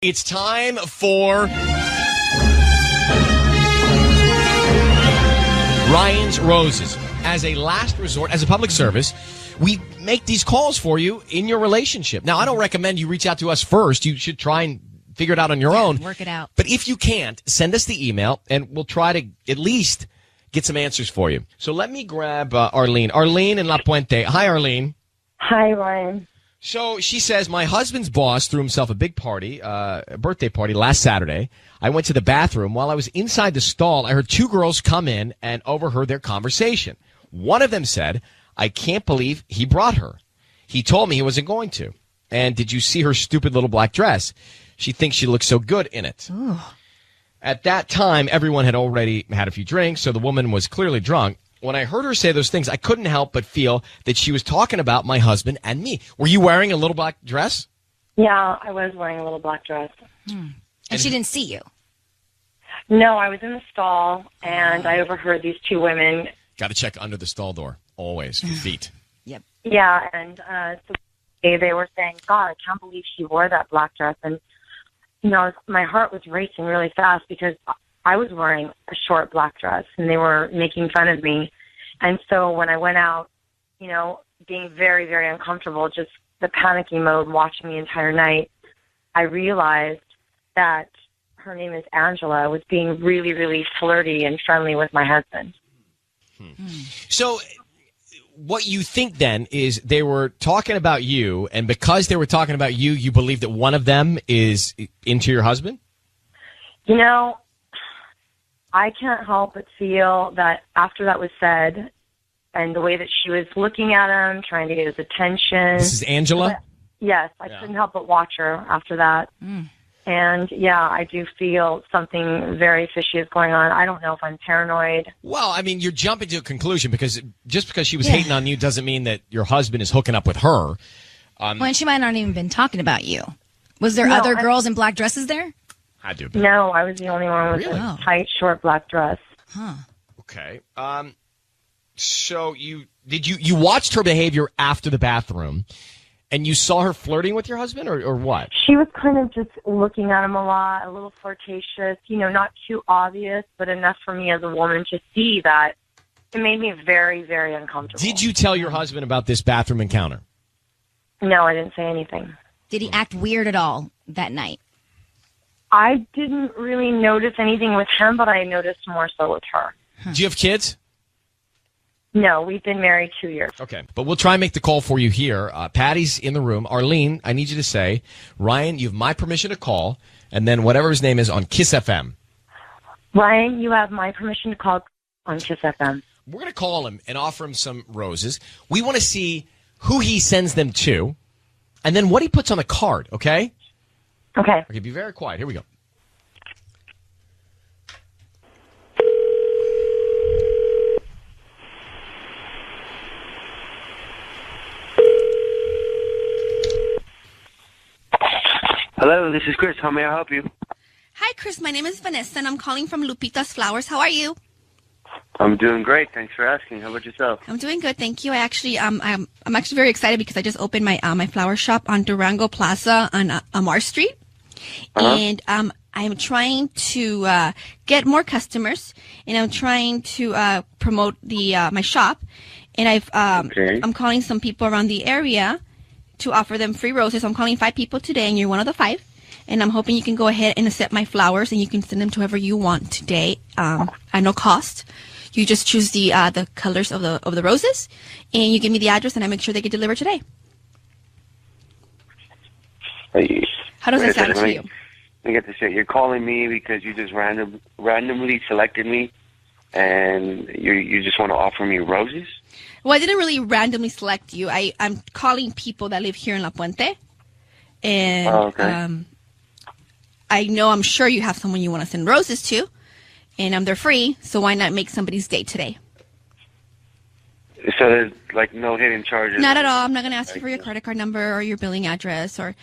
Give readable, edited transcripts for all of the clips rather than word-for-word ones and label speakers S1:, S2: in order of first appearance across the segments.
S1: It's time for Ryan's Roses. As a last resort, as a public service, we make these calls for you in your relationship. Now, I don't recommend you reach out to us first. You should try and figure it out on your own.
S2: Work it out.
S1: But if you can't, send us the email, and we'll try to at least get some answers for you. So let me grab Arlene. Arlene in La Puente. Hi, Arlene.
S3: Hi, Ryan.
S1: So she says, my husband's boss threw himself a big party, a birthday party last Saturday. I went to the bathroom. While I was inside the stall, I heard two girls come in and overheard their conversation. One of them said, I can't believe he brought her. He told me he wasn't going to. And did you see her stupid little black dress? She thinks she looks so good in it. Ooh. At that time, everyone had already had a few drinks, so the woman was clearly drunk. When I heard her say those things, I couldn't help but feel that she was talking about my husband and me. Were you wearing a little black dress?
S3: Yeah, I was wearing a little black dress.
S2: And she didn't see you?
S3: No, I was in the stall, and I overheard these two women.
S1: Got to check under the stall door, always, for feet.
S2: Yep.
S3: Yeah, and so they were saying, God, I can't believe she wore that black dress. And, you know, my heart was racing really fast because I was wearing a short black dress, and they were making fun of me. And so when I went out, you know, being very, very uncomfortable, just the panicky mode, watching the entire night, I realized that her name is Angela, was being really, really flirty and friendly with my husband.
S1: So what you think then is they were talking about you, and because they were talking about you, you believe that one of them is into your husband?
S3: You know, I can't help but feel that after that was said, and the way that she was looking at him, trying to get his attention.
S1: This is Angela?
S3: Yes, I couldn't help but watch her after that. And, yeah, I do feel something very fishy is going on. I don't know if I'm paranoid.
S1: Well, I mean, you're jumping to a conclusion because just because she was hating on you doesn't mean that your husband is hooking up with her.
S2: Well, and she might not have even been talking about you. Was there other girls in black dresses there?
S1: I do.
S3: No, I was the only one with a tight, short black dress.
S2: Huh.
S1: Okay. So you watched her behavior after the bathroom, and you saw her flirting with your husband, or what?
S3: She was kind of just looking at him a lot, a little flirtatious, you know, not too obvious, but enough for me as a woman to see that it made me very, very uncomfortable.
S1: Did you tell your husband about this bathroom encounter?
S3: No, I didn't say anything.
S2: Did he act weird at all that night?
S3: I didn't really notice anything with him, but I noticed more so with her.
S1: Do you have kids?
S3: No, we've been married 2 years.
S1: Okay, but we'll try and make the call for you here. Patty's in the room. Arlene, I need you to say, Ryan, you have my permission to call, and then whatever his name is on Kiss FM.
S3: Ryan, you have my permission to call on Kiss FM.
S1: We're going to call him and offer him some roses. We want to see who he sends them to, and then what he puts on the card, okay?
S3: Okay.
S1: Okay, be very quiet. Here we go.
S4: Hello, this is Chris. How may I help you?
S5: Hi, Chris. My name is Vanessa, and I'm calling from Lupita's Flowers. How are you?
S4: I'm doing great. Thanks for asking. How about yourself?
S5: I'm doing good, thank you. I actually, I'm actually very excited because I just opened my my flower shop on Durango Plaza on Amar Street, and I'm trying to get more customers, and I'm trying to promote the my shop, and I'm calling some people around the area to offer them free roses. I'm calling 5 people today, and you're one of the 5. And I'm hoping you can go ahead and accept my flowers, and you can send them to whoever you want today at no cost. You just choose the colors of the roses, and you give me the address, and I make sure they get delivered today. How does that sound to you?
S4: Let me get this straight. You're calling me because you just randomly selected me, and you just want to offer me roses?
S5: Well, I didn't really randomly select you. I'm calling people that live here in La Puente, and I'm sure you have someone you want to send roses to, and they're free, so why not make somebody's day today?
S4: So there's like no hidden charges?
S5: Not at all. I'm not going to ask you for your credit card number or your billing address or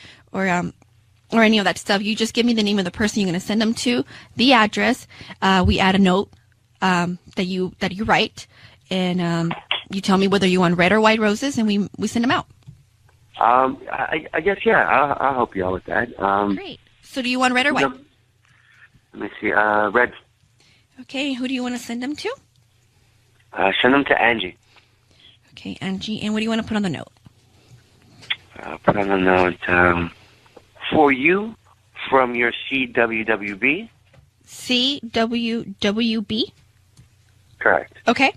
S5: any of that stuff. You just give me the name of the person you're going to send them to, the address. We add a note that you write, and you tell me whether you want red or white roses, and we send them out.
S4: I guess, yeah, I'll help you out with that.
S5: Great. So do you want red or white?
S4: Let me see. Red.
S5: Okay, who do you want to send them to?
S4: Send them to Angie.
S5: Okay, Angie. And what do you want to put on the note?
S4: Put on the note, for you from your CWWB.
S5: CWWB?
S4: Correct.
S5: Okay.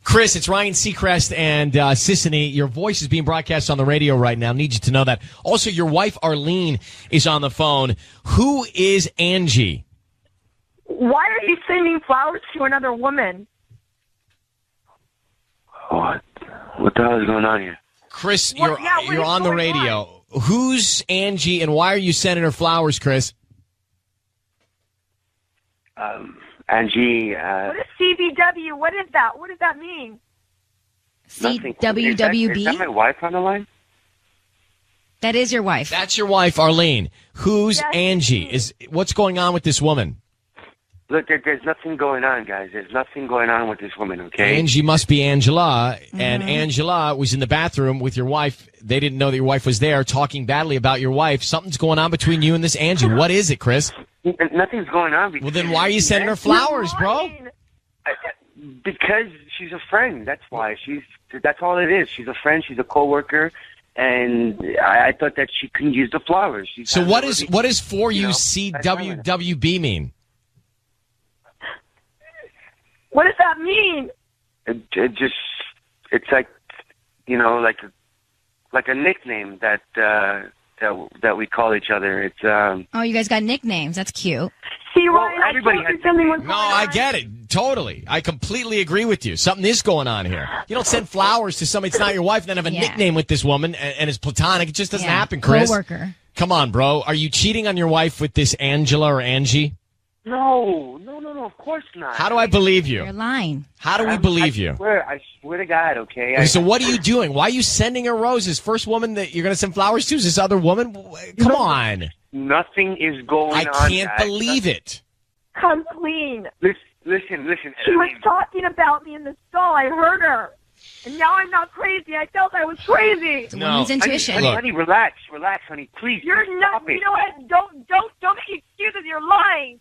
S1: Chris, it's Ryan Seacrest and Sissany. Your voice is being broadcast on the radio right now. Need you to know that. Also, your wife, Arlene, is on the phone. Who is Angie?
S3: Why are you sending flowers to another woman?
S4: What the hell is going on here?
S1: Chris,
S3: What- yeah, what
S1: you're
S3: is
S1: on the
S3: going
S1: radio. Who's Angie, and why are you sending her flowers, Chris?
S4: Angie,
S3: What is CBW? What is that? What does that mean?
S4: nothing.
S2: CWWB?
S4: Is that my wife on the line?
S2: That is your wife.
S1: That's your wife, Arlene. Who's
S3: Yes.
S1: Angie? What's going on with this woman?
S4: Look, there's nothing going on, guys. There's nothing going on with this woman, okay?
S1: Angie must be Angela, and Angela was in the bathroom with your wife. They didn't know that your wife was there, talking badly about your wife. Something's going on between you and this Angie. What is it, Chris?
S4: Nothing's going on.
S1: Well, then why are you sending her flowers, bro?
S4: Because she's a friend. That's why. That's all it is. She's a friend. She's a coworker, and I thought that she couldn't use the flowers.
S1: So what is for you
S4: know,
S1: CWWB mean?
S3: What does that mean?
S4: It's like, like a nickname that we call each other. It's
S2: Oh, you guys got nicknames. That's cute.
S3: See,
S4: Well,
S3: Ryan,
S4: everybody
S3: I told you
S4: has
S3: something was
S1: No,
S3: going
S1: I
S3: on.
S1: get it. Totally. I completely agree with you. Something is going on here. You don't send flowers to somebody that's not your wife and then have a
S2: Yeah.
S1: nickname with this woman and it's platonic. It just doesn't
S2: Yeah.
S1: happen, Chris.
S2: Coworker.
S1: Come on, bro. Are you cheating on your wife with this Angela or Angie?
S4: no, of course not.
S1: How do I believe
S2: You're
S1: you?
S2: lying.
S1: How do we believe you?
S4: I swear to God, okay?
S1: Okay, so what are you doing? Why are you sending her roses? First woman that you're going to send flowers to is this other woman? Come on.
S4: Nothing is going
S1: I
S4: on.
S1: can't
S4: guys.
S1: believe it.
S3: Come clean.
S4: Listen.
S3: She was talking about me in the stall. I heard her. And now I'm not crazy. I felt I was crazy.
S2: It's a woman's intuition.
S4: Honey,
S1: Look.
S4: honey, relax, honey, please.
S3: You're not.
S4: Stop it.
S3: You know what? Don't make excuses. You're lying.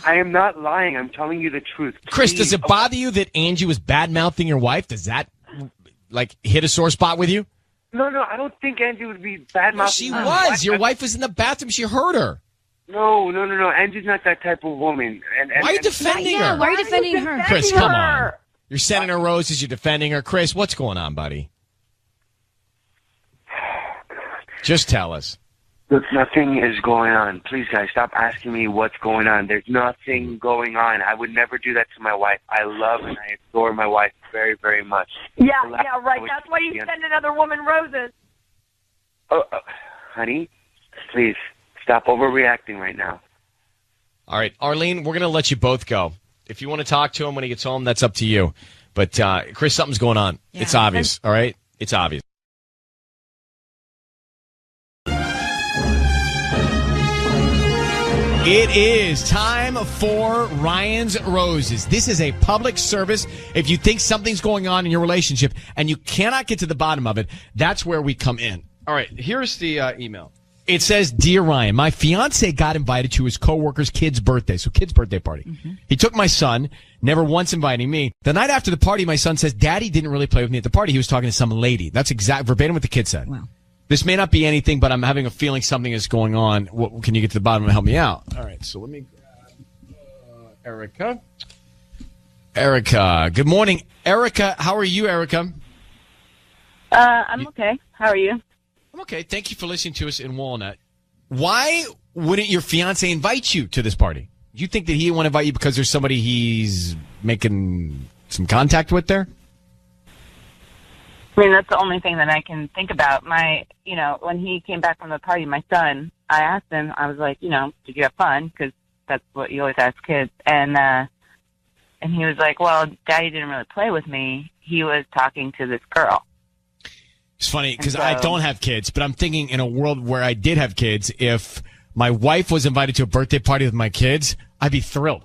S4: I am not lying. I'm telling you the truth.
S1: Chris,
S4: Please.
S1: does it bother you that Angie was bad-mouthing your wife? Does that, hit a sore spot with you?
S4: No, I don't think Angie would be bad mouthing.
S1: She was. Your wife was in the bathroom. She heard her.
S4: No. Angie's not that type of woman. And
S1: Why are you defending
S2: Yeah,
S1: her?
S2: why are you defending her?
S1: Chris, come on.
S3: her?
S1: You're sending her roses. You're defending her. Chris, what's going on, buddy? Just tell us.
S4: Look, nothing is going on. Please, guys, stop asking me what's going on. There's nothing going on. I would never do that to my wife. I love and I adore my wife very, very much.
S3: Yeah, right. That's why you send another woman roses.
S4: Honey, please, stop overreacting right now.
S1: All right, Arlene, we're going to let you both go. If you want to talk to him when he gets home, that's up to you. But, Chris, something's going on.
S2: Yeah.
S1: It's obvious, all right? It's obvious. It is time for Ryan's Roses. This is a public service. If you think something's going on in your relationship and you cannot get to the bottom of it, that's where we come in. All right, here's the email. It says, Dear Ryan, my fiance got invited to his coworker's kid's birthday, so kid's birthday party. He took my son, never once inviting me. The night after the party, my son says, Daddy didn't really play with me at the party. He was talking to some lady. That's exact verbatim what the kid said.
S2: Wow.
S1: This may not be anything, but I'm having a feeling something is going on. Can you get to the bottom and help me out? All right, so let me grab Erica. Erica, good morning. Erica, how are you, Erica?
S6: I'm okay. How are you?
S1: I'm okay. Thank you for listening to us in Walnut. Why wouldn't your fiance invite you to this party? Do you think that he want to invite you because there's somebody he's making some contact with there?
S6: I mean, that's the only thing that I can think about. When he came back from the party, my son, I asked him, I was like, did you have fun? Because that's what you always ask kids. And he was like, well, Daddy didn't really play with me. He was talking to this girl.
S1: It's funny because
S6: And
S1: I
S6: so-
S1: don't have kids, but I'm thinking in a world where I did have kids, if my wife was invited to a birthday party with my kids, I'd be thrilled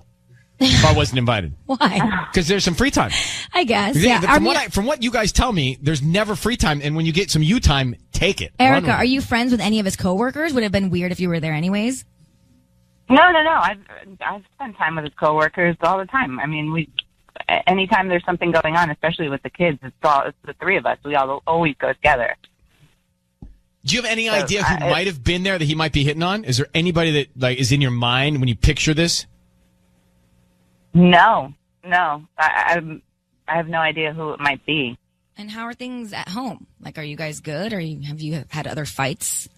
S1: if I wasn't invited.
S2: Why?
S1: Because there's some free time.
S2: I guess.
S1: Yeah,
S2: Yeah.
S1: from what you guys tell me, there's never free time, and when you get some you time, take it. Run
S2: Erica,
S1: with it.
S2: are you friends with any of his coworkers? Would it have been weird if you were there anyways?
S6: No. I've spent time with his coworkers all the time. I mean, anytime there's something going on, especially with the kids, it's the three of us. We all always go together.
S1: Do you have any idea who might have been there that he might be hitting on? Is there anybody that is in your mind when you picture this?
S6: No. I have no idea who it might be.
S2: And how are things at home? Like, are you guys good? Or have you had other fights?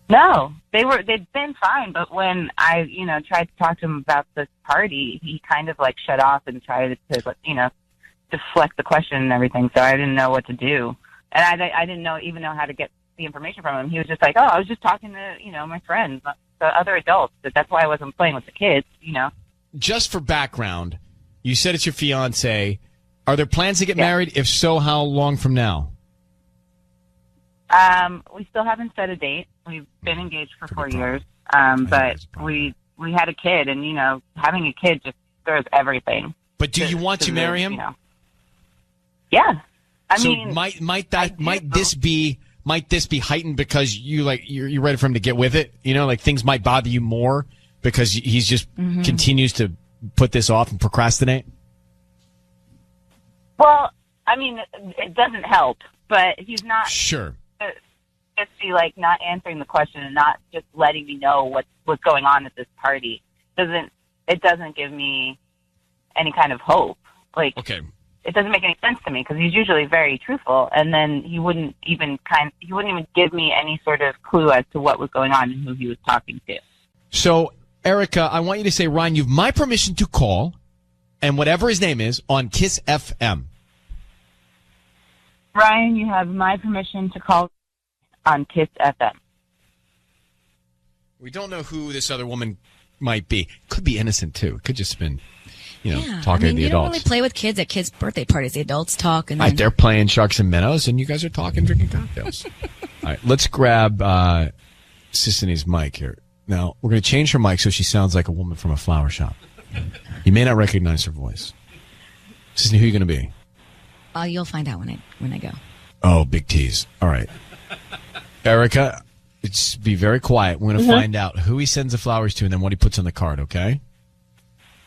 S6: No, they'd been fine, but when I, tried to talk to him about this party, he kind of like shut off and tried to, deflect the question and everything. So I didn't know what to do, and I didn't even know how to get the information from him. He was just like, "Oh, I was just talking to, my friends, the other adults. That's why I wasn't playing with the kids,
S1: Just for background, you said it's your fiance. Are there plans to get married? If so, how long from now?
S6: We still haven't set a date. We've been engaged for 4 years, but we had a kid, and having a kid just throws everything.
S1: But do you want to marry him?
S6: Yeah, I
S1: so
S6: mean,
S1: might this be heightened because you're ready for him to get with it? Like things might bother you more because he's just continues to put this off and procrastinate.
S6: Well, I mean, it doesn't help, but he's not
S1: sure.
S6: Just be like not answering the question and not just letting me know what's going on at this party it doesn't give me any kind of hope. Like,
S1: okay,
S6: it doesn't make any sense to me because he's usually very truthful, and then he wouldn't even give me any sort of clue as to what was going on and who he was talking to.
S1: So, Erica, I want you to say, Ryan, you've my permission to call, and whatever his name is, on Kiss FM.
S6: Ryan, you have my permission to call on Kiss FM.
S1: We don't know who this other woman might be. Could be innocent, too. Could just have been, talking to the
S2: you
S1: adults.
S2: don't really play with kids at kids' birthday parties. The adults talk. And
S1: they're playing sharks and minnows, and you guys are talking, drinking cocktails. All right, let's grab Sisney's mic here. Now, we're going to change her mic so she sounds like a woman from a flower shop. You may not recognize her voice. Sisney, who are you going to be?
S2: You'll find out when I go.
S1: Oh, big tease. All right. Erica, be very quiet. We're going to find out who he sends the flowers to and then what he puts on the card, okay?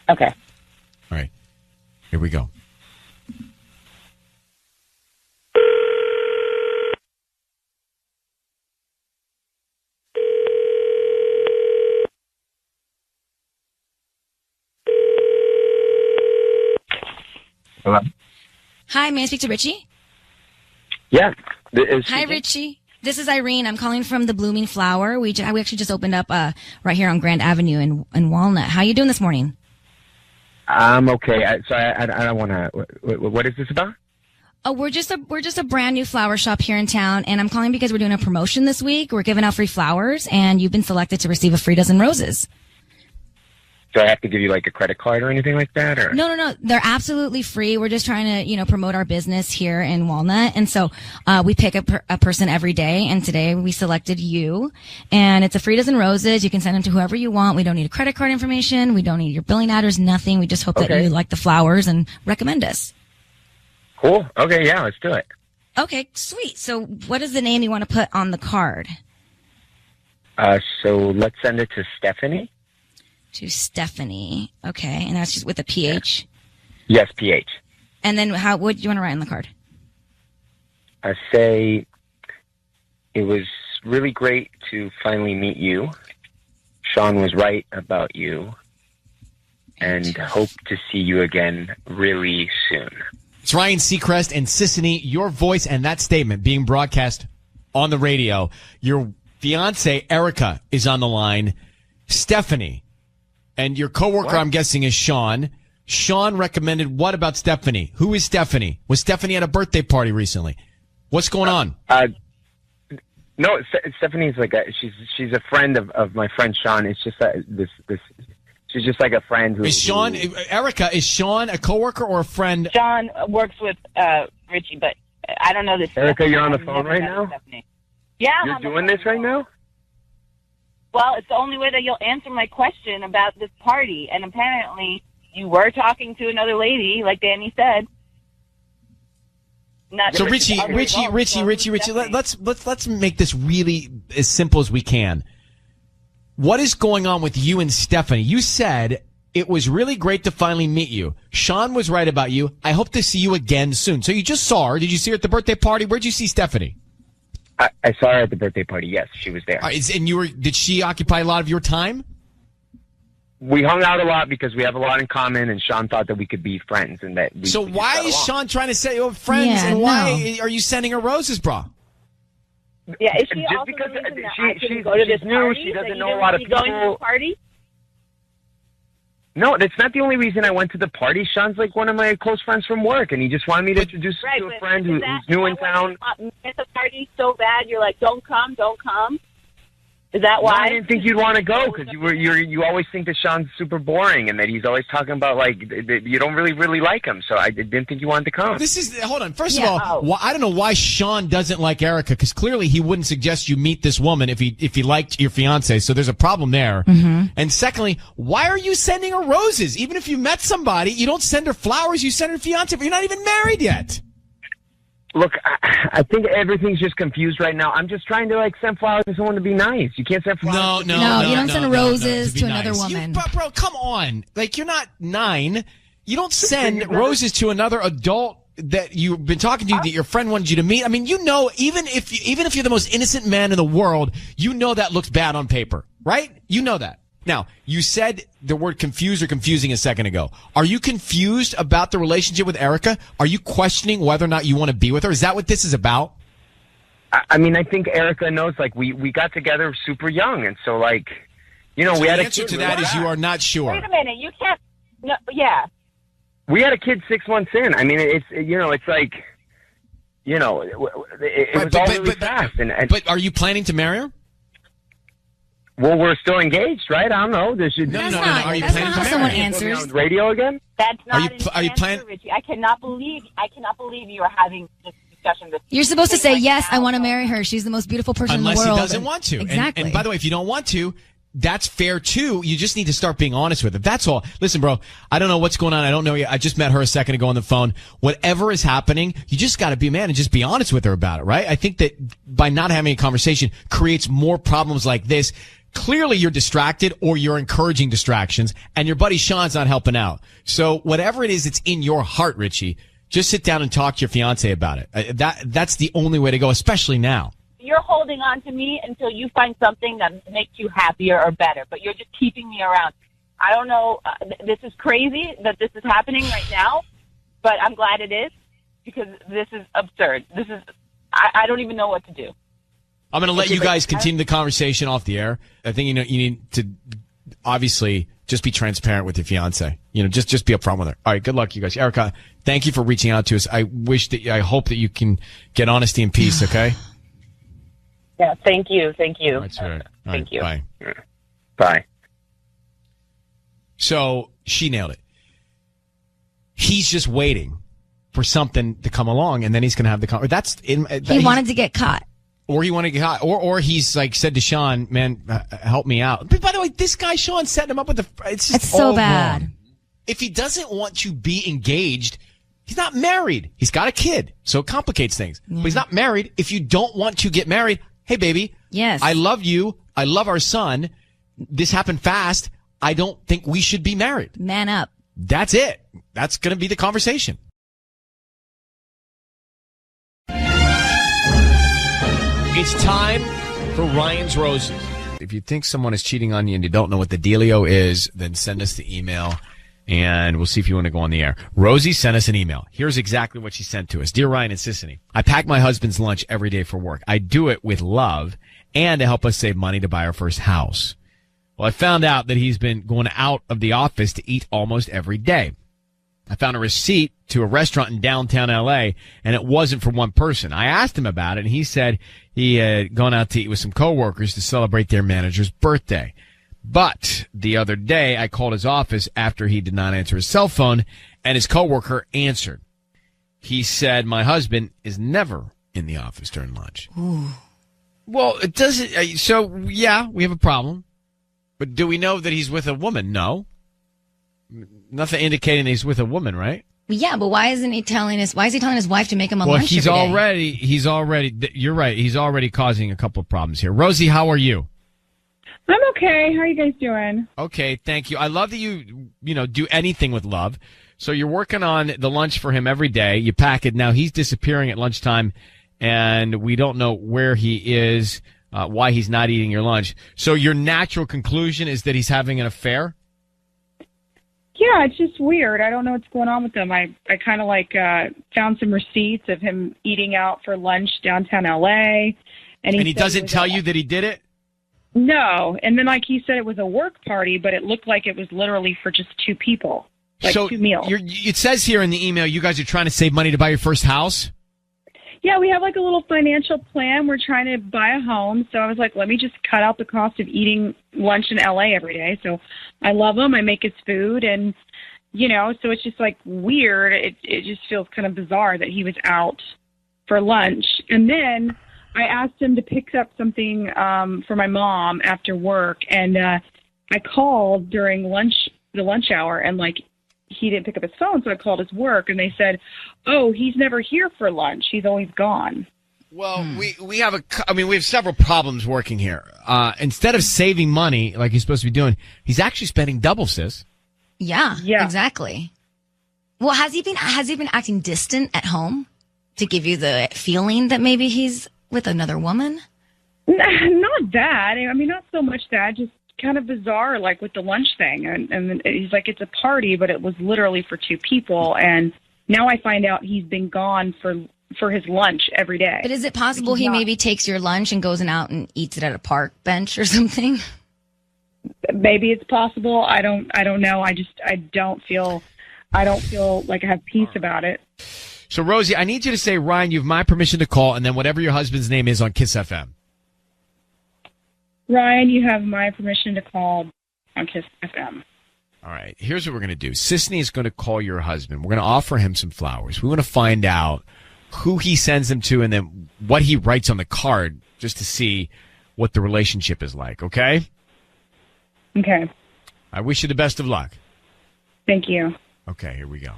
S6: Okay.
S1: All right. Here we go.
S4: Hello?
S2: Hi, may I speak to Richie?
S4: Yeah.
S2: Hi, Richie. This is Irene. I'm calling from the Blooming Flower. We actually just opened up right here on Grand Avenue in Walnut. How you doing this morning?
S4: I'm okay. I don't want to. What is this about?
S2: Oh, we're just a brand new flower shop here in town, and I'm calling because we're doing a promotion this week. We're giving out free flowers, and you've been selected to receive a free dozen roses.
S4: Do I have to give you like a credit card or anything like that? Or
S2: No. They're absolutely free. We're just trying to, promote our business here in Walnut. And so, we pick a person every day. And today we selected you, and it's a free dozen roses. You can send them to whoever you want. We don't need a credit card information. We don't need your billing address, nothing. We just hope that you like the flowers and recommend us.
S4: Cool. Okay. Yeah, let's do it.
S2: Okay, sweet. So what is the name you want to put on the card?
S4: So let's send it to Stephanie.
S2: To Stephanie. Okay, and that's just with a PH?
S4: Yes, PH.
S2: And then what do you want to write on the card?
S4: I say it was really great to finally meet you. Sean was right about you. And hope to see you again really soon.
S1: It's Ryan Seacrest and Sisney, your voice and that statement being broadcast on the radio. Your fiance, Erica, is on the line. Stephanie. And your coworker, I'm guessing, is Sean. Sean recommended what about Stephanie? Who is Stephanie? Was Stephanie at a birthday party recently? What's going on?
S4: No, Stephanie's like she's a friend of my friend Sean. It's just this she's just like a friend who
S1: is Sean. Erica, is Sean a coworker or a friend?
S6: Sean works with Richie, but I don't know this.
S4: Erica, you're on the phone right now?
S6: Stephanie. Yeah,
S4: you're doing this right now?
S6: Well, it's the only way that you'll answer my question about this party. And apparently you were talking to another lady, like Danny said.
S1: So Richie, let's make this really as simple as we can. What is going on with you and Stephanie? You said it was really great to finally meet you. Sean was right about you. I hope to see you again soon. So you just saw her. Did you see her at the birthday party? Where'd you see Stephanie?
S4: I saw her at the birthday party. Yes, she was there.
S1: Did she occupy a lot of your time?
S4: We hung out a lot because we have a lot in common, and Sean thought that we could be friends. And that.
S1: So why is Sean trying to say you're friends, and why are you sending her roses, bro?
S6: Yeah, is she
S4: just
S6: also
S4: because
S6: the reason that
S4: she,
S6: I couldn't
S4: she's
S6: go to this
S4: new,
S6: party?
S4: she doesn't
S6: that
S4: know
S6: you
S4: a lot of
S6: didn't want me going to
S4: people.
S6: the party?
S4: No, that's not the only reason I went to the party. Sean's like one of my close friends from work, and he just wanted me to introduce him to a friend who's new in town.
S6: At the party so bad, you're like, don't come. Is that why?
S4: No, I didn't think you'd want to go because you always think that Sean's super boring and that he's always talking about like that you don't really like him. So I didn't think you wanted to come.
S1: Hold on. First of all, I don't know why Sean doesn't like Erica because clearly he wouldn't suggest you meet this woman if he liked your fiance. So there's a problem there. Mm-hmm. And secondly, why are you sending her roses? Even if you met somebody, you don't send her flowers. You send her fiance, but you're not even married yet.
S4: Look, I think everything's just confused right now. I'm just trying to send flowers to someone to be nice. You can't send flowers.
S2: No, you don't send roses to another woman.
S1: Bro, come on. Like, you're not 9. You don't send roses to another adult that you've been talking to that your friend wanted you to meet. I mean, you know, even if you're the most innocent man in the world, you know that looks bad on paper, right? You know that. Now, you said the word confused or confusing a second ago. Are you confused about the relationship with Erica? Are you questioning whether or not you want to be with her? Is that what this is about?
S4: I mean, I think Erica knows, we got together super young, and so, we had
S1: the answer to that is you are not sure.
S6: Wait a minute, you can't, no, yeah.
S4: We had a kid 6 months in. I mean, it was all really fast.
S1: But are you planning to marry her?
S4: Well, we're still engaged, right? I don't know.
S1: No. Are you planning to marry
S2: someone
S1: her?
S2: answers.
S4: On radio again?
S6: That's not
S1: are you planning?
S6: Richie. I cannot believe you are having this discussion.
S2: You're supposed to say, yes, I want to marry her. She's the most beautiful person
S1: Unless
S2: in the world.
S1: Unless he doesn't want to.
S2: Exactly.
S1: And by the way, if you don't want to, that's fair too. You just need to start being honest with it. That's all. Listen, bro, I don't know what's going on. I don't know you. I just met her a second ago on the phone. Whatever is happening, you just got to be a man and just be honest with her about it, right? I think that by not having a conversation creates more problems like this. Clearly you're distracted or you're encouraging distractions and your buddy Sean's not helping out. So whatever it is that's in your heart, Richie, just sit down and talk to your fiance about it. That's the only way to go, especially now.
S6: You're holding on to me until you find something that makes you happier or better, but you're just keeping me around. I don't know. This is crazy that this is happening right now, but I'm glad it is because this is absurd. I don't even know what to do.
S1: I'm going to let you guys continue the conversation off the air. I think you need to obviously just be transparent with your fiance. Just be upfront with her. All right, good luck, you guys. Erica, thank you for reaching out to us. I hope that you can get honesty and peace. Okay.
S6: Yeah. Thank you.
S1: All right, sweetheart.
S6: Thank you.
S1: Bye.
S4: Bye.
S1: So she nailed it. He's just waiting for something to come along, and then he's going to have the
S2: He wanted to get caught.
S1: Or he wanted to get hot. Or he's said to Sean, man, help me out. But by the way, this guy, Sean, setting him up with it's
S2: so bad.
S1: Wrong. If he doesn't want to be engaged, he's not married. He's got a kid. So it complicates things. Yeah. But he's not married. If you don't want to get married, hey, baby.
S2: Yes.
S1: I love you. I love our son. This happened fast. I don't think we should be married.
S2: Man up.
S1: That's it. That's going to be the conversation. It's time for Ryan's Roses. If you think someone is cheating on you and you don't know what the dealio is, then send us the email and we'll see if you want to go on the air. Rosie sent us an email. Here's exactly what she sent to us. Dear Ryan and Sissany, I pack my husband's lunch every day for work. I do it with love and to help us save money to buy our first house. Well, I found out that he's been going out of the office to eat almost every day. I found a receipt to a restaurant in downtown LA, and it wasn't for one person. I asked him about it, and he said he had gone out to eat with some coworkers to celebrate their manager's birthday. But the other day, I called his office after he did not answer his cell phone, and his coworker answered. He said, my husband is never in the office during lunch.
S2: Ooh.
S1: Well, it doesn't. So, yeah, we have a problem. But do we know that he's with a woman? No. Nothing indicating he's with a woman, right?
S2: Yeah, but why isn't he telling his wife to make him a lunch
S1: he's
S2: every day?
S1: already, you're right. He's already causing a couple of problems here. Rosie, how are you?
S7: I'm okay. How are you guys doing?
S1: Okay, thank you. I love that you do anything with love. So you're working on the lunch for him every day. You pack it. Now he's disappearing at lunchtime, and we don't know where he is, why he's not eating your lunch. So your natural conclusion is that he's having an affair?
S7: Yeah, it's just weird. I don't know what's going on with him. I kind of found some receipts of him eating out for lunch downtown LA. And he
S1: doesn't tell you that he did it?
S7: No. And then he said it was a work party, but it looked like it was literally for just two people.
S1: So
S7: 2 meals.
S1: It says here in the email you guys are trying to save money to buy your first house?
S7: Yeah, we have a little financial plan. We're trying to buy a home. So I was like, let me just cut out the cost of eating lunch in LA every day. So I love him. I make his food. And, so it's just weird. It just feels kind of bizarre that he was out for lunch. And then I asked him to pick up something for my mom after work. And I called during the lunch hour, and he didn't pick up his phone, so I called his work, and they said, "Oh, he's never here for lunch. He's always gone."
S1: Well, we have several problems working here. Instead of saving money like he's supposed to be doing, he's actually spending double, sis.
S2: Yeah, exactly. Well, has he been acting distant at home to give you the feeling that maybe he's with another woman?
S7: Not that. I mean, not so much that. Just kind of bizarre, with the lunch thing. And he's like, it's a party, but it was literally for two people. And now I find out he's been gone for his lunch every day.
S2: But is it possible he maybe takes your lunch and goes out and eats it at a park bench or something?
S7: Maybe it's possible. I don't know. I don't feel like I have peace about it.
S1: So, Rosie, I need you to say, Ryan, you have my permission to call, and then whatever your husband's name is on Kiss FM.
S7: Ryan, you have my permission to call on Kiss FM.
S1: All right. Here's what we're going to do. Sisney is going to call your husband. We're going to offer him some flowers. We want to find out who he sends them to and then what he writes on the card just to see what the relationship is like, okay?
S7: Okay.
S1: I wish you the best of luck.
S7: Thank you.
S1: Okay, here we go.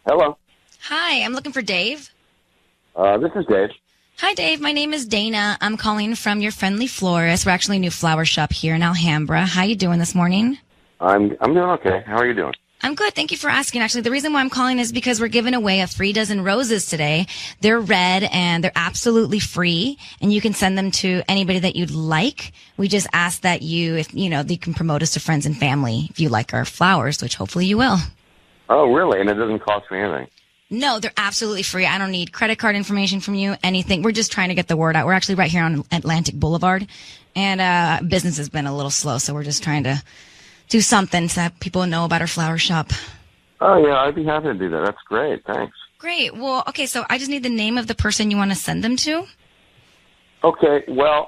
S8: Hello.
S2: Hi, I'm looking for Dave.
S8: This is Dave.
S2: Hi, Dave. My name is Dana. I'm calling from your friendly florist. We're actually a new flower shop here in Alhambra. How you doing this morning?
S8: I'm doing okay. How are you doing?
S2: I'm good. Thank you for asking. Actually, the reason why I'm calling is because we're giving away a 3 dozen roses today. They're red and they're absolutely free, and you can send them to anybody that you'd like. We just ask that you can promote us to friends and family if you like our flowers, which hopefully you will.
S8: Oh, really? And it doesn't cost me anything?
S2: No, they're absolutely free. I don't need credit card information from you, anything. We're just trying to get the word out. We're actually right here on Atlantic Boulevard, and business has been a little slow, so we're just trying to do something so that people know about our flower shop.
S8: Oh, yeah, I'd be happy to do that. That's great. Thanks.
S2: Great. Well, okay, so I just need the name of the person you want to send them to.
S8: Okay, well,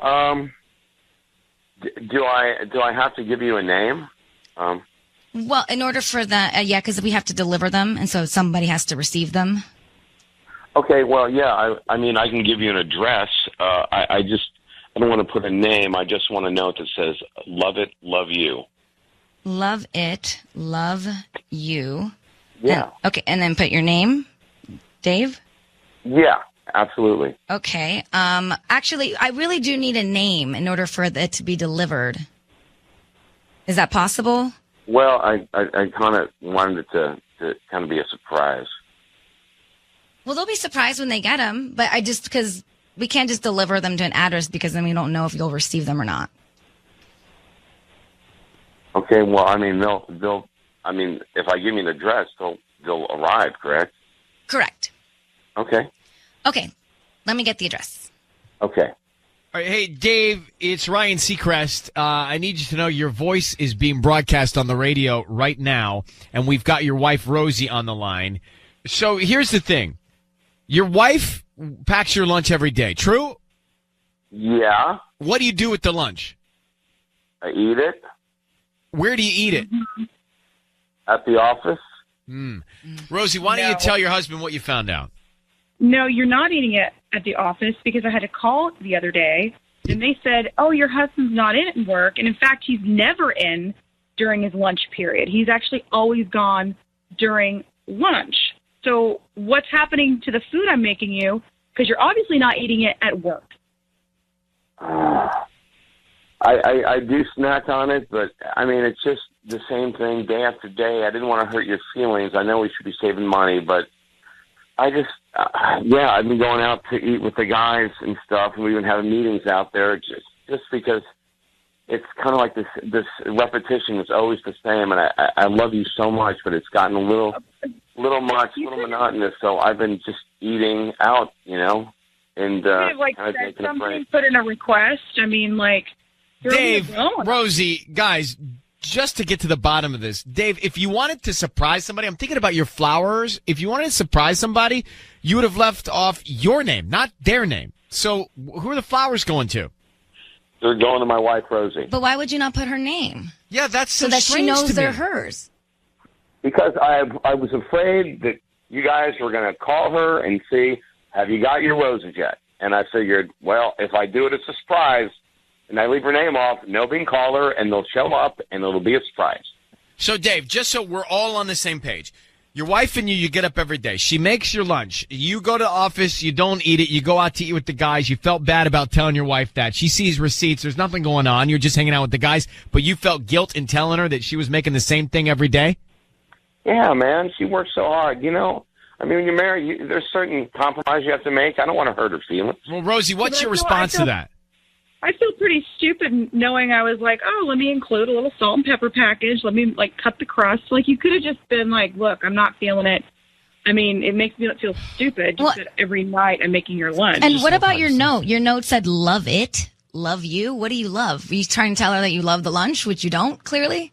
S8: do I have to give you a name?
S2: Well, in order for because we have to deliver them, and so somebody has to receive them.
S8: Okay, well, yeah, I mean, I can give you an address. I don't want to put a name. I just want a note that says, "Love it, love you."
S2: Love it, love you.
S8: Yeah.
S2: Okay, and then put your name, Dave?
S8: Yeah, absolutely.
S2: Okay. Actually, I really do need a name in order for it to be delivered. Is that possible?
S8: Well, I kind of wanted it to kind of be a surprise.
S2: Well, they'll be surprised when they get them, but because we can't just deliver them to an address because then we don't know if you'll receive them or not.
S8: Okay, well, I mean, if I give you an address, they'll arrive, correct?
S2: Correct.
S8: Okay.
S2: Okay, let me get the address.
S8: Okay.
S1: All right, hey, Dave, it's Ryan Seacrest. I need you to know your voice is being broadcast on the radio right now, and we've got your wife, Rosie, on the line. So here's the thing. Your wife packs your lunch every day, true?
S8: Yeah.
S1: What do you do with the lunch?
S8: I eat it.
S1: Where do you eat it?
S8: At the office.
S1: Rosie, why don't you tell your husband what you found out?
S7: No, you're not eating it at the office because I had a call the other day, and they said, oh, your husband's not in at work. And, in fact, he's never in during his lunch period. He's actually always gone during lunch. So what's happening to the food I'm making you? Because you're obviously not eating it at work.
S8: I do snack on it, but I mean, it's just the same thing day after day. I didn't want to hurt your feelings. I know we should be saving money, but I just, I've been going out to eat with the guys and stuff, and we've been having meetings out there just because it's kind of like this repetition is always the same, and I love you so much, but it's gotten a little much, a little monotonous, so I've been just eating out, and
S7: like
S8: kind of
S7: said
S8: taking a
S7: something,
S8: break.
S7: put in a request. I mean, like,
S1: Dave, Rosie, guys, just to get to the bottom of this, Dave, if you wanted to surprise somebody, I'm thinking about your flowers. If you wanted to surprise somebody, you would have left off your name, not their name. So who are the flowers going to?
S8: They're going to my wife, Rosie.
S2: But why would you not put her name?
S1: Yeah, that's
S2: so that she
S1: strange
S2: knows
S1: to
S2: they're
S1: me.
S2: hers.
S8: Because I was afraid that you guys were going to call her and see, have you got your roses yet? And I figured, well, if I do it as a surprise and I leave her name off, nobody can call her and they'll show up and it'll be a surprise.
S1: So, Dave, just so we're all on the same page, your wife and you get up every day. She makes your lunch. You go to the office. You don't eat it. You go out to eat with the guys. You felt bad about telling your wife that. She sees receipts. There's nothing going on. You're just hanging out with the guys. But you felt guilt in telling her that she was making the same thing every day?
S8: Yeah, man. She works so hard, I mean, when you're married, there's certain compromises you have to make. I don't want to hurt her feelings.
S1: Well, Rosie, what's your response to that?
S7: I feel pretty stupid knowing I was like, oh, let me include a little salt and pepper package. Let me, cut the crust. You could have just been like, look, I'm not feeling it. I mean, it makes me feel stupid just that every night I'm making your lunch.
S2: And what about your note? Your note said, love it, love you. What do you love? Are you trying to tell her that you love the lunch, which you don't, clearly?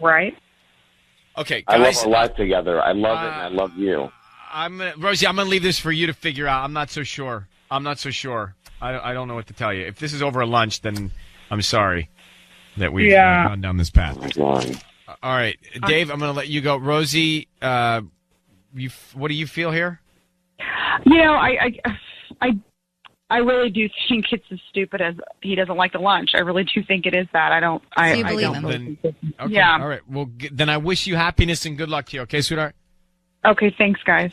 S7: Right.
S1: Okay,
S8: guys. I love our life together. I love it, and I love you.
S1: Rosie, I'm going to leave this for you to figure out. I'm not so sure. I don't know what to tell you. If this is over lunch, then I'm sorry that we've gone down this path. All right, Dave, I'm going to let you go. Rosie, what do you feel here?
S7: I really do think it's as stupid as he doesn't like the lunch. I really do think it is that. I don't.
S2: So you believe him?
S1: Okay,
S7: yeah.
S1: All right. Well, then I wish you happiness and good luck to you. Okay, sweetheart.
S7: Okay. Thanks, guys.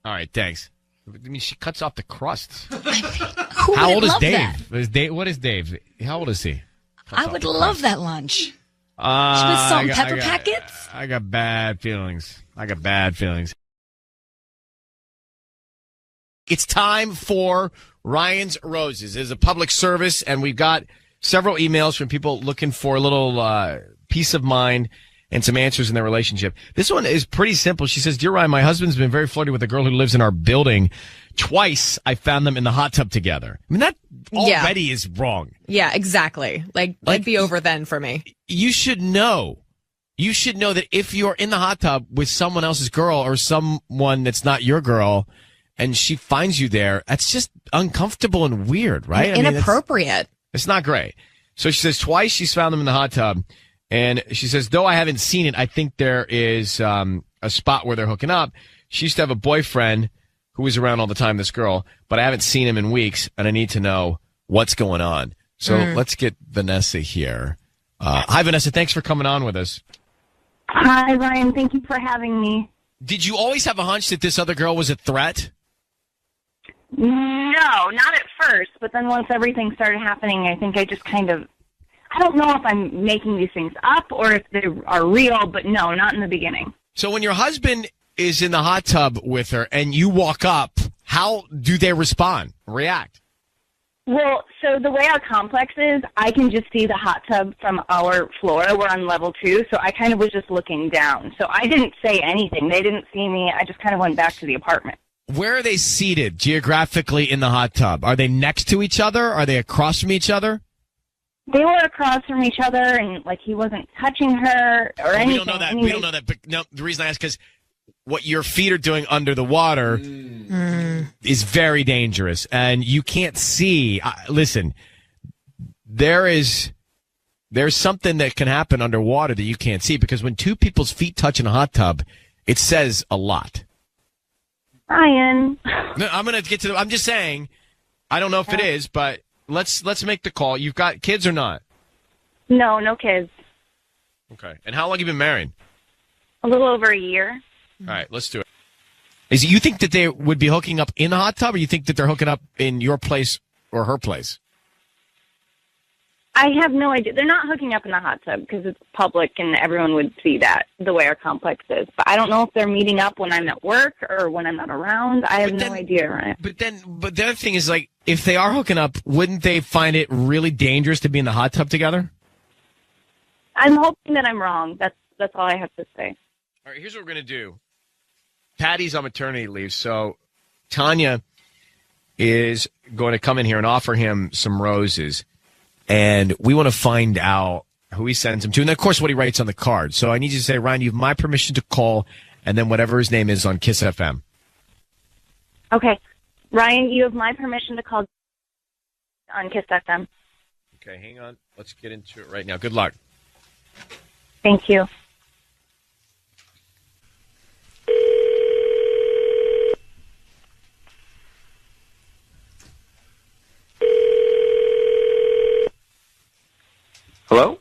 S1: All right. Thanks. I mean, she cuts off the crusts.
S2: Who
S1: How
S2: would
S1: old is
S2: love
S1: Dave?
S2: that?
S1: What is Dave? How old is he?
S2: I would love that lunch. With salt and pepper packets?
S1: I got bad feelings. It's time for Ryan's Roses. It's a public service, and we've got several emails from people looking for a little peace of mind and some answers in their relationship. This one is pretty simple. She says, Dear Ryan, my husband's been very flirty with a girl who lives in our building. Twice I found them in the hot tub together. I mean, that already is wrong.
S9: Yeah, exactly. It'd be over then for me.
S1: You should know. You should know that if you're in the hot tub with someone else's girl or someone that's not your girl and she finds you there, that's just uncomfortable and weird, right?
S9: And inappropriate.
S1: It's not great. So she says twice she's found them in the hot tub. And she says, though I haven't seen it, I think there is a spot where they're hooking up. She used to have a boyfriend who was around all the time, this girl, but I haven't seen him in weeks, and I need to know what's going on. So let's get Vanessa here. Hi, Vanessa. Thanks for coming on with us.
S3: Hi, Ryan. Thank you for having me.
S1: Did you always have a hunch that this other girl was a threat?
S3: No, not at first, but then once everything started happening, I think I just I don't know if I'm making these things up or if they are real, but no, not in the beginning.
S1: So when your husband is in the hot tub with her and you walk up, how do they react?
S3: Well, so the way our complex is, I can just see the hot tub from our floor. We're on level 2, so I kind of was just looking down. So I didn't say anything. They didn't see me. I just kind of went back to the apartment.
S1: Where are they seated geographically in the hot tub? Are they next to each other? Are they across from each other?
S3: They were across from each other, and he wasn't touching her or anything.
S1: We don't know that. We don't know that. But no, the reason I ask is what your feet are doing under the water is very dangerous, and you can't see. Listen, there's something that can happen underwater that you can't see, because when two people's feet touch in a hot tub, it says a lot.
S3: Ryan.
S1: No, I'm going to get to the. I'm just saying. I don't know if it is, but let's make the call. You've got kids or not?
S3: No kids.
S1: Okay. And how long have you been married?
S3: A little over a year.
S1: All right, let's do it. You think that they would be hooking up in the hot tub, or you think that they're hooking up in your place or her place?
S3: I have no idea. They're not hooking up in the hot tub because it's public and everyone would see that the way our complex is. But I don't know if they're meeting up when I'm at work or when I'm not around. I have no idea, Ryan.
S1: But the other thing is, like, if they are hooking up, wouldn't they find it really dangerous to be in the hot tub together?
S3: I'm hoping that I'm wrong. That's all I have to say.
S1: All right, here's what we're going to do. Patty's on maternity leave, so Tanya is going to come in here and offer him some roses. And we want to find out who he sends them to. And, of course, what he writes on the card. So I need you to say, Ryan, you have my permission to call, and then whatever his name is on Kiss FM.
S3: Okay. Ryan, you have my permission to call on Kiss FM.
S1: Okay, hang on. Let's get into it right now. Good luck.
S3: Thank you.
S10: Hello?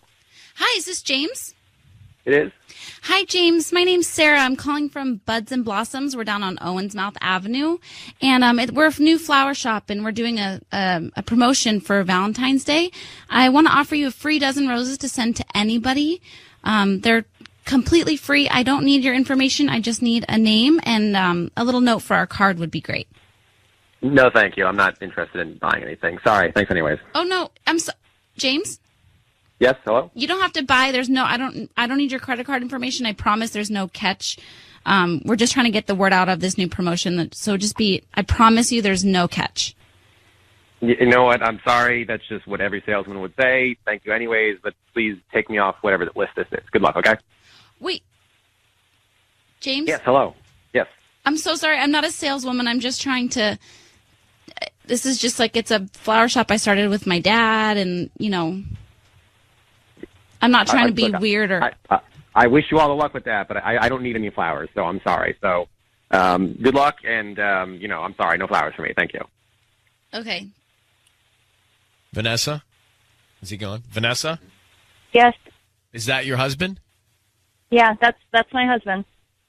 S2: Hi, is this James?
S10: It is.
S2: Hi, James. My name's Sarah. I'm calling from Buds and Blossoms. We're down on Owensmouth Avenue, and we're a new flower shop, and we're doing a promotion for Valentine's Day. I want to offer you a free dozen roses to send to anybody. They're completely free. I don't need your information. I just need a name, and a little note for our card would be great.
S10: No, thank you. I'm not interested in buying anything. Sorry. Thanks anyways.
S2: Oh, no. James?
S10: Yes, hello?
S2: You don't have to buy. I don't need your credit card information. I promise there's no catch. We're just trying to get the word out of this new promotion. So I promise you there's no catch.
S10: You know what? I'm sorry. That's just what every salesman would say. Thank you anyways, but please take me off whatever the list this is. Good luck, okay?
S2: Wait. James?
S10: Yes, hello. Yes.
S2: I'm so sorry. I'm not a saleswoman. I'm just trying to... This is just like it's a flower shop I started with my dad, and, I'm not trying to be weird or...
S10: I wish you all the luck with that, but I don't need any flowers, so I'm sorry. So good luck, and, I'm sorry. No flowers for me. Thank you.
S2: Okay.
S1: Vanessa? Is he gone? Vanessa?
S3: Yes.
S1: Is that your husband?
S3: Yeah, that's my husband.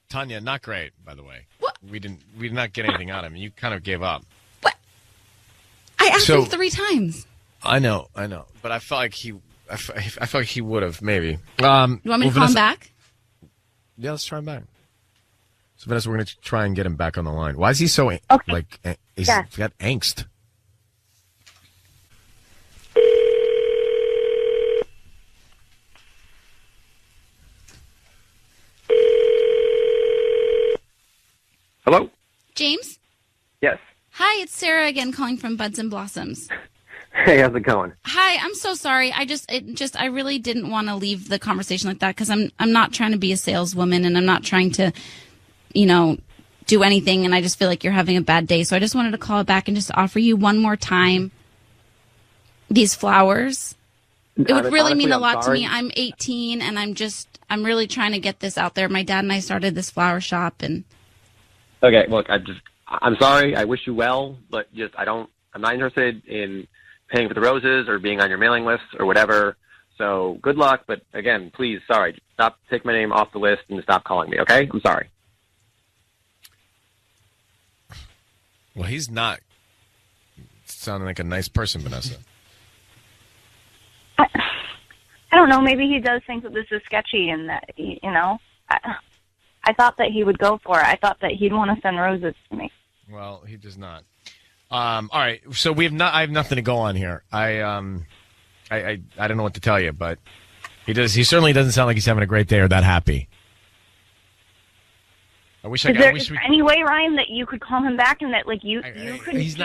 S1: Tanya, not great, by the way.
S2: What?
S1: We did not get anything out of him. You kind of gave up.
S2: What? I asked him 3 times.
S1: I know. But I felt like he would have, maybe.
S2: You want me to call him back?
S1: Yeah, let's try him back. So, Vanessa, we're going to try and get him back on the line. Why is he so, he's got angst?
S10: Hello?
S2: James?
S10: Yes.
S2: Hi, it's Sarah again calling from Buds and Blossoms.
S10: Hey, how's it going?
S2: Hi, I'm so sorry. I really didn't want to leave the conversation like that because I'm not trying to be a saleswoman, and I'm not trying to, do anything, and I just feel like you're having a bad day. So I just wanted to call back and just offer you one more time these flowers. It would really mean a lot to me. I'm 18, and I'm really trying to get this out there. My dad and I started this flower shop, and...
S10: Okay, look, I'm sorry. I wish you well, but I'm not interested in paying for the roses or being on your mailing list or whatever. So good luck, but again, please, sorry, stop, take my name off the list and stop calling me, okay? I'm sorry.
S1: Well, he's not sounding like a nice person, Vanessa.
S3: I don't know. Maybe he does think that this is sketchy and that, I thought that he would go for it. I thought that he'd want to send roses to me.
S1: Well, he does not. All right, so I have nothing to go on here. I don't know what to tell you, but he certainly doesn't sound like he's having a great day or that happy. Is there
S3: any way, Ryan, that you could call him back and that you could?
S1: He's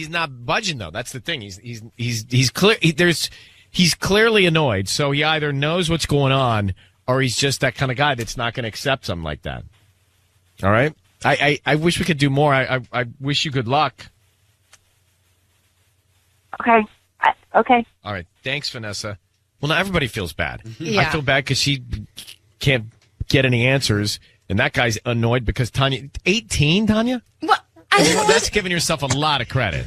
S1: not budging though. That's the thing. He's clear. He's clearly annoyed. So he either knows what's going on, or he's just that kind of guy that's not going to accept something like that. All right. I wish we could do more. I wish you good luck.
S3: Okay. Okay.
S1: All right. Thanks, Vanessa. Well, now everybody feels bad.
S2: Yeah.
S1: I feel bad because she can't get any answers, and that guy's annoyed because Tanya, 18, Tanya?
S2: What?
S1: That's giving yourself a lot of credit.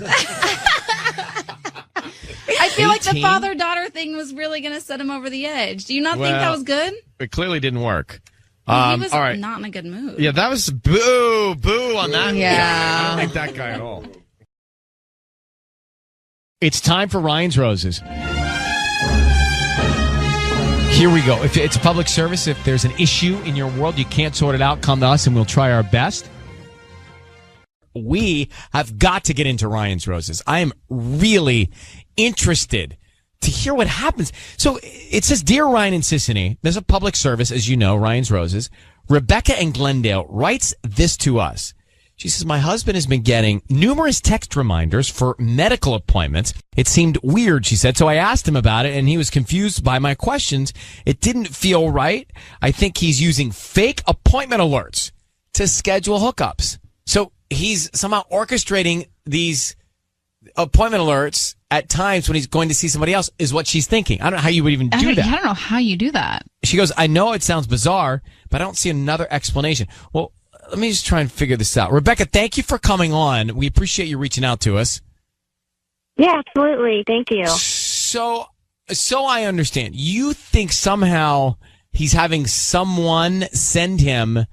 S2: I feel like the father-daughter thing was really going to set him over the edge. Do you not think that was good?
S1: It clearly didn't work.
S11: He was
S1: all right.
S11: not in a good mood.
S1: Yeah, that was boo on that
S11: Yeah.
S1: guy. I don't like that guy at all. It's time for Ryan's Roses. Here we go. If it's a public service, if there's an issue in your world, you can't sort it out, come to us and we'll try our best. We have got to get into Ryan's Roses. I am really interested to hear what happens. So it says, Dear Ryan and Sissany, there's a public service, as you know, Ryan's Roses. Rebecca in Glendale writes this to us. She says, my husband has been getting numerous text reminders for medical appointments. It seemed weird, she said, so I asked him about it, and he was confused by my questions. It didn't feel right. I think he's using fake appointment alerts to schedule hookups. So he's somehow orchestrating these appointment alerts at times when he's going to see somebody else, is what she's thinking. I don't know how you would even do that.
S11: I don't know how you do that.
S1: She goes, I know it sounds bizarre, but I don't see another explanation. Well, let me just try and figure this out. Rebecca, thank you for coming on. We appreciate you reaching out to us.
S3: Yeah, absolutely. Thank you.
S1: So I understand. You think somehow he's having someone send him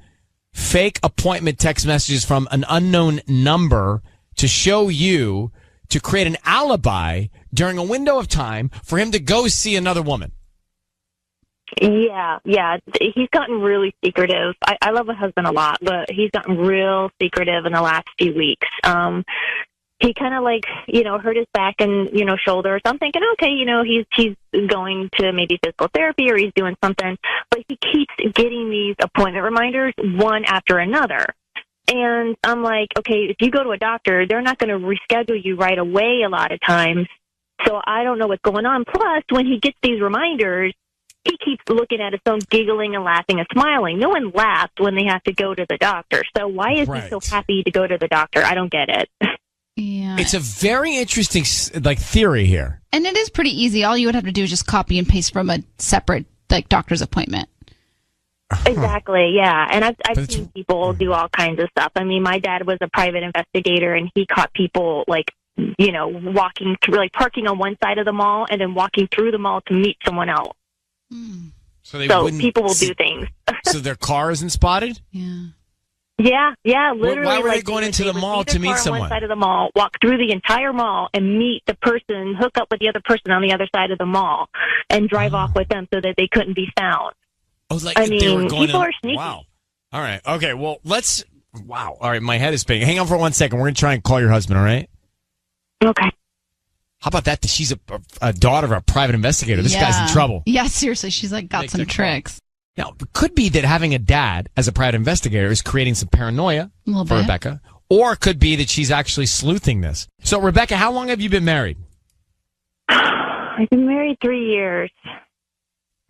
S1: fake appointment text messages from an unknown number to show you, to create an alibi during a window of time for him to go see another woman.
S3: Yeah. He's gotten really secretive. I love my husband a lot, but he's gotten real secretive in the last few weeks. He kind of hurt his back and, shoulder. So I'm thinking, okay, he's going to maybe physical therapy or he's doing something, but he keeps getting these appointment reminders one after another. And I'm like, okay, if you go to a doctor, they're not going to reschedule you right away a lot of times. So I don't know what's going on. Plus, when he gets these reminders, he keeps looking at his phone, giggling and laughing and smiling. No one laughs when they have to go to the doctor. So why is he so happy to go to the doctor? I don't get it.
S11: Yeah.
S1: It's a very interesting theory here.
S11: And it is pretty easy. All you would have to do is just copy and paste from a separate doctor's appointment.
S3: Exactly, yeah. And I've seen people do all kinds of stuff. I mean, my dad was a private investigator, and he caught people, walking through, parking on one side of the mall and then walking through the mall to meet someone else.
S1: So
S3: people will do things.
S1: So their car isn't spotted?
S3: Yeah, literally.
S1: Why were they going into the mall to meet someone?
S3: On one side of the mall, walk through the entire mall and meet the person, hook up with the other person on the other side of the mall, and drive off with them so that they couldn't be found.
S1: Oh, they were going
S3: people are sneaky.
S1: Wow. All right. Okay. Well, wow. All right. My head is spinning. Hang on for 1 second. We're going to try and call your husband. All right.
S3: Okay.
S1: How about that? She's a daughter of a private investigator. This guy's in trouble.
S11: Yeah, seriously. She's got some tricks.
S1: Now, it could be that having a dad as a private investigator is creating some paranoia for Rebecca, or it could be that she's actually sleuthing this. So, Rebecca, how long have you been married?
S3: I've been married 3 years.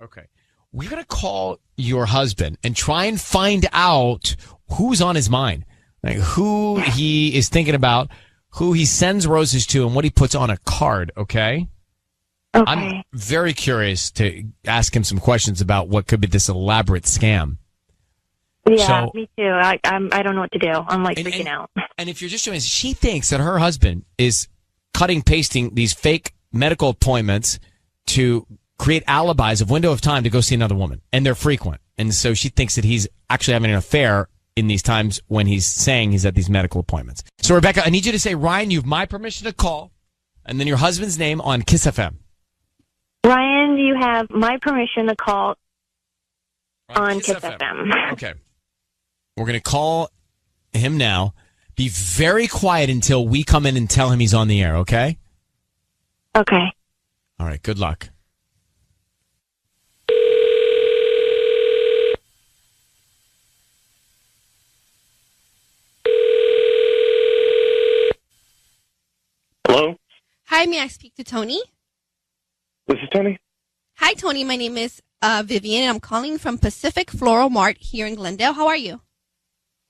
S1: Okay. We're going to call your husband and try and find out who's on his mind, who he is thinking about, who he sends roses to, and what he puts on a card, okay?
S3: Okay.
S1: I'm very curious to ask him some questions about what could be this elaborate scam.
S3: Yeah, me too. I don't know what to do. I'm freaking out.
S1: And if you're just doing this, she thinks that her husband is pasting these fake medical appointments to create alibis of window of time to go see another woman. And they're frequent. And so she thinks that he's actually having an affair in these times when he's saying he's at these medical appointments. So, Rebecca, I need you to say, Ryan, you have my permission to call, and then your husband's name on Kiss FM.
S3: Ryan, you have my permission to call on Kiss FM.
S1: Okay. We're going to call him now. Be very quiet until we come in and tell him he's on the air, okay?
S3: Okay.
S1: All right, good luck.
S8: Hello?
S5: Hi, may I speak to Tony?
S8: This is Tony.
S5: Hi, Tony. My name is Vivian, and I'm calling from Pacific Floral Mart here in Glendale. How are you?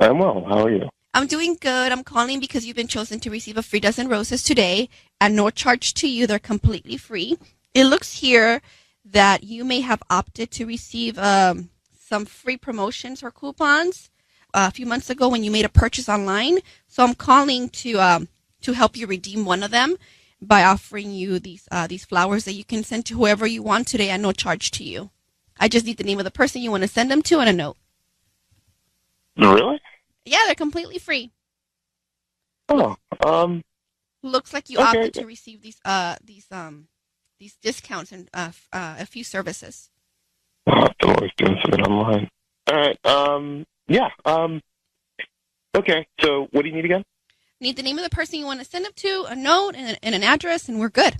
S8: I'm well. How are you?
S5: I'm doing good. I'm calling because you've been chosen to receive a free dozen roses today at no charge to you. They're completely free. It looks here that you may have opted to receive some free promotions or coupons a few months ago when you made a purchase online. So I'm calling to help you redeem one of them by offering you these flowers that you can send to whoever you want today at no charge to you. I just need the name of the person you want to send them to and a note.
S8: Really?
S5: Yeah, they're completely free.
S8: Oh,
S5: Looks like you
S8: Okay.
S5: opted to receive these discounts and a few services.
S8: I'm always doing something online. All right. Yeah. Okay. So, what do you need again?
S5: Need the name of the person you want to send them to, a note, and an address, and we're good.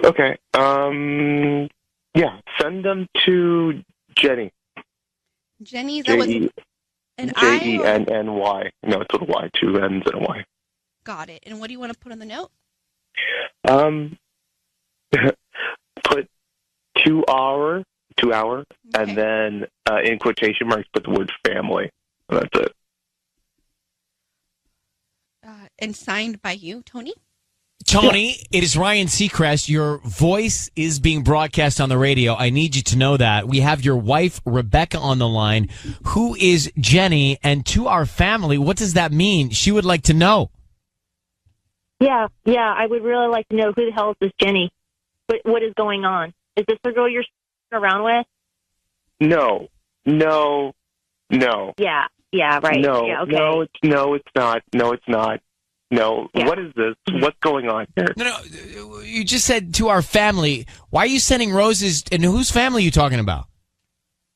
S8: Okay. Yeah. Send them to Jenny.
S5: Jenny, that was an I.
S8: Jenny. No, it's with a Y. 2 N's and a Y.
S5: Got it. And what do you want to put on the note?
S8: Put 2 hour,
S5: Okay.
S8: and then in quotation marks, put the word family. That's it.
S5: And signed by you, Tony?
S1: Tony, it is Ryan Seacrest. Your voice is being broadcast on the radio. I need you to know that. We have your wife, Rebecca, on the line. Who is Jenny? And to our family, what does that mean? She would like to know.
S12: Yeah, I would really like to know who the hell is this Jenny? What is going on? Is this the girl you're around with?
S8: No.
S12: Yeah, right.
S8: No,
S12: yeah, okay.
S8: no, it's not. No, it's not. No.
S12: Yeah.
S8: What is this? What's going on here?
S1: No, you just said to our family. Why are you sending roses? And whose family are you talking about?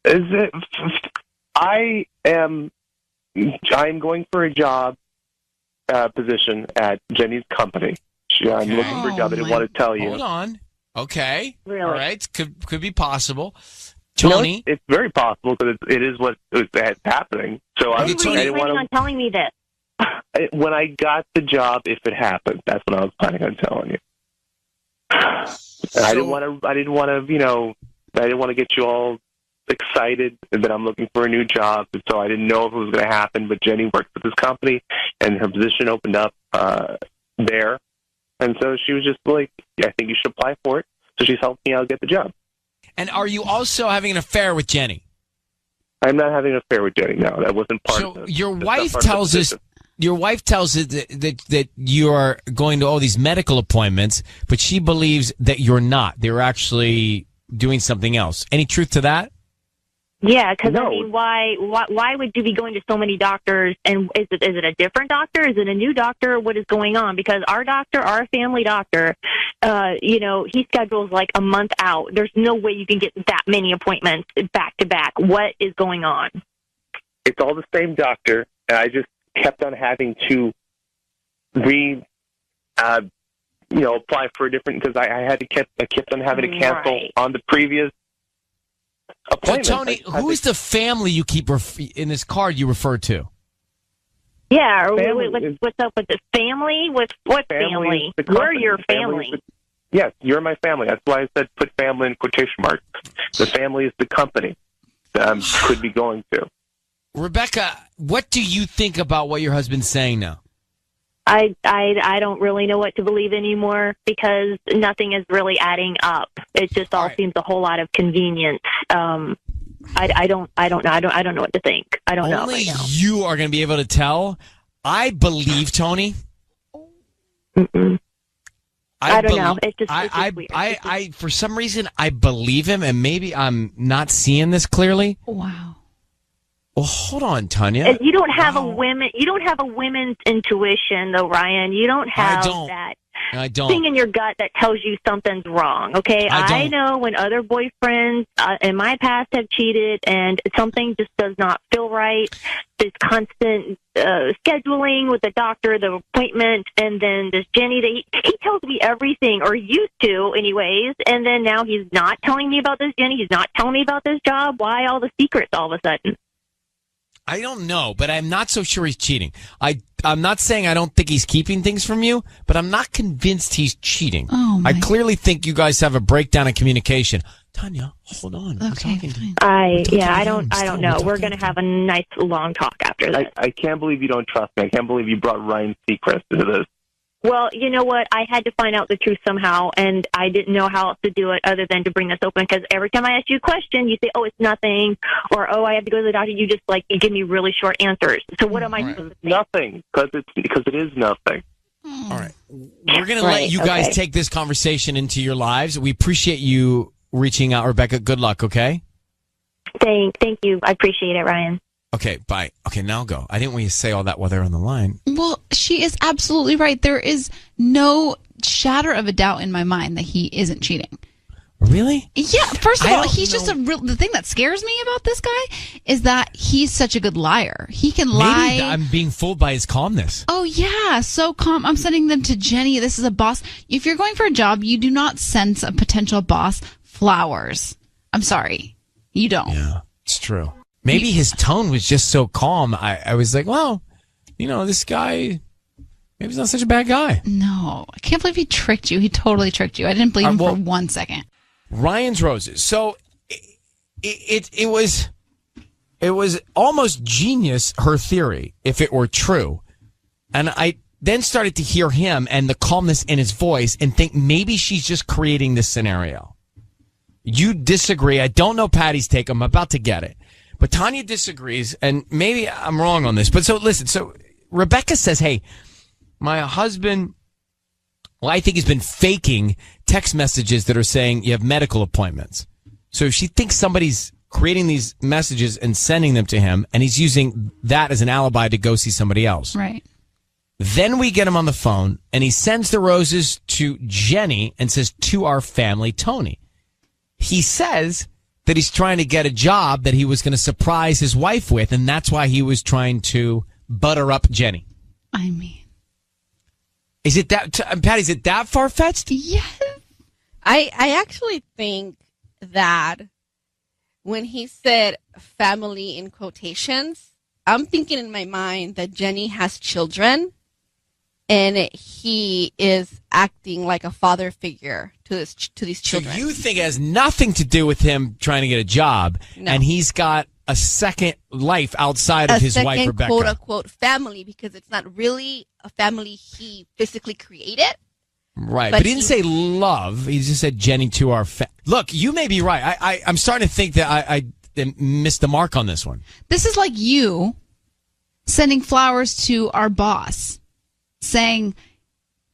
S8: Is it? I am going for a job position at Jenny's company. I'm looking for a job. I didn't want to tell you.
S1: Hold on. Okay.
S12: Really?
S1: All right. Could be possible. Tony?
S8: No, it's very possible because it is what is happening. So I
S12: When were you planning on telling me this?
S8: When I got the job, if it happened, that's when I was planning on telling you. I didn't want to get you all excited that I'm looking for a new job, and so I didn't know if it was going to happen. But Jenny works with this company, and her position opened up there, and so she was just like, "I think you should apply for it." So she's helped me out get the job.
S1: And are you also having an affair with Jenny?
S8: I'm not having an affair with Jenny. No, that wasn't part of it.
S1: So your wife tells us. Your wife tells us that you are going to all these medical appointments, but she believes that you're not. They're actually doing something else. Any truth to that?
S12: Yeah, because
S8: No.
S12: I mean, why would you be going to so many doctors? And is it a different doctor? Is it a new doctor? What is going on? Because our doctor, our family doctor, he schedules like a month out. There's no way you can get that many appointments back to back. What is going on?
S8: It's all the same doctor, and I just kept on having to apply for a different, because I kept on having to cancel on the previous
S1: So
S8: appointment.
S1: Tony, who is the family you keep in this card you refer to?
S12: Yeah, or
S8: Family
S12: what's up with this family? What family?
S8: is the
S12: We're
S8: company.
S12: your
S8: Family is
S12: family.
S8: Yes, you're my family. That's why I said put family in quotation marks. The family is the company that I could be going to.
S1: Rebecca, what do you think about what your husband's saying now?
S12: I don't really know what to believe anymore because nothing is really adding up. It just all seems a whole lot of convenience. I don't know. I don't know what to think. I don't know
S1: Only
S12: right now.
S1: you are going to be able to tell. I believe Tony.
S12: I don't know. It's just weird.
S1: I for some reason I believe him, and maybe I'm not seeing this clearly.
S11: Wow.
S1: Well, hold on, Tanya.
S12: You don't have a women. You don't have a women's intuition, though, Ryan. You don't have that thing in your gut that tells you something's wrong. Okay, I know when other boyfriends in my past have cheated, and something just does not feel right. This constant scheduling with the doctor, the appointment, and then this Jenny. He tells me everything, or used to, anyways. And then now he's not telling me about this Jenny. He's not telling me about this job. Why all the secrets all of a sudden?
S1: I don't know, but I'm not so sure he's cheating. I'm not saying I don't think he's keeping things from you, but I'm not convinced he's cheating. I clearly think you guys have a breakdown in communication. Tanya, hold on.
S11: Okay,
S12: I don't know. We're going to have a nice long talk after this.
S8: I can't believe you don't trust me. I can't believe you brought Ryan Seacrest into this.
S12: Well, you know what? I had to find out the truth somehow, and I didn't know how else to do it other than to bring this open, because every time I ask you a question, you say, oh, it's nothing, or, oh, I have to go to the doctor. You just, you give me really short answers. So what am I supposed to say?
S8: Nothing, because it is nothing.
S1: All right. We're going to let you guys take this conversation into your lives. We appreciate you reaching out, Rebecca. Good luck, okay?
S12: Thank you. I appreciate it, Ryan.
S1: Okay, bye. Okay, now go. I didn't want you to say all that while they're on the line.
S11: Well, she is absolutely right. There is no shadow of a doubt in my mind that he isn't cheating.
S1: Really?
S11: Yeah. First of all, he's just the thing that scares me about this guy is that he's such a good liar. He can lie.
S1: Maybe I'm being fooled by his calmness.
S11: Oh yeah, so calm. I'm sending them to Jenny. This is a boss. If you're going for a job, you do not send a potential boss flowers. I'm sorry. You don't.
S1: Yeah, it's true. Maybe his tone was just so calm. I was like, well, this guy, maybe he's not such a bad guy.
S11: No, I can't believe he tricked you. He totally tricked you. I didn't believe him for 1 second.
S1: Ryan's roses. So it was almost genius, her theory, if it were true. And I then started to hear him and the calmness in his voice and think maybe she's just creating this scenario. You disagree. I don't know Patty's take. I'm about to get it. But Tanya disagrees, and maybe I'm wrong on this. But so listen, so Rebecca says, hey, my husband, I think he's been faking text messages that are saying you have medical appointments. So she thinks somebody's creating these messages and sending them to him, and he's using that as an alibi to go see somebody else.
S11: Right.
S1: Then we get him on the phone, and he sends the roses to Jenny and says, to our family, Tony. He says that he's trying to get a job that he was going to surprise his wife with, and that's why he was trying to butter up Jenny.
S11: I mean.
S1: Is it that, Patty, is it that far-fetched?
S11: Yes.
S5: I actually think that when he said family in quotations, I'm thinking in my mind that Jenny has children and he is acting like a father figure to these children.
S1: So you think it has nothing to do with him trying to get a job, and he's got a second life outside of his wife, Rebecca.
S5: A second quote-unquote family, because it's not really a family he physically created.
S1: Right, but he didn't say love. He just said Jenny to our Look, you may be right. I'm starting to think that I missed the mark on this one.
S11: This is like you sending flowers to our boss, saying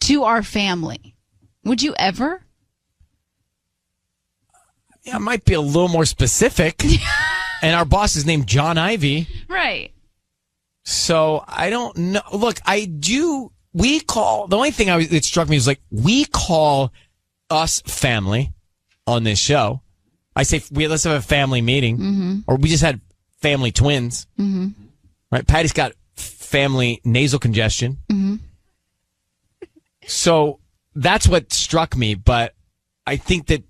S11: to our family. Would you ever?
S1: Yeah, it might be a little more specific. And our boss is named John Ivy.
S11: Right.
S1: So I don't know. Look, the only thing that struck me was like, we call us family on this show. I say, let's have a family meeting. Or we just had family twins. Right? Patty's got family nasal congestion. So that's what struck me. But I think that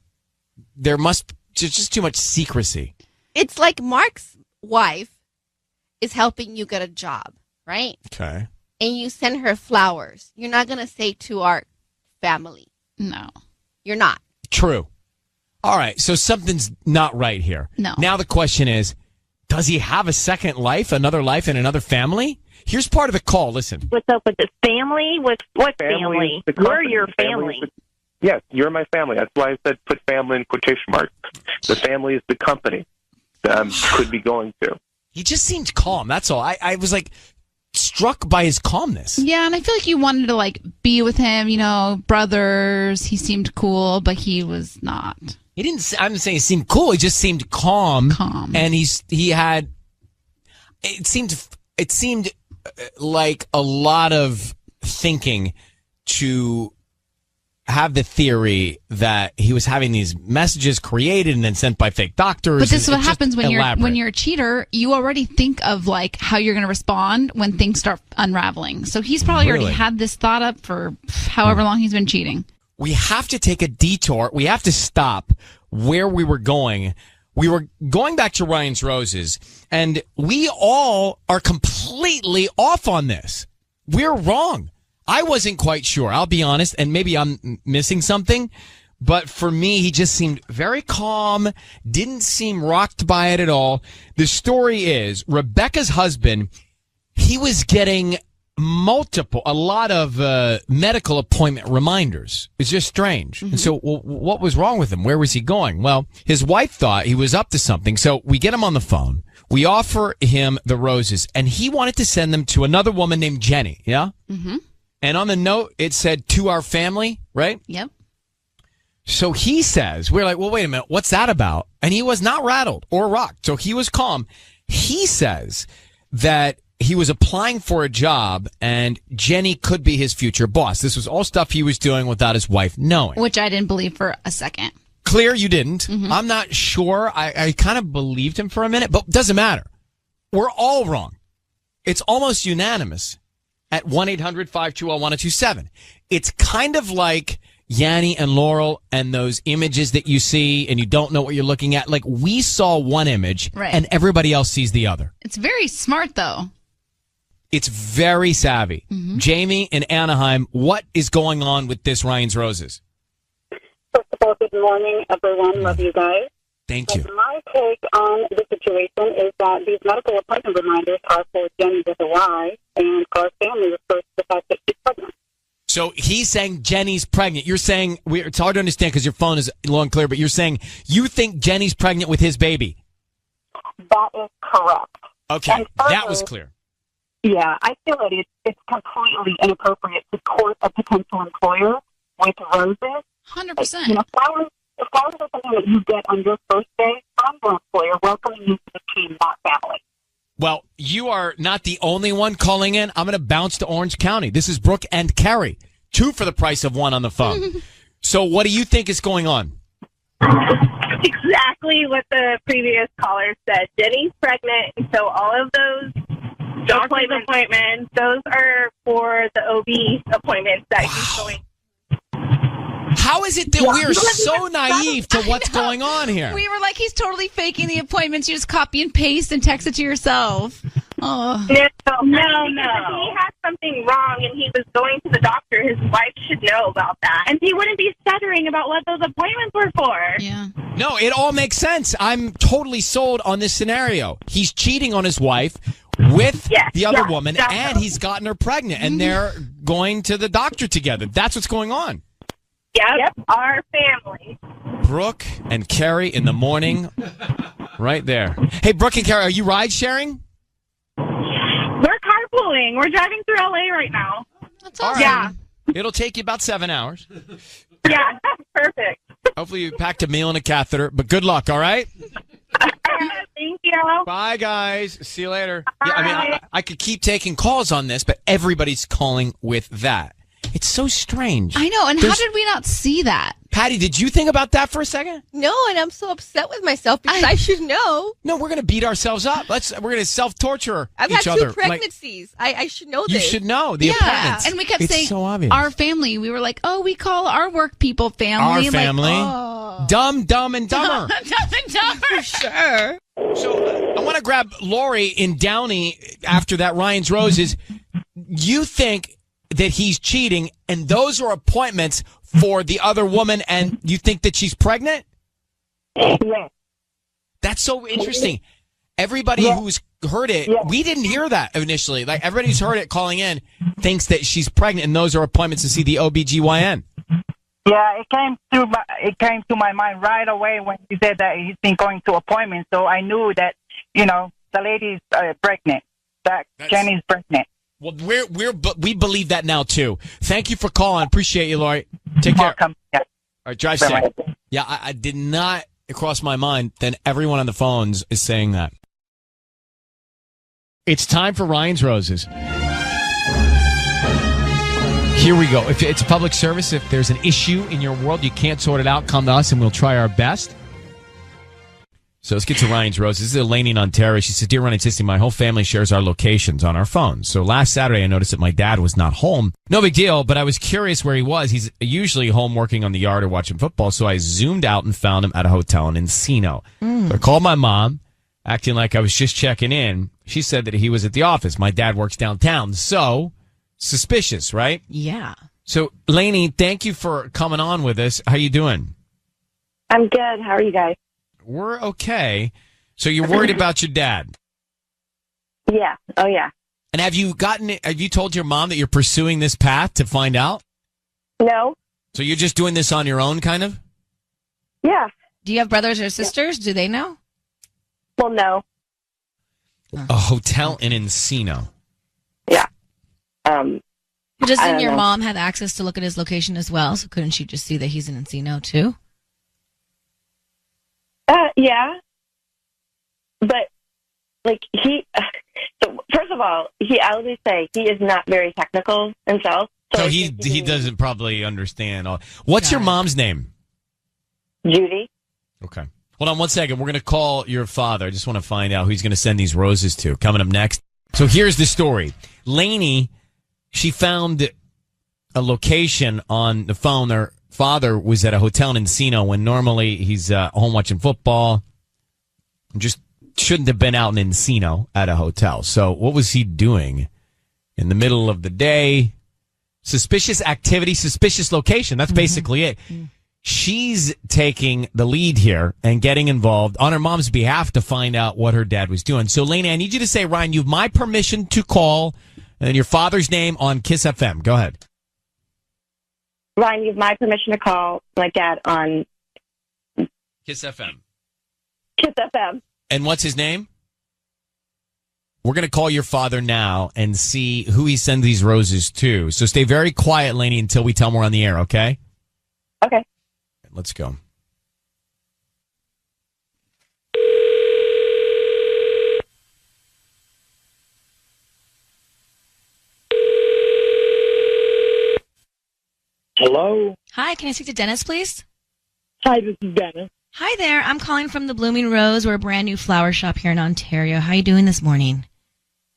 S1: there must just too much secrecy.
S5: It's like Mark's wife is helping you get a job, right?
S1: Okay.
S5: And you send her flowers. You're not going to say to our family.
S11: No.
S5: You're not.
S1: True. All right. So something's not right here.
S11: No.
S1: Now the question is, does he have a second life, another life in another family? Here's part of the call. Listen.
S12: What's up with the family? What family? We're your family.
S8: Yes, you're my family. That's why I said put family in quotation marks. The family is the company that could be going to.
S1: He just seemed calm. That's all. I was like struck by his calmness.
S11: Yeah, and I feel like you wanted to like be with him, brothers. He seemed cool, but he was not.
S1: He didn't. I'm saying he seemed cool. He just seemed calm. And he had. It seemed like a lot of thinking to have the theory that he was having these messages created and then sent by fake doctors.
S11: But this is what happens when you're a cheater. You already think of like how you're going to respond when things start unraveling. So he's probably already had this thought up for however long he's been cheating.
S1: We have to take a detour. We have to stop where we were going. We were going back to Ryan's Roses, and we all are completely off on this. We're wrong. I wasn't quite sure, I'll be honest, and maybe I'm missing something, but for me, he just seemed very calm, didn't seem rocked by it at all. The story is, Rebecca's husband, he was getting a lot of medical appointment reminders. It's just strange. And so what was wrong with him? Where was he going? Well, his wife thought he was up to something, so we get him on the phone. We offer him the roses, and he wanted to send them to another woman named Jenny, yeah? And on the note, it said, to our family, right?
S11: Yep.
S1: So he says, we're like, well, wait a minute, what's that about? And he was not rattled or rocked. So he was calm. He says that he was applying for a job and Jenny could be his future boss. This was all stuff he was doing without his wife knowing.
S11: Which I didn't believe for a second.
S1: Clear you didn't. Mm-hmm. I'm not sure. I kind of believed him for a minute, but doesn't matter. We're all wrong. It's almost unanimous at 1-800-520-1027. It's kind of like Yanni and Laurel and those images that you see and you don't know what you're looking at. Like, we saw one image and everybody else sees the other.
S11: It's very smart, though.
S1: It's very savvy. Mm-hmm. Jamie in Anaheim, what is going on with this Ryan's Roses?
S13: First of all, good morning, everyone. Love you guys.
S1: Thank you.
S13: My take on the situation is that these medical appointment reminders are for Jenny with a Y, and our family refers to the fact that she's pregnant.
S1: So he's saying Jenny's pregnant. You're saying, it's hard to understand because your phone is low and clear, but you're saying you think Jenny's pregnant with his baby.
S13: That is correct.
S1: Okay, further, that was clear.
S13: Yeah, I feel that it's completely inappropriate to court a potential employer with roses.
S11: 100%.
S13: You know, flowers are something that you get on your first day from your employer welcoming you to the team, not family.
S1: Well, you are not the only one calling in. I'm going to bounce to Orange County. This is Brooke and Carrie. 2 for the price of 1 on the phone. So what do you think is going on?
S14: Exactly what the previous caller said. Jenny's pregnant, and so all of those doctor's appointments, those are for the OB appointments that he's going.
S1: How is it that we're so naive to what's going on here?
S11: We were like, he's totally faking the appointments. You just copy and paste and text it to yourself. Oh.
S14: No. He had something wrong and he was going to the doctor. His wife should know about that. And he wouldn't be stuttering about what those appointments were for.
S11: Yeah.
S1: No, it all makes sense. I'm totally sold on this scenario. He's cheating on his wife with the other woman, definitely. And he's gotten her pregnant, and they're going to the doctor together. That's what's going on.
S14: Yep, our family.
S1: Brooke and Carrie in the morning, right there. Hey, Brooke and Carrie, are you ride sharing?
S14: We're carpooling. We're driving through LA right now.
S11: That's awesome.
S14: Yeah.
S1: It'll take you about 7 hours.
S14: Yeah, that's perfect.
S1: Hopefully you packed a meal and a catheter, but good luck, all right?
S14: Thank you.
S1: Bye, guys. See you later. Yeah, I mean, I could keep taking calls on this, but everybody's calling with that. It's so strange.
S11: I know, and how did we not see that?
S1: Patty, did you think about that for a second?
S5: No, and I'm so upset with myself because I should know.
S1: No, we're going to beat ourselves up. We're going to self-torture
S5: I've
S1: each
S5: had
S1: other.
S5: 2 pregnancies. I should know this.
S1: You should know the appointments.
S11: And we kept
S1: it's
S11: saying,
S1: so obvious.
S11: Our family. We were like, oh, we call our work people family.
S1: Our family.
S11: Like, oh.
S1: Dumb, and dumber.
S11: Dumb and dumber.
S5: For sure.
S1: So I want to grab Lori in Downey after that Ryan's Roses. You think that he's cheating, and those are appointments for the other woman, and you think that she's pregnant?
S13: Yeah.
S1: That's so interesting. Everybody who's heard it, we didn't hear that initially. Like, everybody who's heard it calling in thinks that she's pregnant, and those are appointments to see the OBGYN.
S15: Yeah, it came to my mind right away when he said that he's been going to appointments. So I knew that, the lady's pregnant. That's Jenny's pregnant.
S1: Well, we believe that now too. Thank you for calling. Appreciate you, Lori. Take care.
S15: Welcome. Yeah.
S1: All right, drive safe. Yeah, I did not cross my mind. Then everyone on the phones is saying that. It's time for Ryan's Roses. Here we go. If it's a public service, if there's an issue in your world, you can't sort it out, come to us and we'll try our best. So let's get to Ryan's Roses. This is Elaine in Ontario. She said, Dear Ryan and Sissy, my whole family shares our locations on our phones. So last Saturday, I noticed that my dad was not home. No big deal, but I was curious where he was. He's usually home working on the yard or watching football. So I zoomed out and found him at a hotel in Encino. So I called my mom, acting like I was just checking in. She said that he was at the office. My dad works downtown. So suspicious, right?
S11: Yeah.
S1: So, Lainey, thank you for coming on with us. How you doing?
S12: I'm good. How are you guys?
S1: We're okay. So you're worried about your dad?
S12: Yeah. Oh, yeah.
S1: And have you told your mom that you're pursuing this path to find out?
S12: No.
S1: So you're just doing this on your own, kind of?
S12: Yeah.
S2: Do you have brothers or sisters? Do they know?
S12: Well, no.
S1: A hotel in Encino.
S12: Yeah.
S2: But doesn't your mom have access to look at his location as well? So couldn't she just see that he's in Encino too?
S12: Yeah. But
S3: like he. So first of all, I would say he is not very technical himself.
S1: So he doesn't probably understand all. What's your mom's name?
S3: Judy.
S1: Okay. Hold on one second. We're going to call your father. I just want to find out who he's going to send these roses to. Coming up next. So here's the story. Lainey, she found a location on the phone. Her father was at a hotel in Encino when normally he's home watching football. Just shouldn't have been out in Encino at a hotel. So what was he doing in the middle of the day? Suspicious activity, suspicious location. That's basically it. She's taking the lead here and getting involved on her mom's behalf to find out what her dad was doing. So, Lainey, I need you to say, Ryan, you have my permission to call and your father's name on Kiss FM. Go ahead.
S3: Ryan, you have my permission to call my dad on
S1: Kiss FM.
S3: Kiss FM.
S1: And what's his name? We're going to call your father now and see who he sends these roses to. So stay very quiet, Lainey, until we tell him we're on the air, okay?
S3: Okay.
S1: Let's go.
S16: Hello?
S2: Hi, can I speak to Dennis, please?
S16: Hi, this is Dennis.
S2: Hi there. I'm calling from the Blooming Rose. We're a brand new flower shop here in Ontario. How are you doing this morning?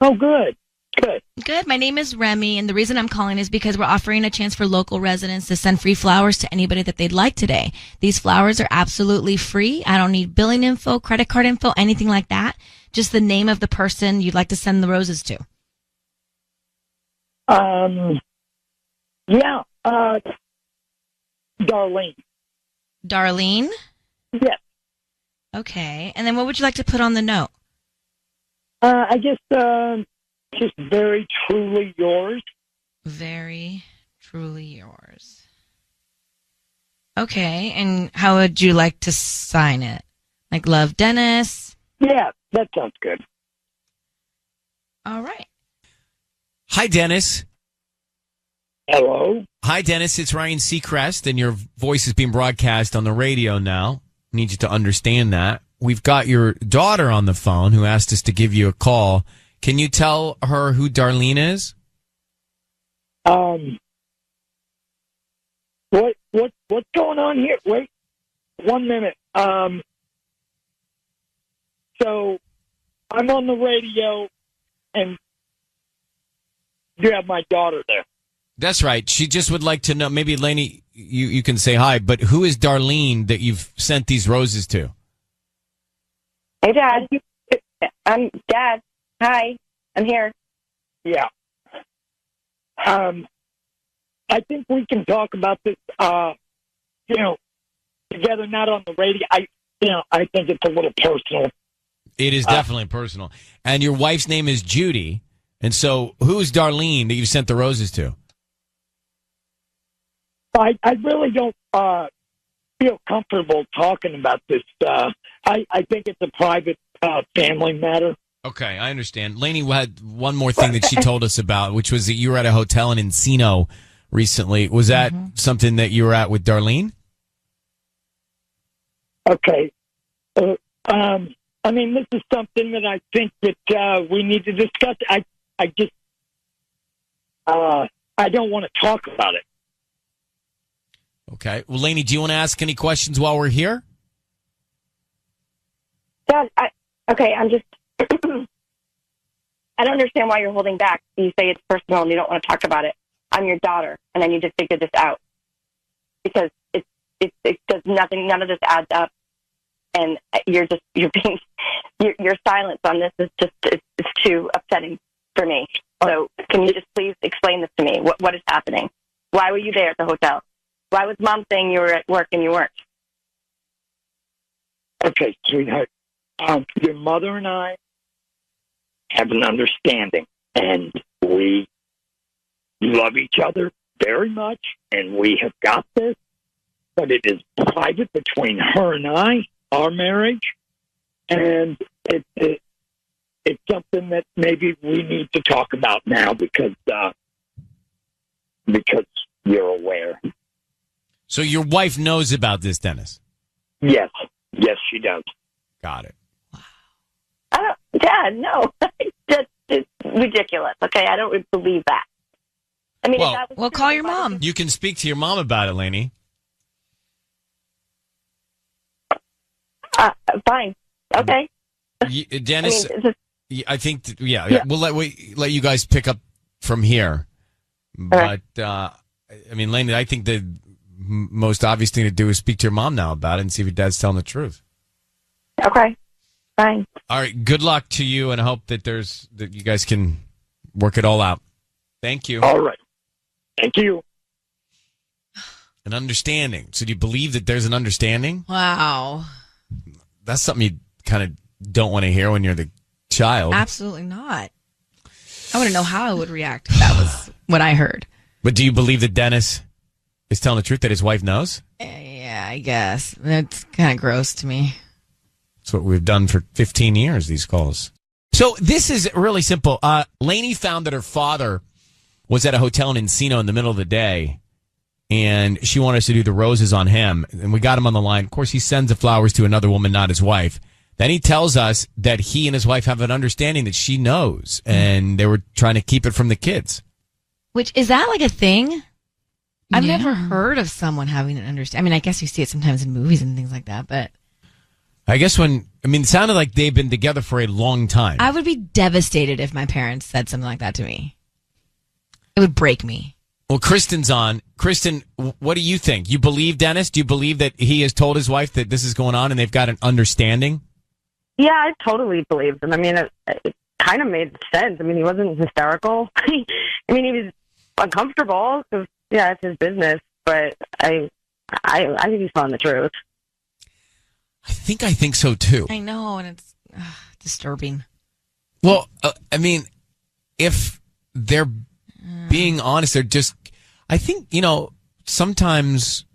S16: Oh, good. Good.
S2: Good. My name is Remy, and the reason I'm calling is because we're offering a chance for local residents to send free flowers to anybody that they'd like today. These flowers are absolutely free. I don't need billing info, credit card info, anything like that. Just the name of the person you'd like to send the roses to.
S16: Yeah, Darlene.
S2: Darlene?
S16: Yes.
S2: Okay. And then what would you like to put on the note?
S16: I guess, just very truly yours.
S2: Very truly yours. Okay. And how would you like to sign it? Like, love, Dennis?
S16: Yeah, that sounds good.
S2: All right.
S1: Hi, Dennis.
S16: Hello?
S1: Hi, Dennis. It's Ryan Seacrest, and your voice is being broadcast on the radio now. Need you to understand that. We've got your daughter on the phone who asked us to give you a call. Can you tell her who Darlene is?
S16: What's going on here? Wait, 1 minute. So I'm on the radio, and you have my daughter there.
S1: That's right. She just would like to know, maybe, Lainey, you can say hi, but who is Darlene that you've sent these roses to?
S3: Hey, Dad. I'm Dad. Hi. I'm here.
S16: Yeah. I think we can talk about this, together, not on the radio. I think it's a little personal.
S1: It is definitely personal. And your wife's name is Judy. And so who's Darlene that you sent the roses to?
S16: I really don't feel comfortable talking about this. I think it's a private family matter.
S1: Okay, I understand. Lainey had one more thing that she told us about, which was that you were at a hotel in Encino recently. Was that something that you were at with Darlene?
S16: Okay. I mean, this is something that I think that we need to discuss. I don't want to talk about it.
S1: Okay. Well, Lainey, do you want to ask any questions while we're here?
S3: Dad, I'm just... I don't understand why you're holding back. You say it's personal and you don't want to talk about it. I'm your daughter, and I need to figure this out. Because it does nothing, none of this adds up. And your silence on this is just, it's too upsetting for me. So can you just please explain this to me? What is happening? Why were you there at the hotel? Why was Mom saying you were at work and you weren't?
S16: Okay, sweetheart. Your mother and I have an understanding, and we love each other very much, and we have got this, but it is private between her and I, our marriage, and it's something that maybe we need to talk about now because you're aware.
S1: So your wife knows about this, Dennis?
S16: Yes, she does.
S1: Got it.
S12: Dad, no. It's ridiculous. Okay, I don't believe that. I mean,
S1: Well,
S12: if that was
S2: Well,
S12: true,
S2: call your
S12: why
S2: mom.
S1: You can speak to your mom about it, Lainey.
S12: Fine. Okay.
S1: Dennis,
S12: I mean,
S1: I think, we'll let you guys pick up from here. But, I mean, Lainey, I think the most obvious thing to do is speak to your mom now about it and see if your dad's telling the truth.
S12: Okay. Fine.
S1: All right. Good luck to you, and I hope that you guys can work it all out. Thank you.
S16: All right. Thank you.
S1: An understanding. So do you believe that there's an understanding?
S9: Wow.
S1: That's something you kind of don't want to hear when you're the child.
S9: Absolutely not. I want to know how I would react if that was what I heard.
S1: But do you believe that Dennis is telling the truth, that his wife knows?
S9: Yeah, I guess. That's kind of gross to me.
S1: That's what we've done for 15 years, these calls. So this is really simple. Lainey found that her father was at a hotel in Encino in the middle of the day, and she wanted us to do the roses on him. And we got him on the line. Of course, he sends the flowers to another woman, not his wife. Then he tells us that he and his wife have an understanding that she knows, and they were trying to keep it from the kids.
S2: Which, is that like a thing?
S9: I've never heard of someone having an understanding. I mean, I guess you see it sometimes in movies and things like that, but
S1: I guess it sounded like they've been together for a long time.
S9: I would be devastated if my parents said something like that to me. It would break me.
S1: Well, Kristen's on. Kristen, what do you think? You believe Dennis? Do you believe that he has told his wife that this is going on and they've got an understanding?
S3: Yeah, I totally believed him. I mean, it kind of made sense. I mean, he wasn't hysterical. I mean, he was uncomfortable because, yeah, it's his business. But I think he's telling the truth.
S1: I think so too.
S9: I know, and it's disturbing.
S1: Well, I mean, if they're being honest, they're just, I think, sometimes,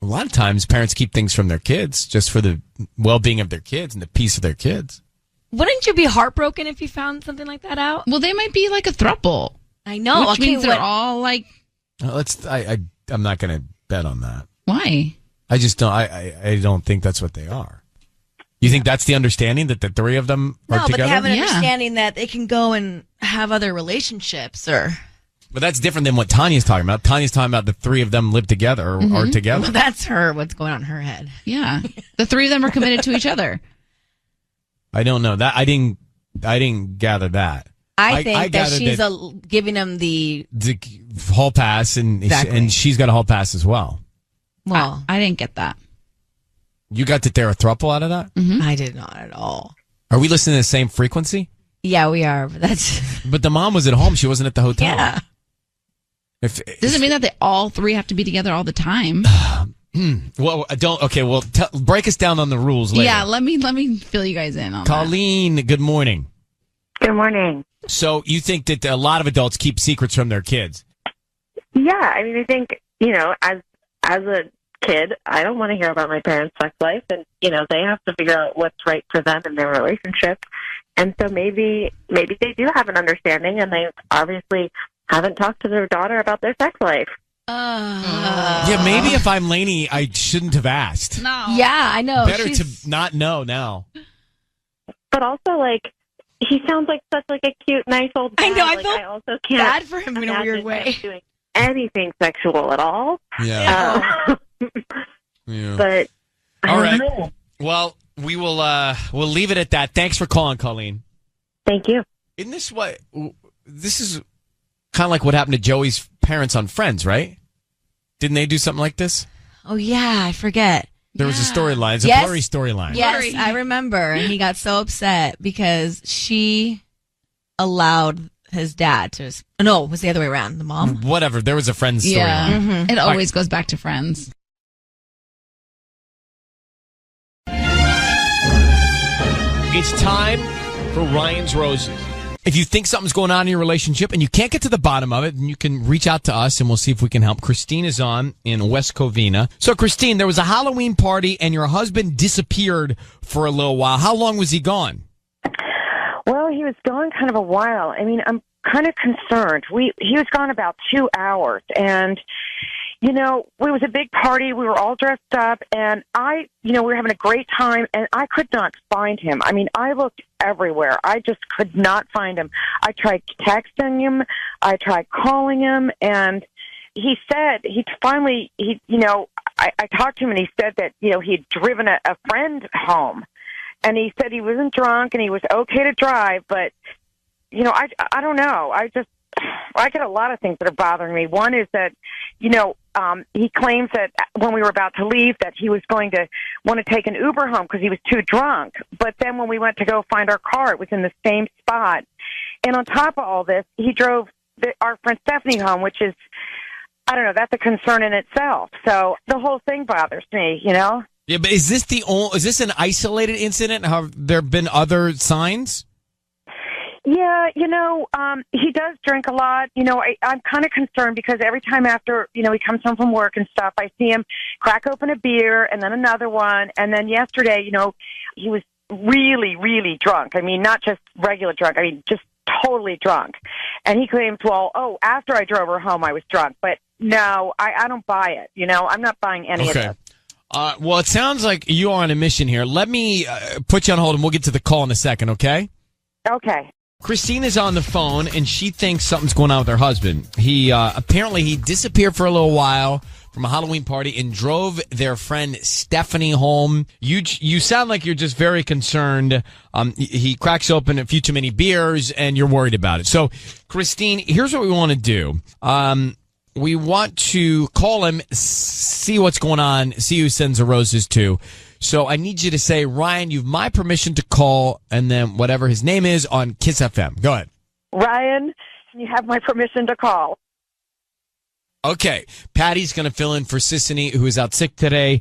S1: a lot of times parents keep things from their kids just for the well-being of their kids and the peace of their kids.
S2: Wouldn't you be heartbroken if you found something like that out?
S11: Well, they might be like a throuple.
S2: I know.
S11: Which means they're all like...
S1: I'm not going to bet on that.
S11: Why?
S1: I just don't, I don't think that's what they are. You think that's the understanding, that the three of them are together?
S2: No, but they have an understanding that they can go and have other relationships or...
S1: But that's different than what Tanya's talking about. Tanya's talking about the three of them live together or are together.
S9: Well, that's what's going on in her head.
S11: Yeah. The three of them are committed to each other.
S1: I don't know. That I didn't gather that.
S9: I think that she's giving him the
S1: hall pass, and she's got a hall pass as well.
S11: Well, I didn't get that.
S1: You got that they're a throuple out of that?
S9: Mm-hmm. I did not at all.
S1: Are we listening to the same frequency?
S9: Yeah, we are. But
S1: the mom was at home. She wasn't at the hotel.
S9: Yeah.
S11: Doesn't mean that they all three have to be together all the time.
S1: Well, don't. Okay, well, break us down on the rules later.
S11: Yeah, let me fill you guys in on
S1: Colleen, good morning.
S3: Good morning.
S1: So you think that a lot of adults keep secrets from their kids?
S3: Yeah, I mean, I think, as a kid, I don't want to hear about my parents' sex life, and, they have to figure out what's right for them in their relationship. And so maybe they do have an understanding, and they obviously haven't talked to their daughter about their sex life.
S1: Yeah, maybe if I'm Lainey, I shouldn't have asked.
S2: No. Yeah, I know.
S1: Better to not know now.
S3: But also, he sounds like such a cute, nice old dad.
S2: I know. I
S3: feel
S2: I
S3: also can't
S2: bad for him in a weird way.
S3: Doing anything sexual at all.
S1: Yeah. Yeah.
S3: But
S1: all right.
S3: Know.
S1: Well, we'll leave it at that. Thanks for calling, Colleen.
S3: Thank you.
S1: Isn't this what? This is kind of like what happened to Joey's parents on Friends, right? Didn't they do something like this?
S9: Oh yeah, I forget.
S1: There was a storyline. It's a blurry storyline.
S9: Yes, I remember. And he got so upset because she allowed his dad to... No, it was the other way around. The mom?
S1: Whatever. There was a Friends storyline.
S11: Yeah. Mm-hmm. It always goes back to Friends.
S1: It's time for Ryan's Roses. If you think something's going on in your relationship and you can't get to the bottom of it, then you can reach out to us and we'll see if we can help. Christine is on in West Covina. So, Christine, there was a Halloween party and your husband disappeared for a little while. How long was he gone?
S3: Well, he was gone kind of a while. I mean, I'm kind of concerned. He was gone about 2 hours, and it was a big party. We were all dressed up, and we were having a great time, and I could not find him. I mean, I looked everywhere. I just could not find him. I tried texting him. I tried calling him, and he said, I talked to him, and he said that, he'd driven a friend home, and he said he wasn't drunk, and he was okay to drive, but, I don't know. I get a lot of things that are bothering me. One is that, he claims that when we were about to leave that he was going to want to take an Uber home because he was too drunk. But then when we went to go find our car, it was in the same spot. And on top of all this, he drove our friend Stephanie home, which is, I don't know, that's a concern in itself. So the whole thing bothers me, Yeah,
S1: but is this an isolated incident? Have there been other signs?
S3: Yeah, he does drink a lot. I'm kind of concerned because every time after, he comes home from work and stuff, I see him crack open a beer and then another one. And then yesterday, he was really, really drunk. I mean, not just regular drunk. I mean, just totally drunk. And he claims, after I drove her home, I was drunk. But no, I don't buy it. I'm not buying any of this.
S1: Well, it sounds like you are on a mission here. Let me put you on hold and we'll get to the call in a second, okay?
S3: Okay.
S1: Christine is on the phone, and she thinks something's going on with her husband. He apparently he disappeared for a little while from a Halloween party and drove their friend Stephanie home. You sound like you're just very concerned. He cracks open a few too many beers, and you're worried about it. So, Christine, here's what we want to do. We want to call him, see what's going on, see who he sends the roses to. So I need you to say, Ryan, you've my permission to call, and then whatever his name is on Kiss FM. Go ahead.
S3: Ryan, you have my permission to call.
S1: Okay. Patty's going to fill in for Sissany, who is out sick today.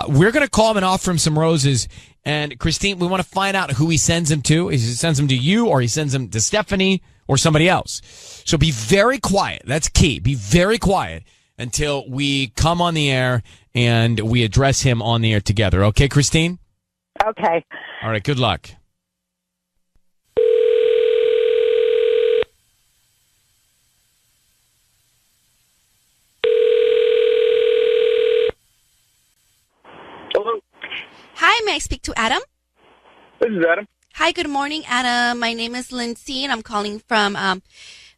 S1: We're going to call him and offer him some roses. And, Christine, we want to find out who he sends them to. He sends them to you, or he sends them to Stephanie, or somebody else. So be very quiet. That's key. Be very quiet until we come on the air and we address him on the air together. Okay, Christine?
S3: Okay.
S1: All right, good luck.
S8: Hello.
S5: Hi, may I speak to Adam?
S8: This is Adam.
S5: Hi, good morning, Adam. My name is Lindsay, and I'm calling from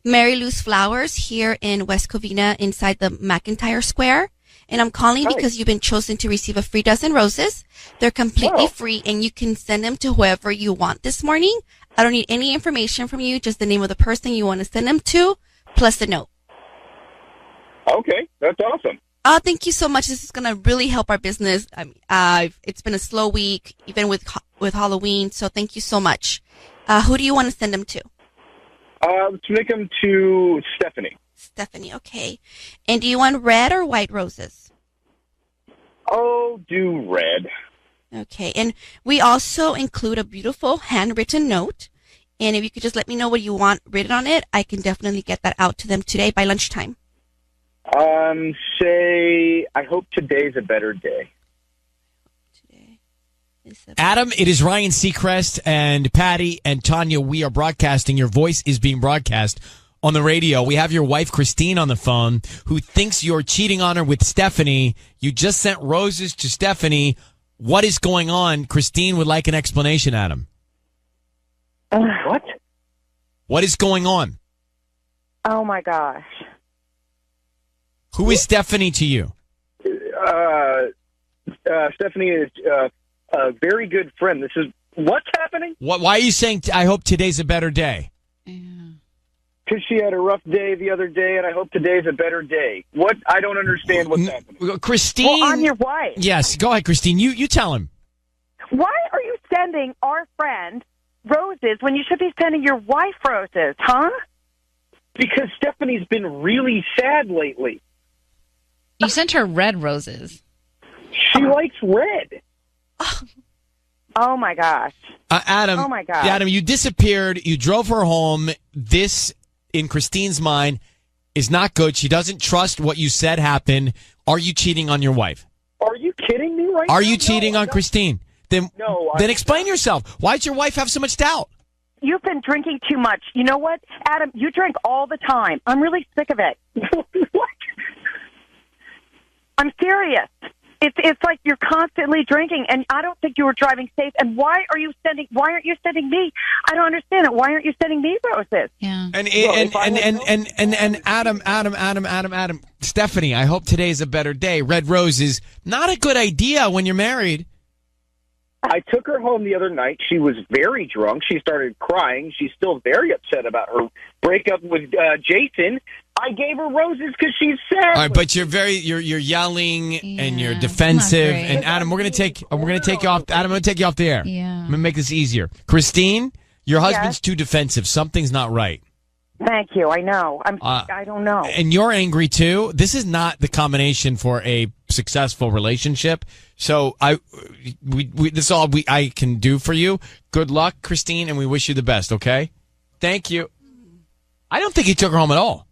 S5: Mary Lou's Flowers here in West Covina inside the McIntyre Square. And I'm calling because you've been chosen to receive a free dozen roses. They're completely free, and you can send them to whoever you want this morning. I don't need any information from you, just the name of the person you want to send them to, plus a note.
S8: Okay, that's awesome.
S5: Oh, thank you so much. This is going to really help our business. It's been a slow week, even with Halloween, so thank you so much. Who do you want to send them to?
S8: To make them to Stephanie.
S5: Stephanie, okay. And do you want red or white roses?
S8: Oh, do red.
S5: Okay, and we also include a beautiful handwritten note. And if you could just let me know what you want written on it, I can definitely get that out to them today by lunchtime.
S8: Say, I hope today's a better day.
S1: Adam, it is Ryan Seacrest and Patty and Tanya. We are broadcasting. Your voice is being broadcast on the radio. We have your wife, Christine, on the phone, who thinks you're cheating on her with Stephanie. You just sent roses to Stephanie. What is going on? Christine would like an explanation, Adam.
S8: What?
S1: What is going on?
S3: Oh, my gosh.
S1: Who is Stephanie to you?
S8: Stephanie is a very good friend. This is what's happening?
S1: Why are you saying I hope today's a better day?
S8: Because she had a rough day the other day, and I hope today's a better day. What? I don't understand what's happening.
S1: Christine?
S3: Well, I'm your wife.
S1: Yes, go ahead, Christine. You tell him.
S3: Why are you sending our friend roses when you should be sending your wife roses, huh?
S8: Because Stephanie's been really sad lately.
S11: You sent her red roses.
S8: She likes red.
S3: Oh, my gosh.
S1: Adam.
S3: Oh, my gosh.
S1: Adam, you disappeared. You drove her home. This, in Christine's mind, is not good. She doesn't trust what you said happened. Are you cheating on your wife?
S8: Are you kidding me right now?
S1: Are you cheating on Christine? Then explain yourself. Why does your wife have so much doubt?
S3: You've been drinking too much. You know what, Adam? You drink all the time. I'm really sick of it.
S8: What?
S17: I'm serious. It's like you're constantly drinking, and I don't think you were driving safe. And why aren't you sending me? I don't understand it. Why aren't you sending me roses?
S11: Yeah.
S1: And Adam, Stephanie, I hope today's a better day. Red roses, not a good idea when you're married.
S18: I took her home the other night. She was very drunk. She started crying. She's still very upset about her breakup with Jason. I gave her roses because she's sad.
S1: All right, but you're yelling and you're defensive. And Adam, we're gonna take you off. Adam, I'm gonna take you off the air.
S11: Yeah.
S1: I'm gonna make this easier. Christine, your husband's too defensive. Something's not right.
S17: Thank you. I know. I don't know.
S1: And you're angry too. This is not the combination for a successful relationship. So this is all I can do for you. Good luck, Christine, and we wish you the best. Okay. Thank you. I don't think he took her home at all.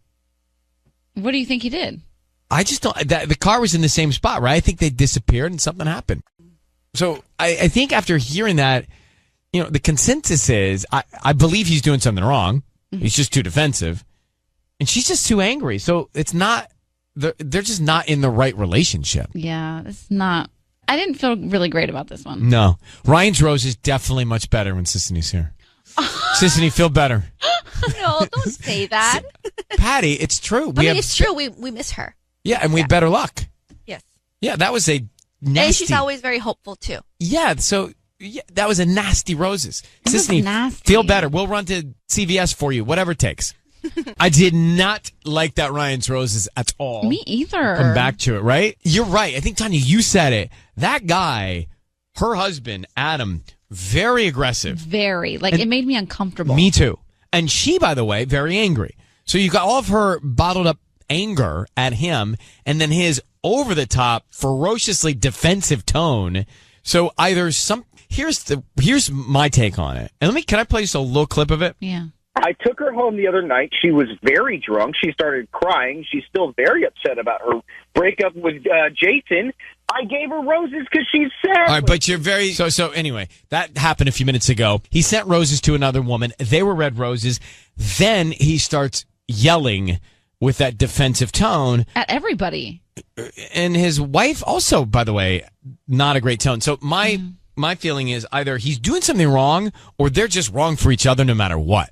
S11: What do you think he did?
S1: I just don't. The car was in the same spot, right? I think they disappeared and something happened. So I think after hearing that, the consensus is I believe he's doing something wrong. He's just too defensive, and she's just too angry. So it's not. They're just not in the right relationship.
S11: Yeah, it's not. I didn't feel really great about this one.
S1: No, Ryan's rose is definitely much better when Sisney's here. Sisney, feel better.
S5: No, don't say that.
S1: Patty, it's true.
S5: It's true. We miss her.
S1: Yeah, and we have better luck.
S5: Yes.
S1: Yeah, that was a nasty.
S5: And she's always very hopeful too.
S1: Yeah, so that was a nasty roses. Sisney, feel better. We'll run to CVS for you, whatever it takes. I did not like that Ryan's roses at all.
S11: Me either.
S1: Come back to it, right? You're right. I think, Tanya, you said it. That guy, her husband, Adam, very aggressive.
S11: Very. It made me uncomfortable.
S1: Me too. And she, by the way, very angry. So you got all of her bottled up anger at him and then his over-the-top, ferociously defensive tone. So either here's my take on it. And can I play just a little clip of it?
S11: Yeah.
S18: I took her home the other night. She was very drunk. She started crying. She's still very upset about her breakup with Jason. I gave her roses because she's sad.
S1: All right, but you're very... So anyway, that happened a few minutes ago. He sent roses to another woman. They were red roses. Then he starts yelling with that defensive tone.
S11: At everybody.
S1: And his wife also, by the way, not a great tone. So my feeling is either he's doing something wrong or they're just wrong for each other no matter what.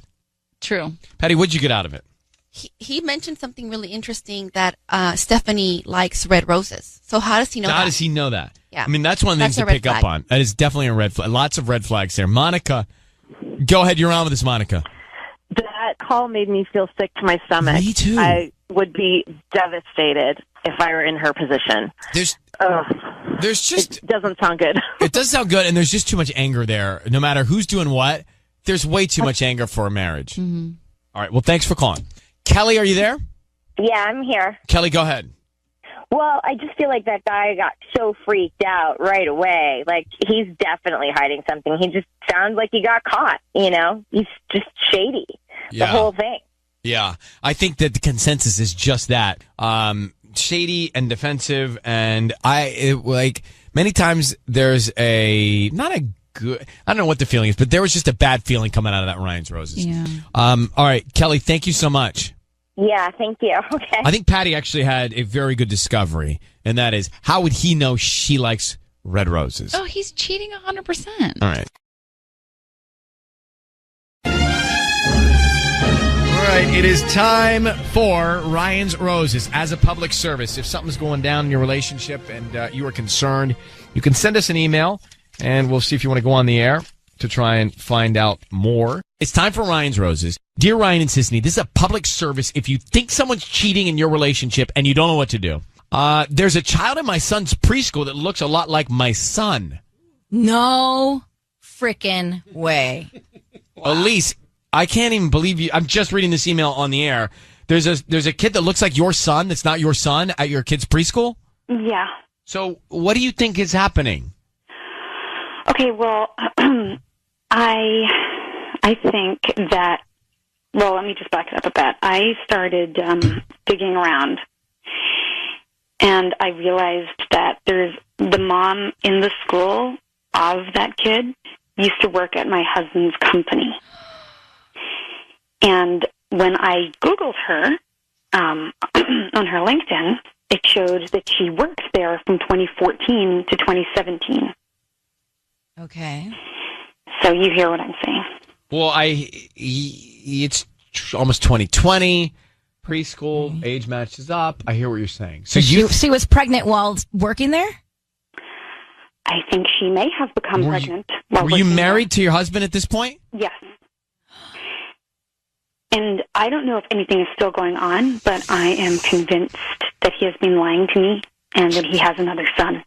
S11: True.
S1: Patty, what'd you get out of it?
S5: He mentioned something really interesting that Stephanie likes red roses. So how does he know that?
S1: How does he know that?
S5: Yeah.
S1: I mean, that's one of the things to pick up on. That is definitely a red flag. Lots of red flags there. Monica, go ahead. You're on with us, Monica.
S19: That call made me feel sick to my stomach.
S1: Me too.
S19: I would be devastated if I were in her position.
S1: There's just...
S19: It doesn't sound good.
S1: It does sound good, and there's just too much anger there. No matter who's doing what, there's way too much anger for a marriage.
S11: Mm-hmm.
S1: All right, well, thanks for calling. Kelly, are you there?
S20: Yeah, I'm here.
S1: Kelly, go ahead.
S20: Well, I just feel like that guy got so freaked out right away. Like, he's definitely hiding something. He just sounds like he got caught, He's just shady. The whole thing.
S1: Yeah, I think that the consensus is just that. Shady and defensive, and many times there's not a good, I don't know what the feeling is, but there was just a bad feeling coming out of that Ryan's roses.
S11: Yeah.
S1: All right, Kelly, thank you so much.
S20: Yeah, thank you. Okay.
S1: I think Patty actually had a very good discovery, and that is, how would he know she likes red roses?
S11: Oh, he's cheating 100%.
S1: All right. All right, it is time for Ryan's Roses. As a public service, if something's going down in your relationship and you are concerned, you can send us an email, and we'll see if you want to go on the air to try and find out more. It's time for Ryan's Roses. Dear Ryan and Sisney, this is a public service. If you think someone's cheating in your relationship and you don't know what to do, there's a child in my son's preschool that looks a lot like my son.
S2: No frickin' way.
S1: Elise, I can't even believe you. I'm just reading this email on the air. There's a kid that looks like your son that's not your son at your kid's preschool?
S13: Yeah.
S1: So what do you think is happening?
S13: Okay, well, I think that, well, let me just back it up a bit. I started digging around, and I realized that there's the mom in the school of that kid used to work at my husband's company. And when I Googled her on her LinkedIn, it showed that she worked there from 2014 to 2017.
S2: Okay.
S13: So you hear what I'm saying.
S1: Well, it's almost 2020. Preschool, age matches up. I hear what you're saying. So
S2: she was pregnant while working there?
S13: I think she may have become pregnant.
S1: Were you married to your husband at this point?
S13: Yes. And I don't know if anything is still going on, but I am convinced that he has been lying to me and that he has another son.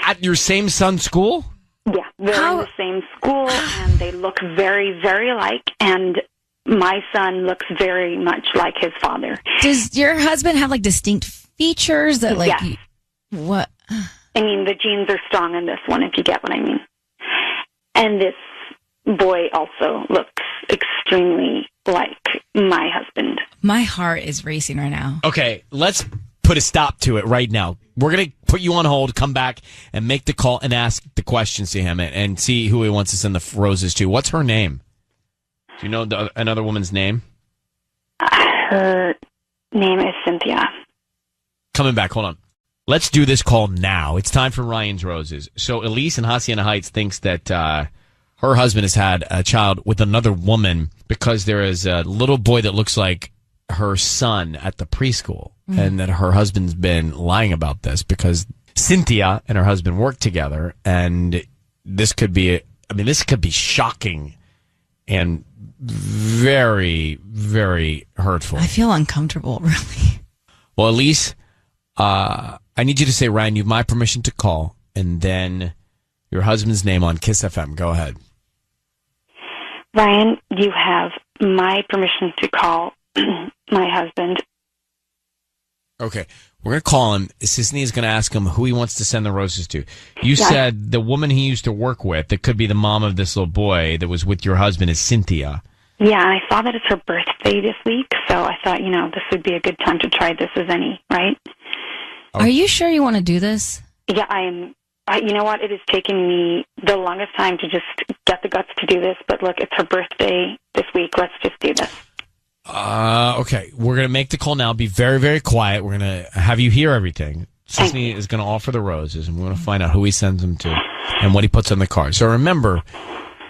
S1: At your same son's school?
S13: Yeah, they're in the same school, and they look very, very alike, and my son looks very much like his father.
S2: Does your husband have, like, distinct features that, like...
S13: Yes.
S2: What?
S13: I mean, the genes are strong in this one, if you get what I mean. And this boy also looks extremely like my husband.
S2: My heart is racing right now.
S1: Okay, let's put a stop to it right now. We're going to put you on hold, come back, and make the call and ask the questions to him and see who he wants to send the roses to. What's her name? Do you know another woman's name?
S13: Her name is Cynthia.
S1: Coming back, hold on. Let's do this call now. It's time for Ryan's Roses. So Elise in Hacienda Heights thinks that her husband has had a child with another woman because there is a little boy that looks like her son at the preschool, and that her husband's been lying about this because Cynthia and her husband work together, and this could be shocking and very, very hurtful.
S2: I feel uncomfortable, really.
S1: Well, Elise, I need you to say, Ryan, you have my permission to call, and then your husband's name on Kiss FM. Go ahead.
S13: Ryan, you have my permission to call my husband.
S1: Okay. We're going to call him. Sisney is going to ask him who he wants to send the roses to. You said the woman he used to work with, that could be the mom of this little boy that was with your husband, is Cynthia.
S13: Yeah, I saw that it's her birthday this week, so I thought, this would be a good time to try this as any, right?
S2: Are you sure you want to do this?
S13: Yeah, I am. You know what? It has taken me the longest time to just get the guts to do this, but look, it's her birthday this week. Let's just do this.
S1: Okay. We're going to make the call now. Be very, very quiet. We're going to have you hear everything. Sisney is going to offer the roses, and we're going to find out who he sends them to and what he puts on the card. So remember,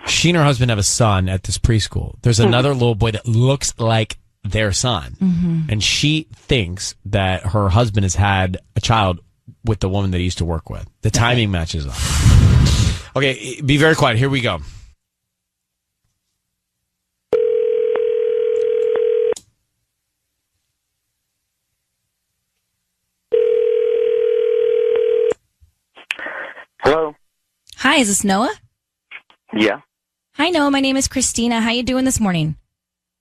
S1: she and her husband have a son at this preschool. There's another little boy that looks like their son, and she thinks that her husband has had a child with the woman that he used to work with. The timing matches up. Okay, be very quiet. Here we go.
S18: Hello.
S2: Hi, is this Noah?
S18: Yeah,
S2: Hi, Noah. My name is Christina. How you doing this morning?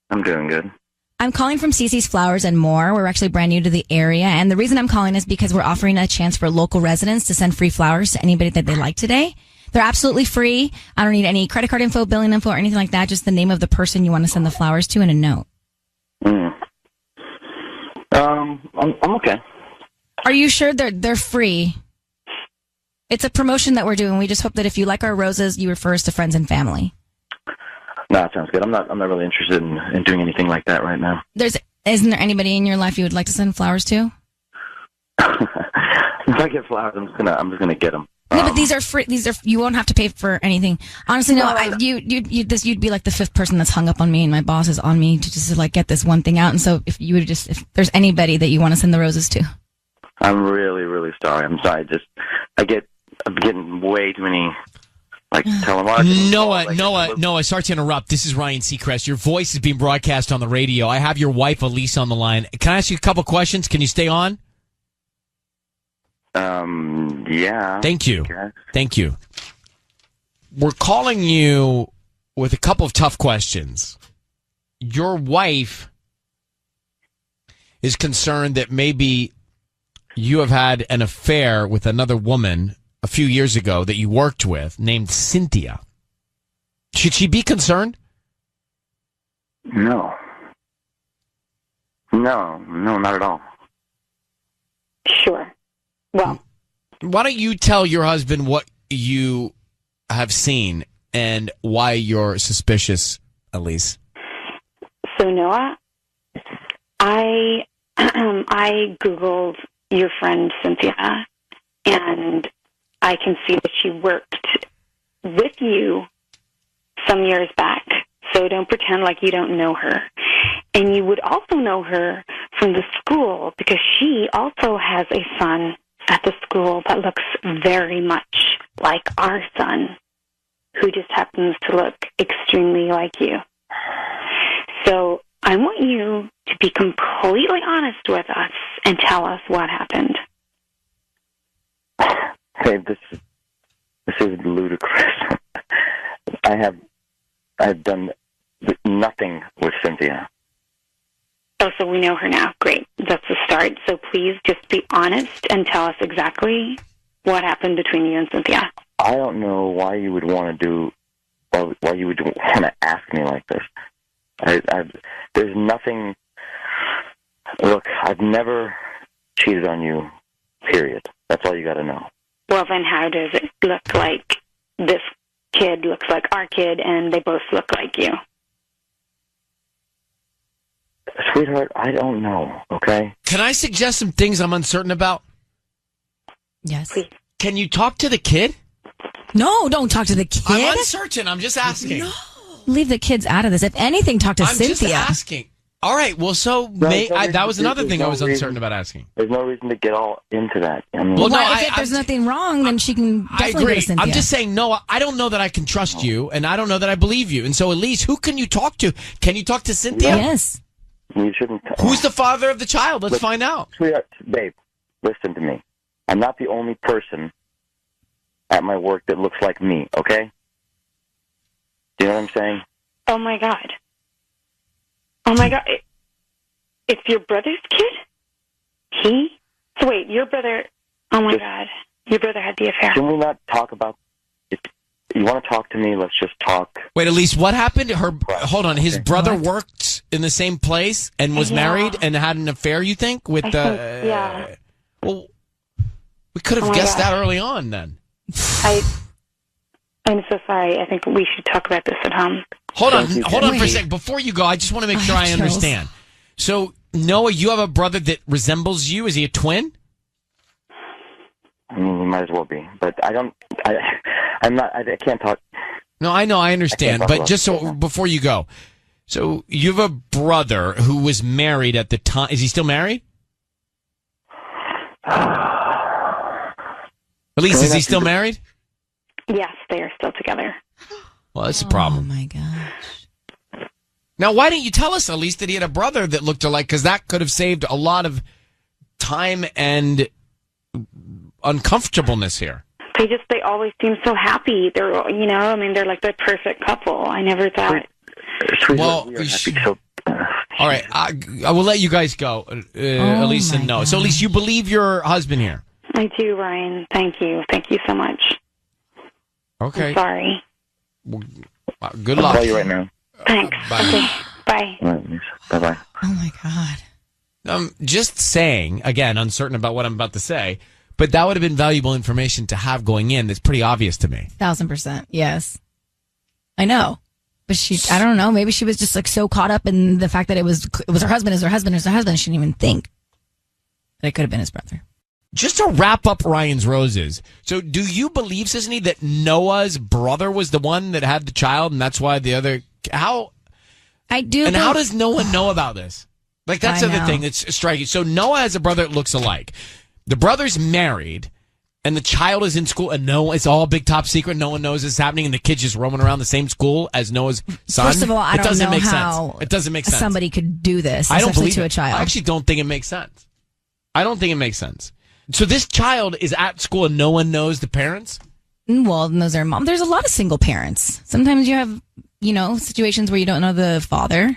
S18: I'm doing good.
S2: I'm calling from CC's Flowers and More. We're actually brand new to the area, and the reason I'm calling is because we're offering a chance for local residents to send free flowers to anybody that they like today. They're absolutely free. I don't need any credit card info, billing info, or anything like that. Just the name of the person you want to send the flowers to and a note.
S18: I'm okay.
S2: Are you sure they're free? It's a promotion that we're doing. We just hope that if you like our roses, you refer us to friends and family.
S18: No, it sounds good. I'm not really interested in doing anything like that right now.
S2: Isn't there anybody in your life you would like to send flowers to?
S18: If I get flowers, I'm just gonna get them.
S2: No, but these are free. You won't have to pay for anything. Honestly, no. You'd be like the fifth person that's hung up on me, and my boss is on me to just like get this one thing out. And so, if there's anybody that you want to send the roses to,
S18: I'm really, really sorry. I'm sorry. I'm getting way too many telemarketing.
S1: Noah, sorry to interrupt. This is Ryan Seacrest. Your voice is being broadcast on the radio. I have your wife, Elise, on the line. Can I ask you a couple questions? Can you stay on?
S18: Yeah.
S1: Thank you. We're calling you with a couple of tough questions. Your wife is concerned that maybe you have had an affair with another woman a few years ago that you worked with named Cynthia. Should she be concerned?
S18: No, not at all.
S13: Sure. Well,
S1: why don't you tell your husband what you have seen and why you're suspicious, Elise?
S13: So, Noah, I Googled your friend Cynthia, and I can see that she worked with you some years back. So don't pretend like you don't know her. And you would also know her from the school because she also has a son at the school that looks very much like our son, who just happens to look extremely like you. So I want you to be completely honest with us and tell us what happened.
S4: Babe, this is ludicrous. I've done nothing with Cynthia.
S13: Oh, so we know her now. Great. That's the start. So please just be honest and tell us exactly what happened between you and Cynthia.
S4: I don't know why you would want to ask me like this. There's nothing. Look, I've never cheated on you, period. That's all you got to know.
S13: Well, then how does it look like this kid looks like our kid and they both look like you?
S4: Sweetheart, I don't know, okay?
S1: Can I suggest some things I'm uncertain about?
S2: Yes.
S13: Please.
S1: Can you talk to the kid?
S2: No, don't talk to the kid.
S1: I'm uncertain. I'm just asking.
S2: No. Leave the kids out of this. If anything, talk to Cynthia.
S1: I'm just asking. All right. Well, that was another thing I was uncertain about asking.
S4: There's no reason to get all into that. I mean,
S2: well, no, if there's nothing wrong, then she can definitely go to Cynthia.
S1: I'm just saying, no, I don't know that I can trust you, and I don't know that I believe you. And so, Elise, who can you talk to? Can you talk to Cynthia?
S2: Yes.
S4: You shouldn't.
S1: Who's the father of the child? Let's find out.
S4: Sweetheart, babe, listen to me. I'm not the only person at my work that looks like me, okay? Do you know what I'm saying?
S13: Oh, my God. Oh, my God. It's your brother's kid? So wait, your brother... Oh, my God. Your brother had the affair.
S4: Can we not talk about it? You want to talk to me? Let's just talk.
S1: Wait, Elise, what happened? Hold on. His brother worked in the same place and was married and had an affair, you think?
S13: Yeah.
S1: Well, we could have guessed that early on then.
S13: I'm so sorry. I think we should talk about this at home.
S1: Hold on for a second. Before you go, I just want to make sure I understand. So, Noah, you have a brother that resembles you. Is he a twin?
S4: I mean, he might as well be. But I can't talk.
S1: No, I know, I understand. But just so, before you go. So, you have a brother who was married at the time. Is he still married? Elise, is he still married?
S13: Yes, they are still together.
S1: Well, that's a problem.
S2: Oh, my gosh.
S1: Now, why didn't you tell us, Elise, that he had a brother that looked alike? Because that could have saved a lot of time and uncomfortableness here.
S13: They always seem so happy. They're, they're like the perfect couple. I never thought.
S1: Well, all right, I will let you guys go, Elise and Noah. So, Elise, you believe your husband here?
S13: I do, Ryan. Thank you. Thank you so much.
S1: Okay.
S13: I'm sorry.
S1: Well, good luck.
S4: I'll call you right now.
S13: Thanks.
S1: Bye.
S13: Okay. Bye.
S4: Bye-bye.
S2: Oh, my God.
S1: I'm just saying, again, uncertain about what I'm about to say, but that would have been valuable information to have going in. That's pretty obvious to me.
S2: 1,000%. Yes. I know. But I don't know, maybe she was just like so caught up in the fact that it was her husband, she didn't even think that it could have been his brother.
S1: Just to wrap up Ryan's Roses. So do you believe, Sisney, that Noah's brother was the one that had the child and that's why the other...
S2: I do.
S1: And how does no one know about this? Like, that's the other thing that's striking. So Noah has a brother that looks alike. The brother's married and the child is in school and it's all big top secret. No one knows this is happening and the kid's just roaming around the same school as Noah's son.
S2: First of all, I don't know how
S1: it doesn't make sense.
S2: Somebody could do this,
S1: I don't believe
S2: to a child.
S1: I actually don't think it makes sense. I don't think it makes sense. So this child is at school and no one knows the parents?
S2: Well, knows their mom. There's a lot of single parents. Sometimes you have, situations where you don't know the father.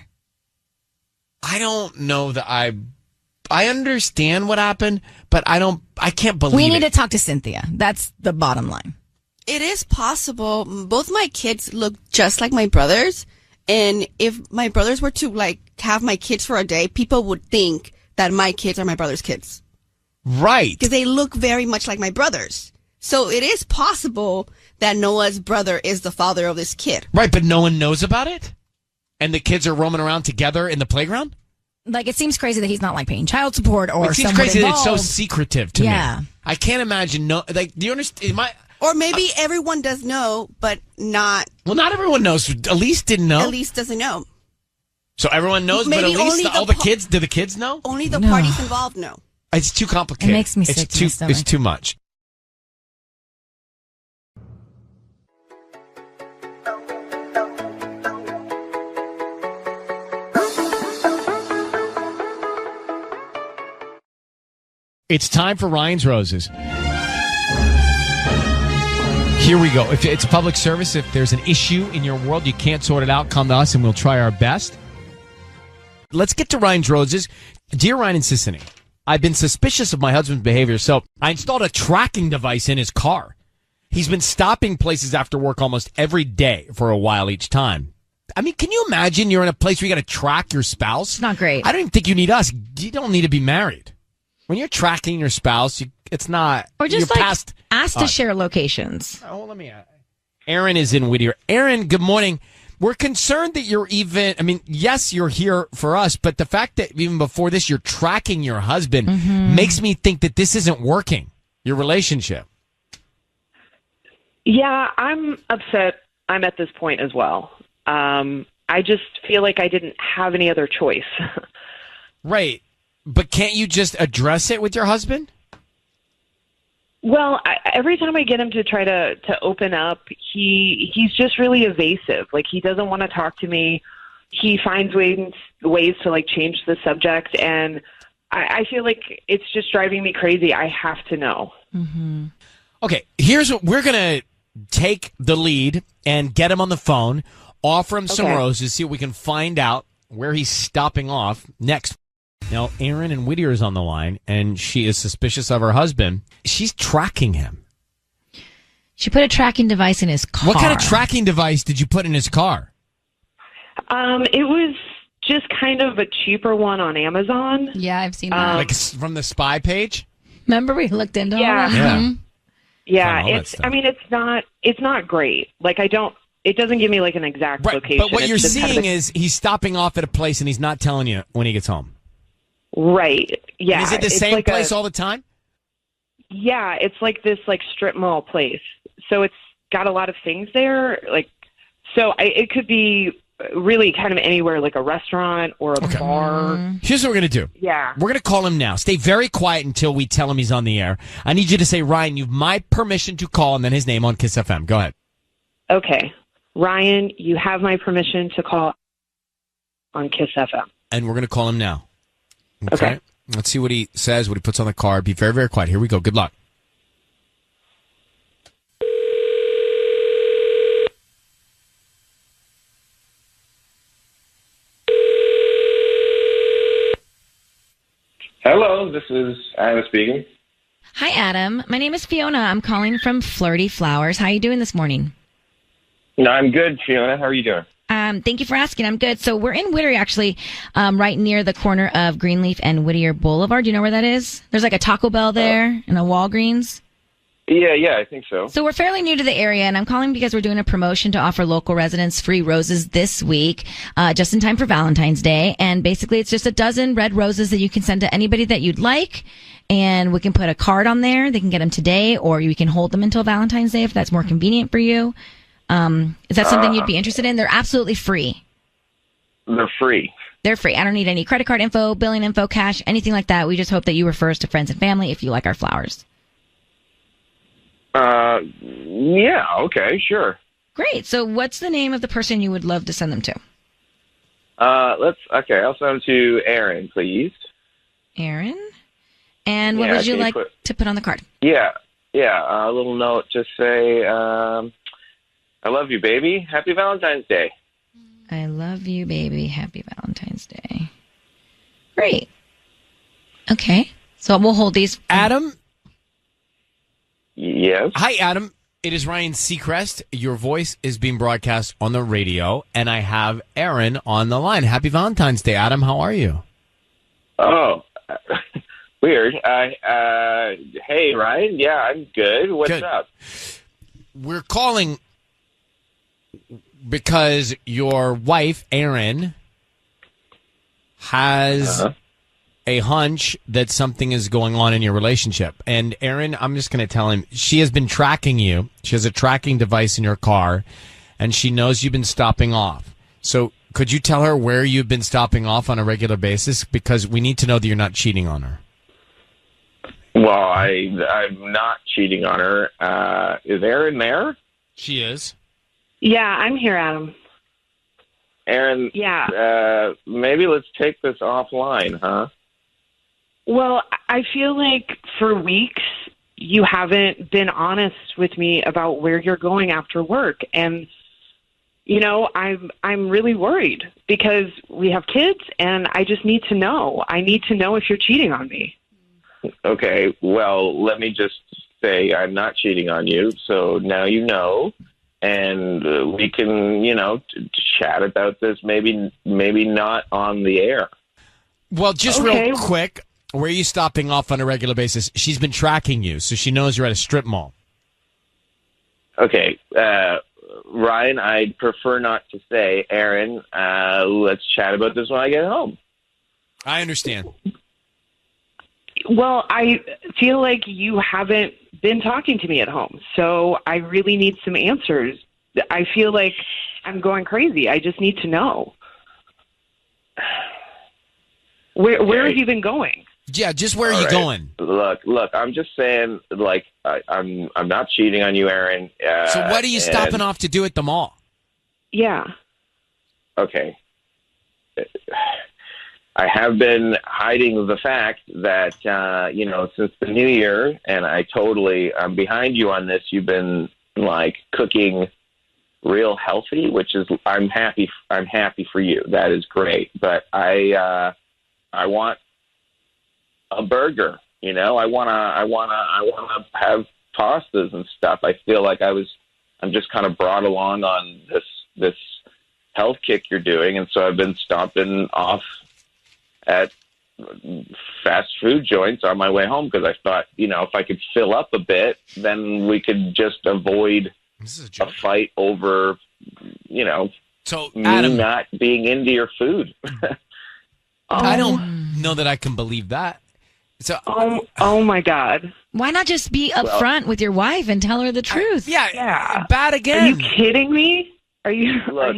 S1: I don't know that I understand what happened, but I can't believe
S2: We need to talk to Cynthia. That's the bottom line.
S5: It is possible. Both my kids look just like my brothers. And if my brothers were to have my kids for a day, people would think that my kids are my brother's kids.
S1: Right.
S5: Because they look very much like my brothers. So it is possible that Noah's brother is the father of this kid.
S1: Right, but no one knows about it? And the kids are roaming around together in the playground?
S2: Like, it seems crazy that he's not, like, paying child support or
S1: it seems
S2: someone
S1: crazy
S2: involved.
S1: that it's so secretive to me.
S2: Yeah.
S1: I can't imagine. No, like, do you understand?
S5: Or maybe everyone does know, but not.
S1: Well, not everyone knows. Elise didn't know.
S5: Elise doesn't know.
S1: So everyone knows,
S5: Maybe
S1: but Elise,
S5: only
S1: all the kids, do the kids know?
S5: Only the parties involved know.
S1: It's too complicated.
S2: It makes me sick to my stomach.
S1: It's too much. It's time for Ryan's Roses. Here we go. If it's a public service, if there's an issue in your world, you can't sort it out, come to us and we'll try our best. Let's get to Ryan's Roses. Dear Ryan and Sissany, I've been suspicious of my husband's behavior, so I installed a tracking device in his car. He's been stopping places after work almost every day for a while each time. I mean, can you imagine you're in a place where you got to track your spouse?
S2: It's not great.
S1: I don't even think you need us. You don't need to be married. When you're tracking your spouse, it's not.
S2: Or just
S1: you're
S2: like
S1: past,
S2: ask to share locations.
S1: Oh, let me. Aaron is in Whittier. Aaron, good morning. We're concerned that you're even. I mean, yes, you're here for us, but the fact that even before this you're tracking your husband makes me think that this isn't working. Your relationship.
S21: Yeah, I'm upset. I'm at this point as well. I just feel like I didn't have any other choice.
S1: Right. But can't you just address it with your husband?
S21: Well, every time I get him to try to open up, he's just really evasive. Like, he doesn't want to talk to me. He finds ways to, like, change the subject, and I feel like it's just driving me crazy. I have to know.
S2: Mm-hmm.
S1: Okay, here's what we're going to take the lead and get him on the phone, offer him some roses, see what we can find out where he's stopping off next. Now, Erin in Whittier is on the line, and she is suspicious of her husband. She's tracking him.
S2: She put a tracking device in his car.
S1: What kind of tracking device did you put in his car?
S21: It was just kind of a cheaper one on Amazon.
S11: Yeah, I've seen that.
S1: Like from the spy page?
S2: Remember we looked into all
S21: Yeah.
S2: that?
S1: Yeah.
S2: Mhm.
S21: Yeah,
S1: All that
S21: it's.
S1: stuff.
S21: I mean, it's not great. Like, it doesn't give me like an exact location.
S1: But what
S21: It's
S1: you're
S21: just kind of
S1: seeing is he's stopping off at a place, and he's not telling you when he gets home.
S21: right. Yeah.
S1: And is it the
S21: it's
S1: same
S21: like
S1: place all the time?
S21: Yeah, it's like this like strip mall place. So it's got a lot of things there. Like, so it could be really kind of anywhere, like a restaurant or a bar.
S1: Here's what we're going to do.
S21: Yeah.
S1: We're going to call him now. Stay very quiet until we tell him he's on the air. I need you to say, Ryan, you've my permission to call, and then his name on Kiss FM. Go ahead.
S21: Okay. Ryan, you have my permission to call on Kiss FM.
S1: And we're going to call him now. Okay. Let's see what he says, what he puts on the card. Be very, very quiet. Here we go. Good luck.
S22: Hello, this is Adam speaking.
S2: Hi, Adam. My name is Fiona. I'm calling from Flirty Flowers. How are you doing this morning?
S22: No, I'm good, Fiona. How are you doing?
S2: Thank you for asking. I'm good. So we're in Whittier, actually, right near the corner of Greenleaf and Whittier Boulevard. Do you know where that is? There's like a Taco Bell there and a Walgreens.
S22: Yeah, I think so.
S2: So we're fairly new to the area, and I'm calling because we're doing a promotion to offer local residents free roses this week, just in time for Valentine's Day. And basically, it's just a dozen red roses that you can send to anybody that you'd like. And we can put a card on there. They can get them today, or you can hold them until Valentine's Day if that's more convenient for you. Is that something you'd be interested in? They're absolutely free.
S22: They're free.
S2: They're free. I don't need any credit card info, billing info, cash, anything like that. We just hope that you refer us to friends and family if you like our flowers.
S22: Yeah, okay, sure.
S2: Great. So what's the name of the person you would love to send them to?
S22: I'll send them to Aaron, please.
S2: Aaron? And what
S22: Yeah,
S2: would you
S22: can you
S2: like to put on the card?
S22: Yeah, a little note, just say, I love you, baby. Happy Valentine's Day.
S2: I love you, baby. Happy Valentine's Day. Great. Okay. So we'll hold these.
S1: Adam?
S22: Yes?
S1: Hi, Adam. It is Ryan Seacrest. Your voice is being broadcast on the radio, and I have Aaron on the line. Happy Valentine's Day, Adam. How are you?
S22: Oh, weird. Hey, Ryan. Yeah, I'm good. What's up?
S1: We're calling because your wife, Erin, has a hunch that something is going on in your relationship. And Aaron, I'm just going to tell him, she has been tracking you. She has a tracking device in your car, and she knows you've been stopping off. So could you tell her where you've been stopping off on a regular basis? Because we need to know that you're not cheating on her.
S22: Well, I'm not cheating on her. Is Erin there?
S1: She is.
S21: Yeah, I'm here, Adam.
S22: Erin, maybe let's take this offline, huh?
S21: Well, I feel like for weeks you haven't been honest with me about where you're going after work, and I'm really worried because we have kids, and I just need to know. I need to know if you're cheating on me.
S22: Okay, well, let me just say I'm not cheating on you, so now you know, and we can, chat about this. Maybe not on the air.
S1: Well, just real quick. Where are you stopping off on a regular basis? She's been tracking you, so she knows you're at a strip mall.
S22: Okay, Ryan, I'd prefer not to say. Aaron, let's chat about this when I get home.
S1: I understand.
S21: Well, I feel like you haven't been talking to me at home, so I really need some answers. I feel like I'm going crazy. I just need to know. Where have you been going?
S1: Yeah, just where are you going?
S22: Look, I'm just saying, I'm not cheating on you, Aaron.
S1: So what are you stopping off to do at the mall?
S21: Yeah.
S22: Okay. I have been hiding the fact that, since the new year, and I'm behind you on this, you've been, cooking real healthy, which is, I'm happy for you. That is great. But I want a burger, I wanna have pastas and stuff. I feel like I'm just kind of brought along on this health kick you're doing, and so I've been stopping off at fast food joints on my way home because I thought, if I could fill up a bit, then we could just avoid a fight over,
S1: so
S22: me
S1: Adam,
S22: not being into your food.
S1: I don't know that I can believe that. So,
S21: oh my God!
S2: Why not just be upfront with your wife and tell her the truth?
S1: Bad again.
S21: Are you kidding me? Are you?
S22: Look,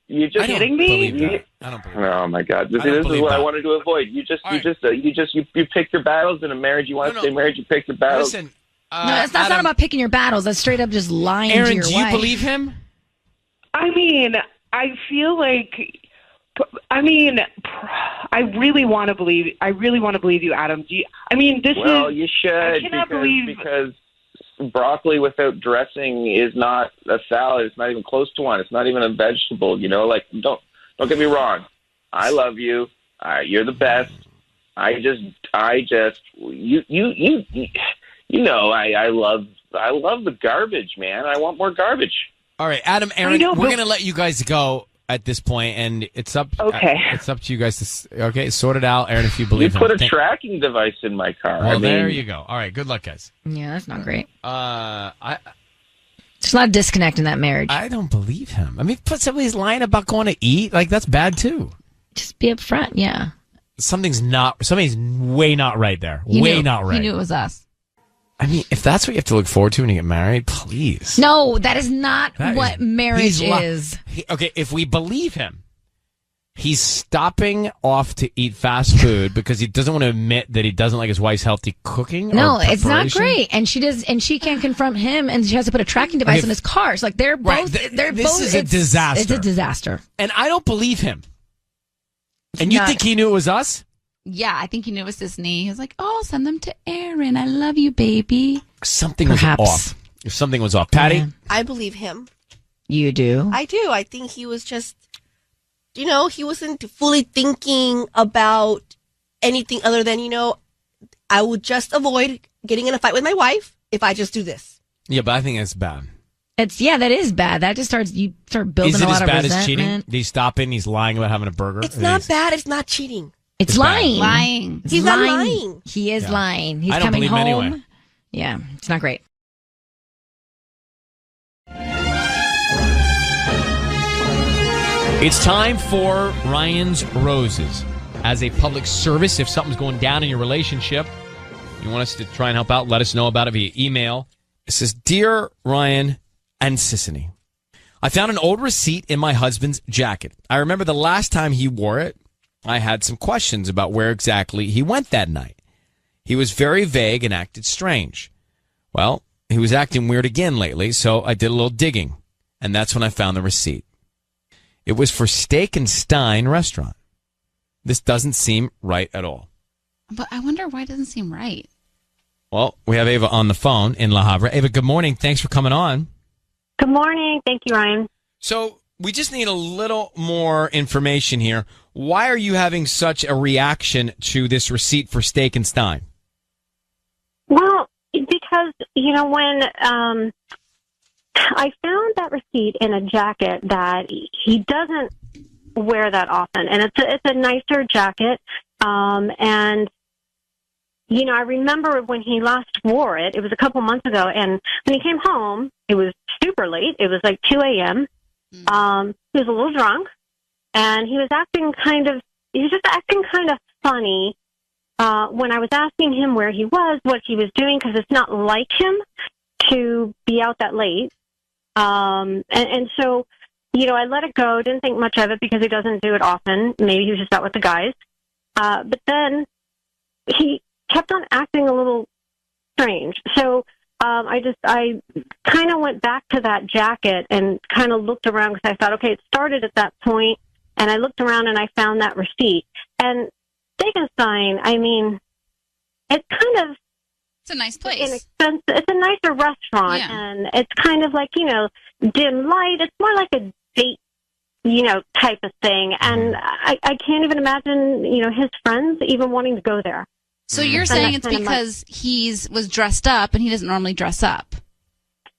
S21: you just kidding me?
S1: I don't believe
S22: Oh my God! This is what I wanted to avoid. You pick your battles in a marriage. You want to stay married, you pick your battles.
S1: Listen,
S2: that's not about picking your battles. That's straight up just lying to your
S1: Aaron,
S2: wife.
S1: do you believe him?
S21: I mean, I feel like. I really want to believe. I really want to believe you, Adam. You should. I cannot believe
S22: because broccoli without dressing is not a salad. It's not even close to one. It's not even a vegetable. Don't get me wrong. I love you. You're the best. I love the garbage, man. I want more garbage.
S1: All right, Adam, Aaron, we're going to let you guys go at this point, and it's up. It's up to you guys to sort it out, Aaron. If you believe
S22: you put a tracking device in my car.
S1: Well, there you go. All right, good luck, guys.
S2: Yeah, that's not great.
S1: There's
S2: a lot of disconnect in that marriage.
S1: I don't believe him. I mean, somebody's lying about going to eat. That's bad too.
S2: Just be upfront. Yeah.
S1: Something's way not right there. Not right.
S11: He knew it was us.
S1: I mean, if that's what you have to look forward to when you get married, please.
S2: No, that is not what marriage is.
S1: Okay, if we believe him, he's stopping off to eat fast food because he doesn't want to admit that he doesn't like his wife's healthy cooking.
S2: No, it's not great, and she can't confront him, and she has to put a tracking device in his car. So they're both.
S1: This is a disaster.
S2: It's a disaster,
S1: and I don't believe him. And you think he knew it was us?
S11: Yeah, I think he knew it was Disney. He was like, "Oh, send them to Aaron. I love you, baby."
S1: Something was off. If something was off, Patty.
S2: Yeah.
S5: I believe him.
S2: You do?
S5: I do. I think he was just, he wasn't fully thinking about anything other than, I would just avoid getting in a fight with my wife if I just do this.
S1: Yeah, but I think that's bad.
S2: That is bad. That just you start building a lot of resentment. Is it as bad as cheating?
S1: He's stopping. He's lying about having a burger.
S5: It's not bad. It's not cheating.
S2: It's lying.
S11: Lying.
S5: He's not lying.
S2: He is lying. He's
S1: I don't
S2: coming
S1: believe
S2: home.
S1: him anyway.
S2: Yeah, it's not great.
S1: It's time for Ryan's Roses. as a public service. If something's going down in your relationship, you want us to try and help out, let us know about it via email. It says, Dear Ryan and Sissany, I found an old receipt in my husband's jacket. I remember the last time he wore it, I had some questions about where exactly he went that night. He was very vague and acted strange. Well, he was acting weird again lately, so I did a little digging, and that's when I found the receipt. It was for Steak and Stein restaurant. This doesn't seem right at all.
S11: But I wonder why it doesn't seem right.
S1: Well, we have Ava on the phone in La Habra. Ava, good morning. Thanks for coming on.
S12: Good morning. Thank you, Ryan.
S1: So we just need a little more information here. Why are you having such a reaction to this receipt for Steak and Stein?
S12: Well, because, when I found that receipt in a jacket that he doesn't wear that often, and it's a nicer jacket, and I remember when he last wore it, it was a couple months ago, and when he came home, it was super late. It was like 2 a.m. He was a little drunk, and he was just acting kind of funny when I was asking him where he was, what he was doing, because it's not like him to be out that late. And so, I let it go, didn't think much of it because he doesn't do it often. Maybe he was just out with the guys. But then he kept on acting a little strange. So I kind of went back to that jacket and kind of looked around because I thought, okay, it started at that point, and I looked around and I found that receipt. And Stegenstein, it's kind of...
S11: It's a nice place.
S12: It's a nicer restaurant, and it's kind of like, dim light. It's more like a date, type of thing. And I can't even imagine, his friends even wanting to go there.
S11: So you're saying it's because was dressed up and he doesn't normally dress up.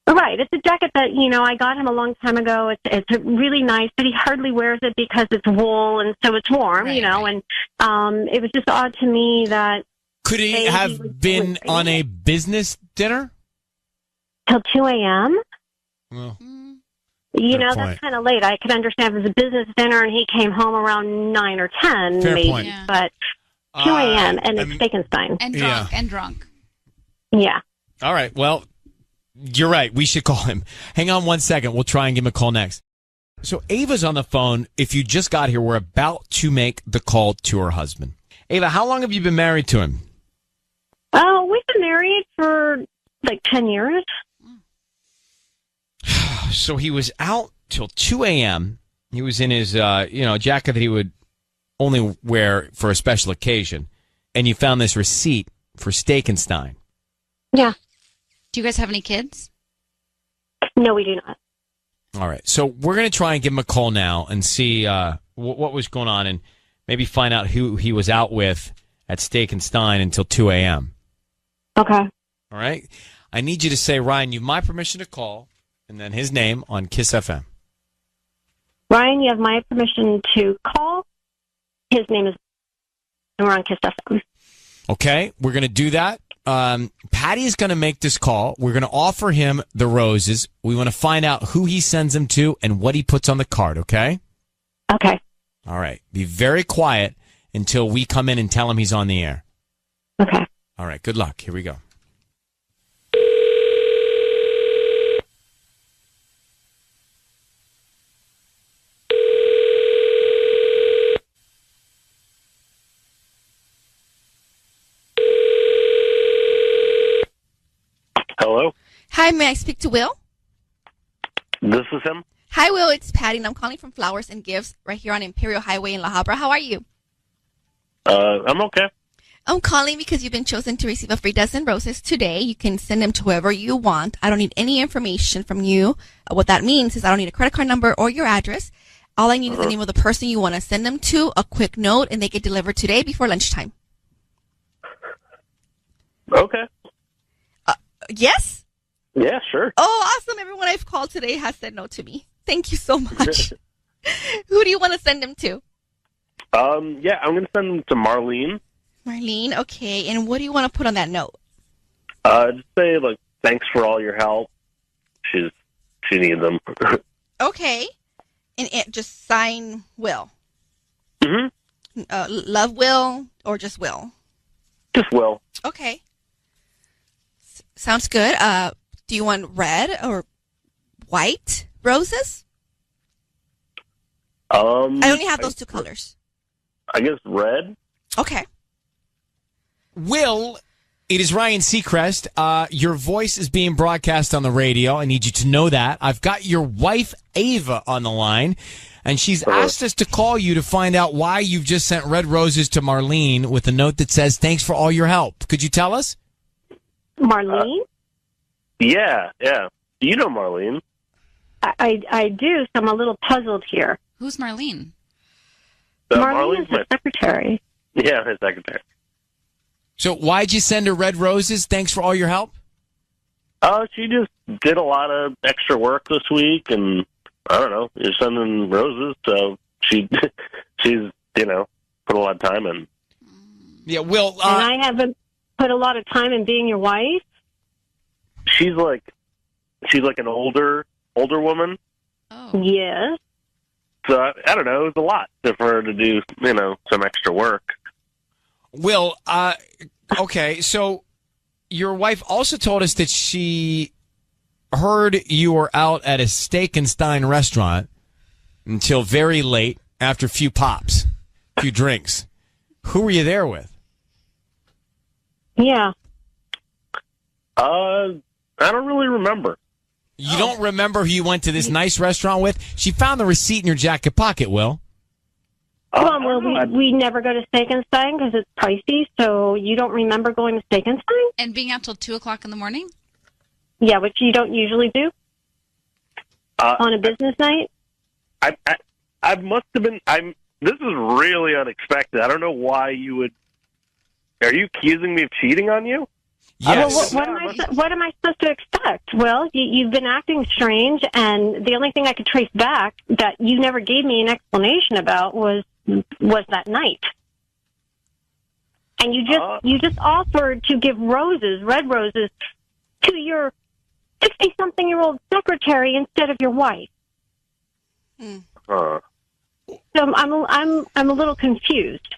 S12: Right. It's a jacket that, I got him a long time ago. It's really nice, but he hardly wears it because it's wool and so it's warm,
S11: right.
S12: And it was just odd to me that...
S1: Could he have been on a business dinner?
S12: Till 2 a.m.?
S1: Well,
S12: that's kind of late. I could understand if it was a business dinner and he came home around 9 or 10,
S1: fair
S12: maybe.
S1: Point.
S12: Yeah. But 2 a.m. and it's Stegenstein.
S11: And drunk.
S12: Yeah.
S1: All right. Well, you're right. We should call him. Hang on 1 second. We'll try and give him a call next. So Ava's on the phone. If you just got here, we're about to make the call to her husband. Ava, how long have you been married to him?
S12: Oh, we've been married for like 10 years.
S1: So he was out till 2 a.m. He was in his, jacket that he would only wear for a special occasion. And you found this receipt for Steak and Stein.
S12: Yeah.
S11: Do you guys have any kids?
S12: No, we do not.
S1: All right. So we're going to try and give him a call now and see what was going on and maybe find out who he was out with at Steak and Stein until 2 a.m.
S12: Okay.
S1: All right. I need you to say, Ryan, you have my permission to call, and then his name on Kiss FM.
S12: Ryan, you have my permission to call. His name is... We're on Kiss FM.
S1: Okay. We're going to do that. Patty is going to make this call. We're going to offer him the roses. We want to find out who he sends them to and what he puts on the card, okay?
S12: Okay.
S1: All right. Be very quiet until we come in and tell him he's on the air.
S12: Okay.
S1: All right. Good luck. Here we go.
S6: Hello?
S5: Hi, may I speak to Will?
S6: This is him.
S5: Hi, Will. It's Patty, and I'm calling from Flowers and Gifts right here on Imperial Highway in La Habra. How are you?
S6: I'm okay.
S5: I'm calling because you've been chosen to receive a free dozen roses today. You can send them to whoever you want. I don't need any information from you. What that means is I don't need a credit card number or your address. All I need is the name of the person you want to send them to, a quick note, and they get delivered today before lunchtime.
S6: Okay.
S5: Yes?
S6: Yeah, sure.
S5: Oh, awesome. Everyone I've called today has said no to me. Thank you so much. Who do you want to send them to?
S6: Yeah, I'm going to send them to Marlene.
S5: Marlene, okay. And what do you want to put on that note?
S6: Just say, like, thanks for all your help. She needs them.
S5: Okay. And just sign Will.
S6: Mm-hmm.
S5: Love Will or just Will?
S6: Just Will.
S5: Okay. Sounds good. Do you want red or white roses? I only have those 2 colors.
S6: I guess red.
S5: Okay.
S1: Will, it is Ryan Seacrest. Your voice is being broadcast on the radio. I need you to know that. I've got your wife, Ava, on the line, and she's asked us to call you to find out why you've just sent red roses to Marlene with a note that says, thanks for all your help. Could you tell us?
S7: Marlene?
S6: Yeah. You know Marlene.
S7: I do, so I'm a little puzzled here.
S11: Who's Marlene?
S7: Marlene is the secretary.
S6: Yeah, his secretary.
S1: So why'd you send her red roses? Thanks for all your help?
S6: She just did a lot of extra work this week, and I don't know, you're sending roses, so she's, put a lot of time in.
S1: Yeah, Will.
S7: And I haven't put a lot of time in being your wife?
S6: She's like an older woman.
S11: Oh.
S7: Yes.
S6: So, I don't know, it was a lot for her to do, some extra work.
S1: Will, okay, so your wife also told us that she heard you were out at a Steak and Stein restaurant until very late after a few pops, a few drinks. Who were you there with?
S7: Yeah.
S6: I don't really remember.
S1: You don't remember who you went to this nice restaurant with? She found the receipt in your jacket pocket, Will.
S7: We never go to Steak and Stein because it's pricey, so you don't remember going to Steak and Stein?
S11: And being out till 2 o'clock in the morning?
S7: Yeah, which you don't usually do on a business night?
S6: I must have been... This is really unexpected. I don't know why you would... Are you accusing me of cheating on you?
S1: Yes.
S7: What am I supposed to expect? Well, you've been acting strange, and the only thing I could trace back that you never gave me an explanation about was that night. And you just offered to give red roses, to your 60-something-year-old secretary instead of your wife. So I'm a little confused.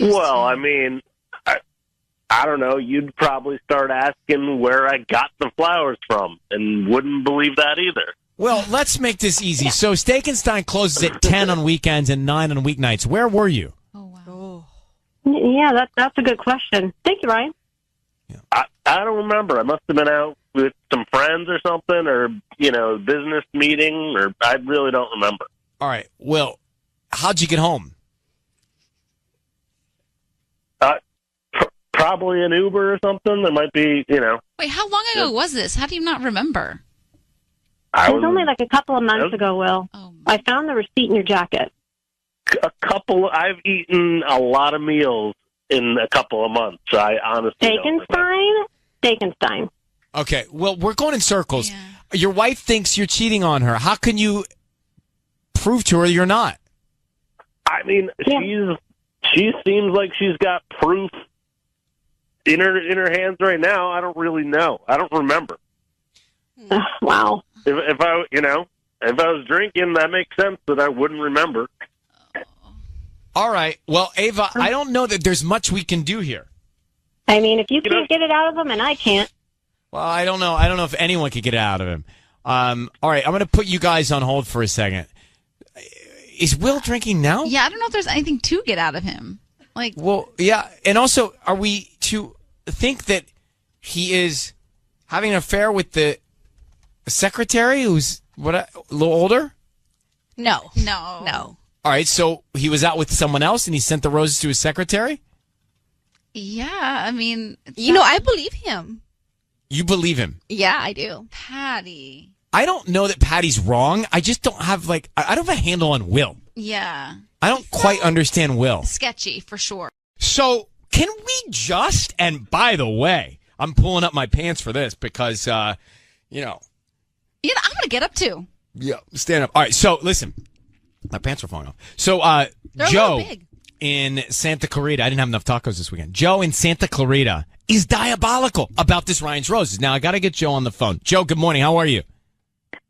S6: Well, I mean, I don't know. You'd probably start asking where I got the flowers from, and wouldn't believe that either.
S1: Well, let's make this easy. So Steak and Stein closes at 10 on weekends and 9 on weeknights. Where were you?
S7: Yeah, that's a good question. Thank you, Ryan.
S6: I don't remember. I must have been out with some friends or something, or, business meeting, or I really don't remember.
S1: All right. Well, how'd you get home?
S6: Probably an Uber or something. There might be,
S11: Wait, how long ago was this? How do you not remember?
S7: It was only like a couple of months ago, Will. I found the receipt in your jacket.
S6: I've eaten a lot of meals in a couple of months. So I honestly
S7: Steak and Stein.
S1: Okay, well, we're going in circles. Yeah. Your wife thinks you're cheating on her. How can you prove to her you're not?
S6: I mean, she seems like she's got proof in her hands right now. I don't really know. I don't remember.
S7: Wow.
S6: If I was drinking, that makes sense that I wouldn't remember.
S1: All right. Well, Ava, I don't know that there's much we can do here.
S7: I mean, if you can't get it out of him and I can't.
S1: Well, I don't know. I don't know if anyone could get it out of him. All right. I'm going to put you guys on hold for a second. Is Will drinking now?
S11: Yeah, I don't know if there's anything to get out of him.
S1: Well, yeah. And also, are we to think that he is having an affair with the secretary who's a little older?
S5: No.
S1: All right, so he was out with someone else and he sent the roses to his secretary?
S11: Yeah, I mean...
S5: I believe him.
S1: You believe him?
S5: Yeah, I do.
S11: Patty.
S1: I don't know that Patty's wrong. I just don't have, I don't have a handle on Will.
S11: Yeah.
S1: I don't quite understand Will.
S11: Sketchy, for sure.
S1: So, can we just... And by the way, I'm pulling up my pants for this because,
S11: Yeah, I'm going to get up too.
S1: Yeah, stand up. All right, so, listen... My pants are falling off. So, Joe in Santa Clarita, I didn't have enough tacos this weekend. Joe in Santa Clarita is diabolical about this Ryan's Roses. Now, I got to get Joe on the phone. Joe, good morning. How are you?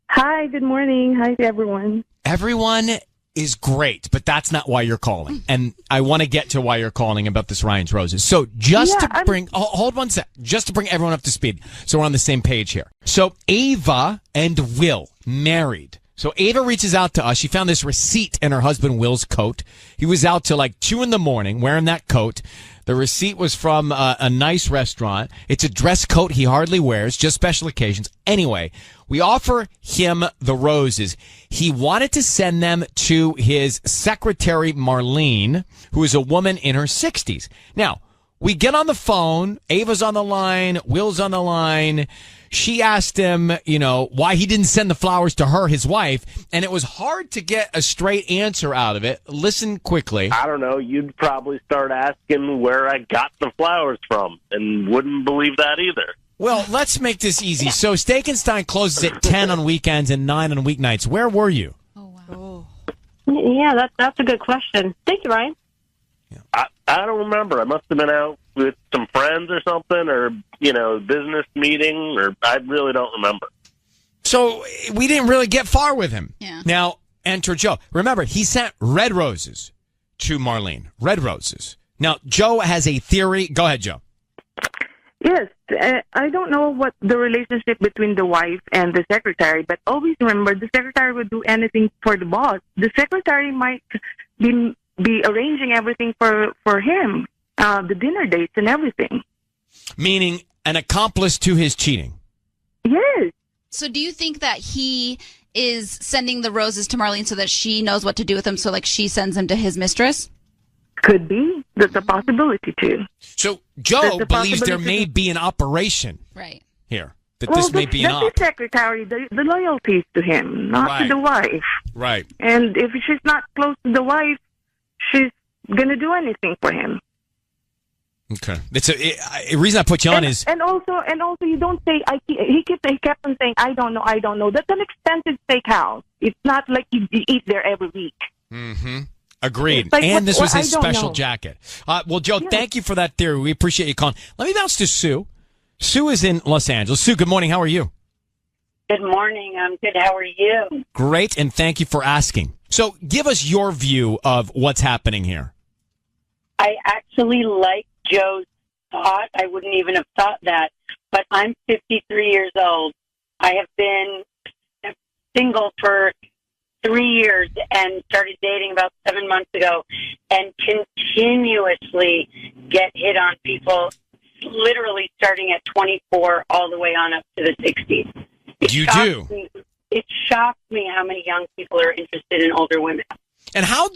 S10: Hi, good morning. Hi, everyone.
S1: Everyone is great, but that's not why you're calling. And I want to get to why you're calling about this Ryan's Roses. So just to bring, hold one sec, just to bring everyone up to speed so we're on the same page here. So Ava and Will married. So Ava reaches out to us. She found this receipt in her husband Will's coat. He was out till like 2 a.m. wearing that coat. The receipt was from a nice restaurant. It's a dress coat he hardly wears, just special occasions. Anyway, we offer him the roses. He wanted to send them to his secretary, Marlene, who is a woman in her 60s. Now, we get on the phone. Ava's on the line. Will's on the line. She asked him, why he didn't send the flowers to her, his wife, and it was hard to get a straight answer out of it. Listen quickly.
S6: I don't know. You'd probably start asking where I got the flowers from and wouldn't believe that either.
S1: Well, let's make this easy. So Steak and Stein closes at 10 on weekends and 9 on weeknights. Where were you?
S7: Yeah, that's a good question. Thank you, Ryan.
S6: I don't remember. I must have been out with some friends or something, or business meeting, or I really don't remember.
S1: So we didn't really get far with him.
S11: Yeah.
S1: Now enter Joe. Remember, he sent red roses to Marlene. Red roses. Now Joe has a theory. Go ahead, Joe.
S17: Yes, I don't know what the relationship between the wife and the secretary, but always remember the secretary would do anything for the boss. The secretary might be arranging everything for him, the dinner dates and everything.
S1: Meaning an accomplice to his cheating.
S17: Yes.
S11: So do you think that he is sending the roses to Marlene so that she knows what to do with them, so like she sends them to his mistress?
S17: Could be. That's a possibility too.
S1: So Joe believes there may be an operation here. That this may be an op.
S17: That's the secretary. The loyalty is to him, not to the wife.
S1: Right.
S17: And if she's not close to the wife, she's going to do anything for him.
S1: Okay. It's a reason I put you on is...
S17: And also you don't say... He kept on saying, I don't know. That's an expensive steakhouse. It's not like you eat there every week.
S1: Mm-hmm. Agreed.
S17: Like,
S1: and this was his
S17: I don't
S1: special
S17: know.
S1: jacket. Well, Joe, thank you for that theory. We appreciate you calling. Let me bounce to Sue. Sue is in Los Angeles. Sue, good morning. How are you?
S10: Good morning. I'm good. How are you?
S1: Great, and thank you for asking. So give us your view of what's happening here.
S10: I actually like Joe's thought. I wouldn't even have thought that. But I'm 53 years old. I have been single for 3 years and started dating about 7 months ago and continuously get hit on people, literally starting at 24 all the way on up to the 60s. It shocks me how many young people are interested in older women.
S1: And how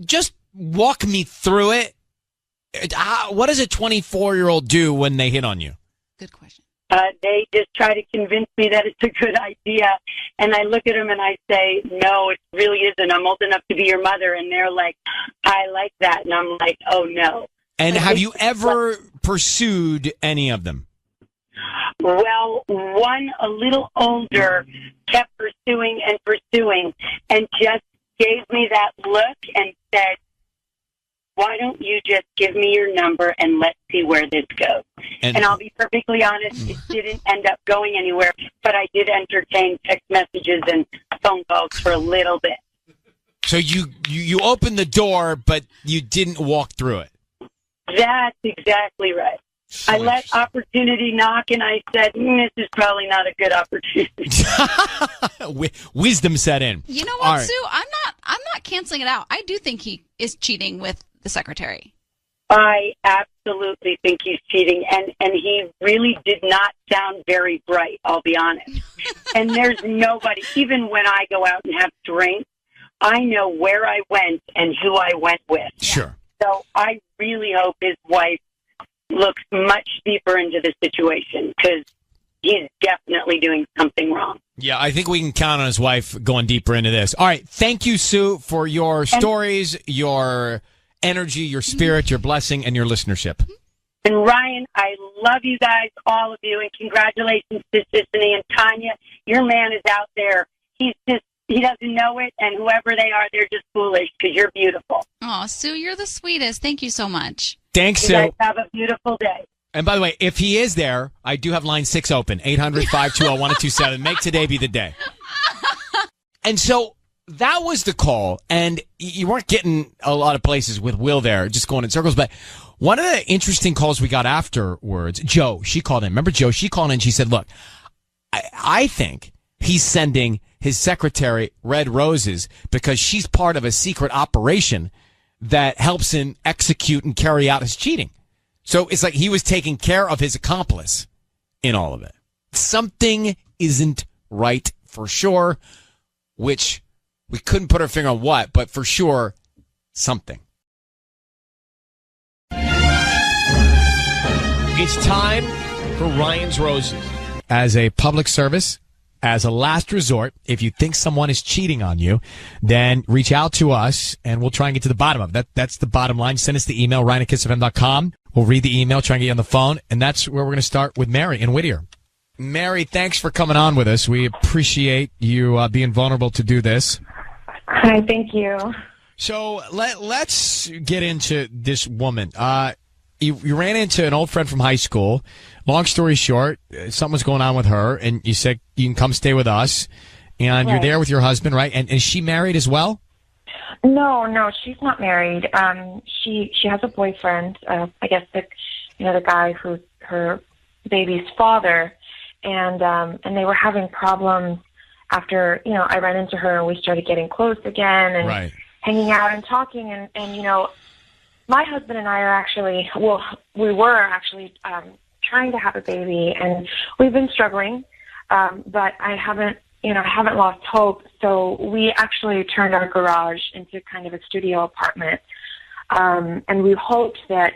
S1: just walk me through it. What does a 24-year-old do when they hit on you?
S11: Good question.
S10: They just try to convince me that it's a good idea. And I look at them and I say, no, it really isn't. I'm old enough to be your mother. And they're like, I like that. And I'm like, oh, no.
S1: And have you ever pursued any of them?
S10: Well, one a little older kept pursuing and just gave me that look and said, why don't you just give me your number and let's see where this goes? And I'll be perfectly honest, it didn't end up going anywhere, but I did entertain text messages and phone calls for a little bit.
S1: So you opened the door, but you didn't walk through it.
S10: That's exactly right. I let opportunity knock, and I said, this is probably not a good opportunity.
S1: Wisdom set in.
S11: You know what, Sue? I'm not canceling it out. I do think he is cheating with the secretary.
S10: I absolutely think he's cheating, and he really did not sound very bright, I'll be honest. And there's nobody, even when I go out and have drinks, I know where I went and who I went with.
S1: Sure.
S10: So I really hope his wife looks much deeper into the situation, because he's definitely doing something wrong.
S1: Yeah, I think we can count on his wife going deeper into this. All right. Thank you, Sue, for your stories, your energy, your spirit, your blessing, and your listenership.
S10: And Ryan, I love you guys, all of you, and congratulations to Sissany and Tanya. Your man is out there. He doesn't know it, and whoever they are, they're just foolish, because you're beautiful.
S11: Oh, Sue, you're the sweetest. Thank you so much.
S1: Thanks, Sue.
S10: You guys have a beautiful day.
S1: And by the way, if he is there, I do have line 6 open, 800-520-1027. Make today be the day. And so that was the call, and you weren't getting a lot of places with Will there, just going in circles. But one of the interesting calls we got afterwards, Joe, she called in. Remember Joe? She called in. She said, look, I think he's sending his secretary red roses because she's part of a secret operation that helps him execute and carry out his cheating. So it's like he was taking care of his accomplice in all of it. Something isn't right for sure, which we couldn't put our finger on what, but for sure, something. It's time for Ryan's Roses. As a public service, as a last resort, if you think someone is cheating on you, then reach out to us and we'll try and get to the bottom of it. That's the bottom line. Send us the email, ryan@kissfm.com. We'll read the email, try and get you on the phone, and that's where we're going to start with Mary in Whittier. Mary, thanks for coming on with us. We appreciate you being vulnerable to do this.
S3: Hi, thank you.
S1: So let's get into this woman. You ran into an old friend from high school. Long story short, something was going on with her, and you said you can come stay with us. And You're there with your husband, right? And is she married as well?
S3: No, she's not married. She has a boyfriend. I guess the guy who's her baby's father, and they were having problems after I ran into her and we started getting close again and hanging out and talking and my husband and I are actually we were actually trying to have a baby and we've been struggling, but I haven't lost hope. So we actually turned our garage into kind of a studio apartment. And we hoped that,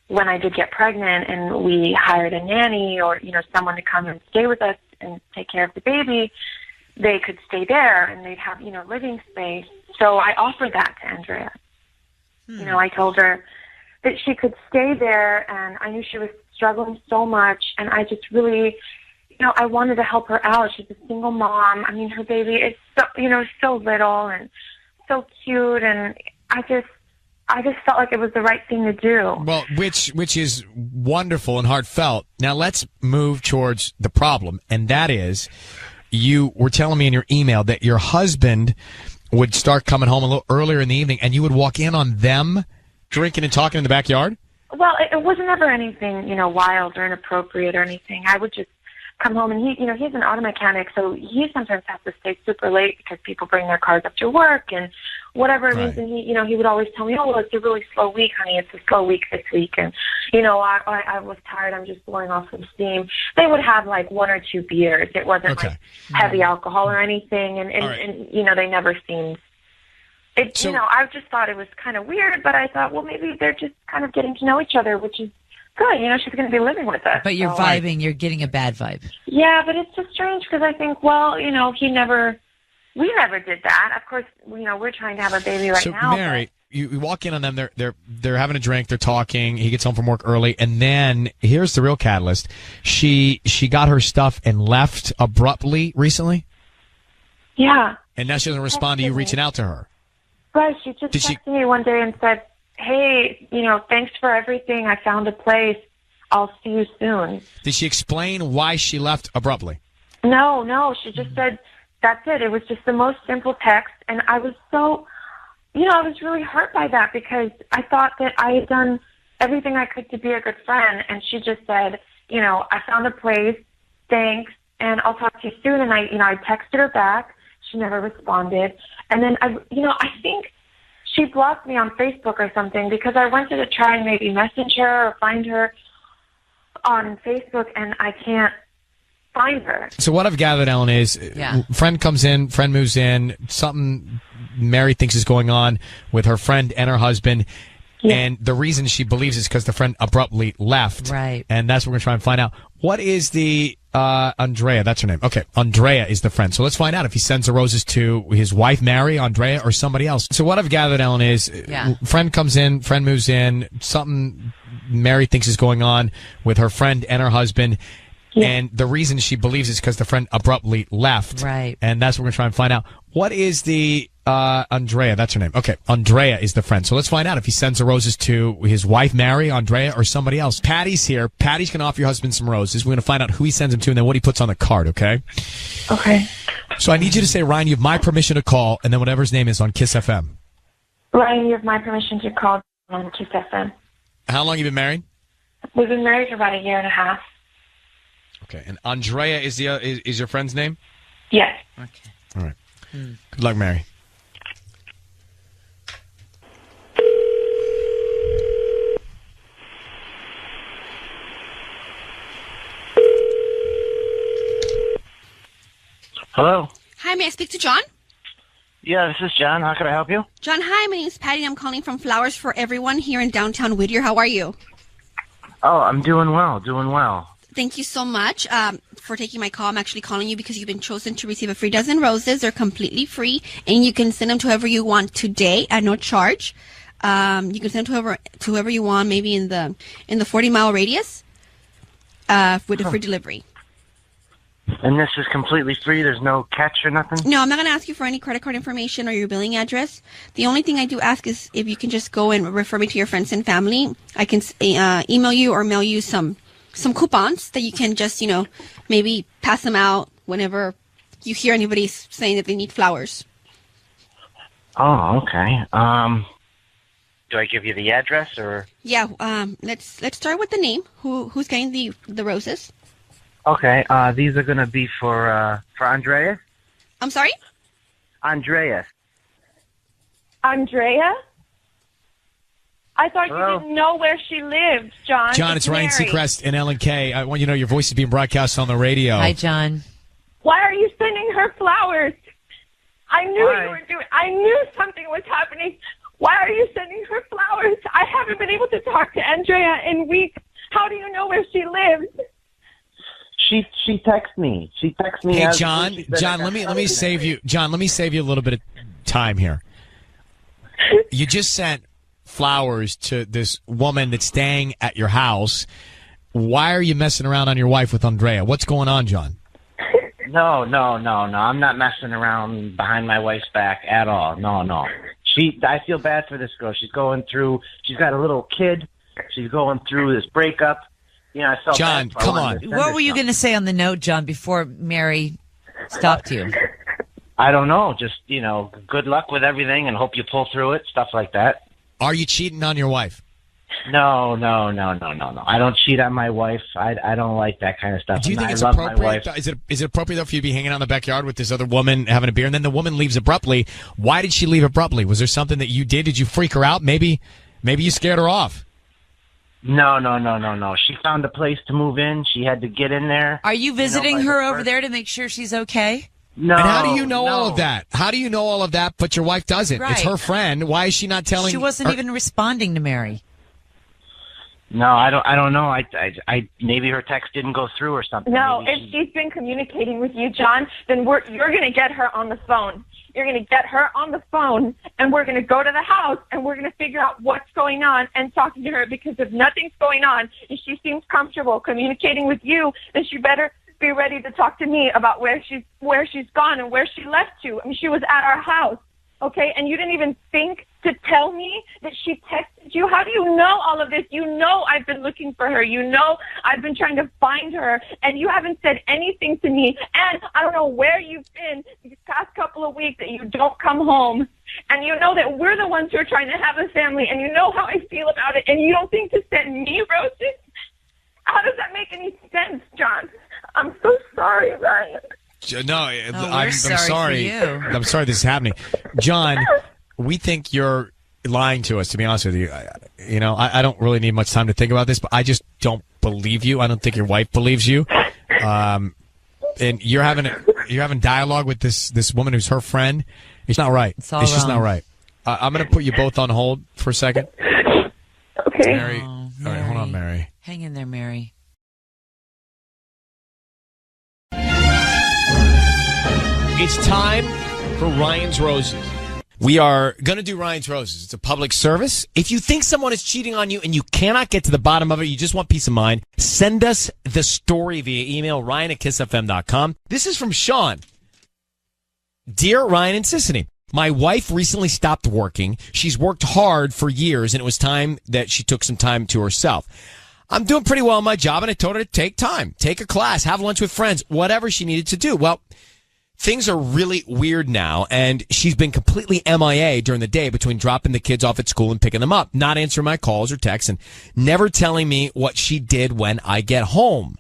S3: when I did get pregnant and we hired a nanny or, someone to come and stay with us and take care of the baby, they could stay there and they'd have, living space. So I offered that to Andrea. I told her that she could stay there and I knew she was struggling so much and I just really, I wanted to help her out. She's a single mom. I mean, her baby is so, so little and so cute, and I just felt like it was the right thing to do.
S1: Well, which is wonderful and heartfelt. Now let's move towards the problem, and that is, you were telling me in your email that your husband would start coming home a little earlier in the evening, and you would walk in on them drinking and talking in the backyard?
S3: Well, it wasn't ever anything, wild or inappropriate or anything. I would just come home, and he's an auto mechanic, so he sometimes has to stay super late because people bring their cars up to work, and whatever reason, he would always tell me, oh, well, it's a really slow week, honey, it's a slow week this week, and, I was tired, I'm just blowing off some steam. They would have, like, 1 or 2 beers. It wasn't, heavy alcohol or anything, and they never seemed... I just thought it was kind of weird, but I thought, well, maybe they're just kind of getting to know each other, which is good. She's going to be living with us.
S14: But you're vibing. You're getting a bad vibe.
S3: Yeah, but it's just strange because I think, we never did that. Of course, we're trying to have a baby right now.
S1: So, Mary, you walk in on them. They're having a drink. They're talking. He gets home from work early, and then here's the real catalyst. She got her stuff and left abruptly recently.
S3: Yeah.
S1: And now she doesn't respond to you reaching out to her.
S3: Right. She just texted me one day and said, hey, thanks for everything. I found a place. I'll see you soon.
S1: Did she explain why she left abruptly?
S3: No. She just said, that's it. It was just the most simple text. And I was so, I was really hurt by that because I thought that I had done everything I could to be a good friend. And she just said, I found a place. Thanks. And I'll talk to you soon. And I texted her back. She never responded. And then I think she blocked me on Facebook or something because I went to try and maybe message her or find her on Facebook, and I can't find her.
S1: So what I've gathered, Ellen, is friend comes in, friend moves in, something Mary thinks is going on with her friend and her husband, and the reason she believes is because the friend abruptly left.
S14: Right.
S1: And that's what we're going to try and find out. What is the... Andrea, that's her name. Okay, Andrea is the friend. So let's find out if he sends the roses to his wife, Mary, Andrea, or somebody else. So what I've gathered, Ellen, is friend comes in, friend moves in, something Mary thinks is going on with her friend and her husband, and the reason she believes is because the friend abruptly left.
S14: Right.
S1: And that's what we're going to try and find out. What is the... Andrea, that's her name. Okay, Andrea is the friend. So let's find out if he sends the roses to his wife, Mary, Andrea, or somebody else. Patty's here. Patty's going to offer your husband some roses. We're going to find out who he sends them to and then what he puts on the card, okay?
S3: Okay.
S1: So I need you to say, Ryan, you have my permission to call, and then whatever his name is on Kiss FM.
S3: Ryan, you have my permission to call on Kiss FM.
S1: How long have you been married?
S3: We've been married for about a year and a half.
S1: Okay, and Andrea is is your friend's name?
S3: Yes.
S1: Okay. All right. Good luck, Mary.
S15: Hello.
S5: Hi, may I speak to John?
S15: Yeah, this is John. How can I help you?
S5: John, hi, my name is Patty. I'm calling from Flowers for Everyone here in downtown Whittier. How are you?
S15: Oh, I'm doing well, doing well.
S5: Thank you so much for taking my call. I'm actually calling you because you've been chosen to receive a free dozen roses. They're completely free, and you can send them to whoever you want today at no charge. You can send them to whoever you want, maybe in the 40-mile radius with a free delivery.
S15: And this is completely free? There's no catch or nothing?
S5: No, I'm not going to ask you for any credit card information or your billing address. The only thing I do ask is if you can just go and refer me to your friends and family. I can email you or mail you some coupons that you can just, maybe pass them out whenever you hear anybody saying that they need flowers.
S15: Oh, okay. Do I give you the address or?
S5: Yeah, let's start with the name. Who's getting the roses?
S15: Okay, these are going to be for Andrea.
S5: I'm sorry?
S15: Andrea.
S16: Andrea? I thought you didn't know where she lived, John.
S1: John, it's Ryan Seacrest and Ellen K. I want you to know your voice is being broadcast on the radio.
S14: Hi, John.
S16: Why are you sending her flowers? I knew you were doing. I knew something was happening. Why are you sending her flowers? I haven't been able to talk to Andrea in weeks. How do you know where she lives?
S15: She texted me. She texted me.
S1: Hey, John, let me save you. John, let me save you a little bit of time here. You just sent flowers to this woman that's staying at your house. Why are you messing around on your wife with Andrea? What's going on, John?
S15: No. I'm not messing around behind my wife's back at all. No. I feel bad for this girl. She's got a little kid. She's going through this breakup. I felt
S1: John, come on.
S14: What were you going to say on the note, John, before Mary stopped you?
S15: I don't know. Just, good luck with everything and hope you pull through it, stuff like that.
S1: Are you cheating on your wife?
S15: No. I don't cheat on my wife. I don't like that kind of stuff.
S1: Do you think it's appropriate? Is it appropriate, though, for you to be hanging out in the backyard with this other woman having a beer, and then the woman leaves abruptly? Why did she leave abruptly? Was there something that you did? Did you freak her out? Maybe you scared her off.
S15: No. She found a place to move in. She had to get in there.
S14: Are you visiting her over there to make sure she's okay?
S15: No.
S1: And how do you know all of that? How do you know all of that, but your wife doesn't?
S14: Right.
S1: It's her friend. Why is she not telling?
S14: She wasn't even responding to Mary.
S15: No, I don't know. I maybe her text didn't go through or something.
S16: No, if she's been communicating with you, John, then you're going to get her on the phone. You're going to get her on the phone, and we're going to go to the house, and we're going to figure out what's going on and talking to her, because if nothing's going on and she seems comfortable communicating with you, then she better be ready to talk to me about where she's gone and where she left to. I mean, she was at our house, okay? And you didn't even think to tell me that she texted you? How do you know all of this? You know I've been looking for her. You know I've been trying to find her, and you haven't said anything to me. And I don't know where you've been these past couple of weeks that you don't come home. And you know that we're the ones who are trying to have a family, and you know how I feel about it, and you don't think to send me roses? How does that make any sense, John? I'm so sorry, Ryan.
S1: No, I'm sorry. I'm sorry this is happening. John, we think you're lying to us, to be honest with you. I don't really need much time to think about this, but I just don't believe you. I don't think your wife believes you. And you're having dialogue with this woman who's her friend. It's not right. It's just not right. I'm going to put you both on hold for a second.
S16: Okay.
S1: Mary. All right, hold on, Mary.
S14: Hang in there, Mary.
S1: It's time for Ryan's Roses. We are going to do Ryan's Roses. It's a public service. If you think someone is cheating on you and you cannot get to the bottom of it, you just want peace of mind, send us the story via email, ryan@kissfm.com. This is from Sean. Dear Ryan and Sissany, My wife recently stopped working. She's worked hard for years, and it was time that she took some time to herself. I'm doing pretty well in my job, and I told her to take time, take a class, have lunch with friends, whatever she needed to do. Well, things are really weird now, and she's been completely MIA during the day between dropping the kids off at school and picking them up, not answering my calls or texts, and never telling me what she did when I get home.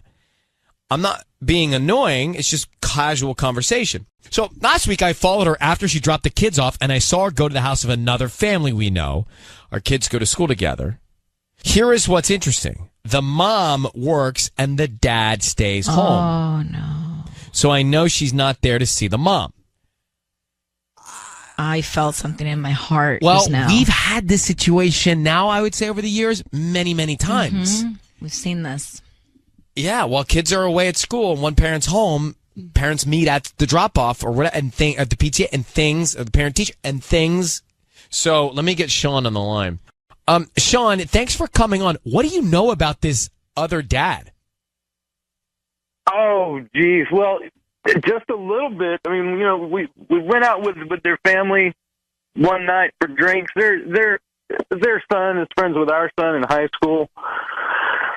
S1: I'm not being annoying. It's just casual conversation. So last week I followed her after she dropped the kids off, and I saw her go to the house of another family we know. Our kids go to school together. Here is what's interesting. The mom works and the dad stays home.
S2: Oh, no.
S1: So I know she's not there to see the mom.
S14: I felt something in my heart.
S1: Well,
S14: just now.
S1: We've had this situation now, I would say, over the years, many, many times.
S14: Mm-hmm. We've seen this.
S1: Yeah, while kids are away at school and one parent's home, parents meet at the drop-off or whatever, and at the PTA and things, or the parent-teacher and things. So let me get Sean on the line. Sean, thanks for coming on. What do you know about this other dad?
S8: Oh, geez. Well, just a little bit. I mean, we went out with their family one night for drinks. Their son is friends with our son in high school.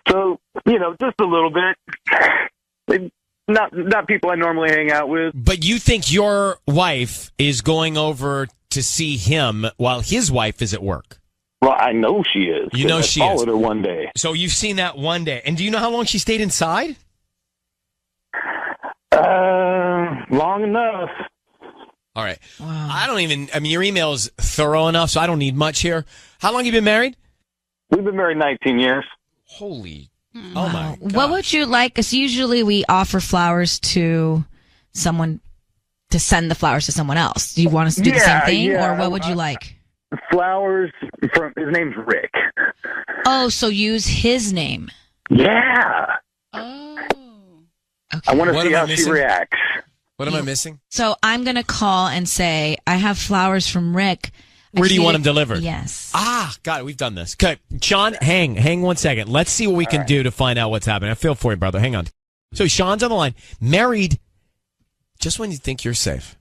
S8: So, just a little bit. Not people I normally hang out with.
S1: But you think your wife is going over to see him while his wife is at work?
S8: Well, I know she is.
S1: You know she is.
S8: I followed her one day.
S1: So you've seen that one day. And do you know how long she stayed inside?
S8: Long enough.
S1: All right. Wow. Your email is thorough enough, so I don't need much here. How long have you been married?
S8: We've been married 19 years.
S1: Holy. Oh, my God.
S2: What would you like? Because usually we offer flowers to someone to send the flowers to someone else. Do you want us to do the same thing? Or what would you like?
S8: Flowers from, his name's Rick.
S2: Oh, so use his name.
S8: Yeah.
S2: Oh.
S8: Okay. I want to see how she reacts.
S1: What am I missing?
S2: So I'm going to call and say, I have flowers from Rick.
S1: Where do you want them delivered?
S2: Yes.
S1: Got it. We've done this. Okay. Sean, hang 1 second. Let's see what we can do to find out what's happening. I feel for you, brother. Hang on. So Sean's on the line. Married just when you think you're safe.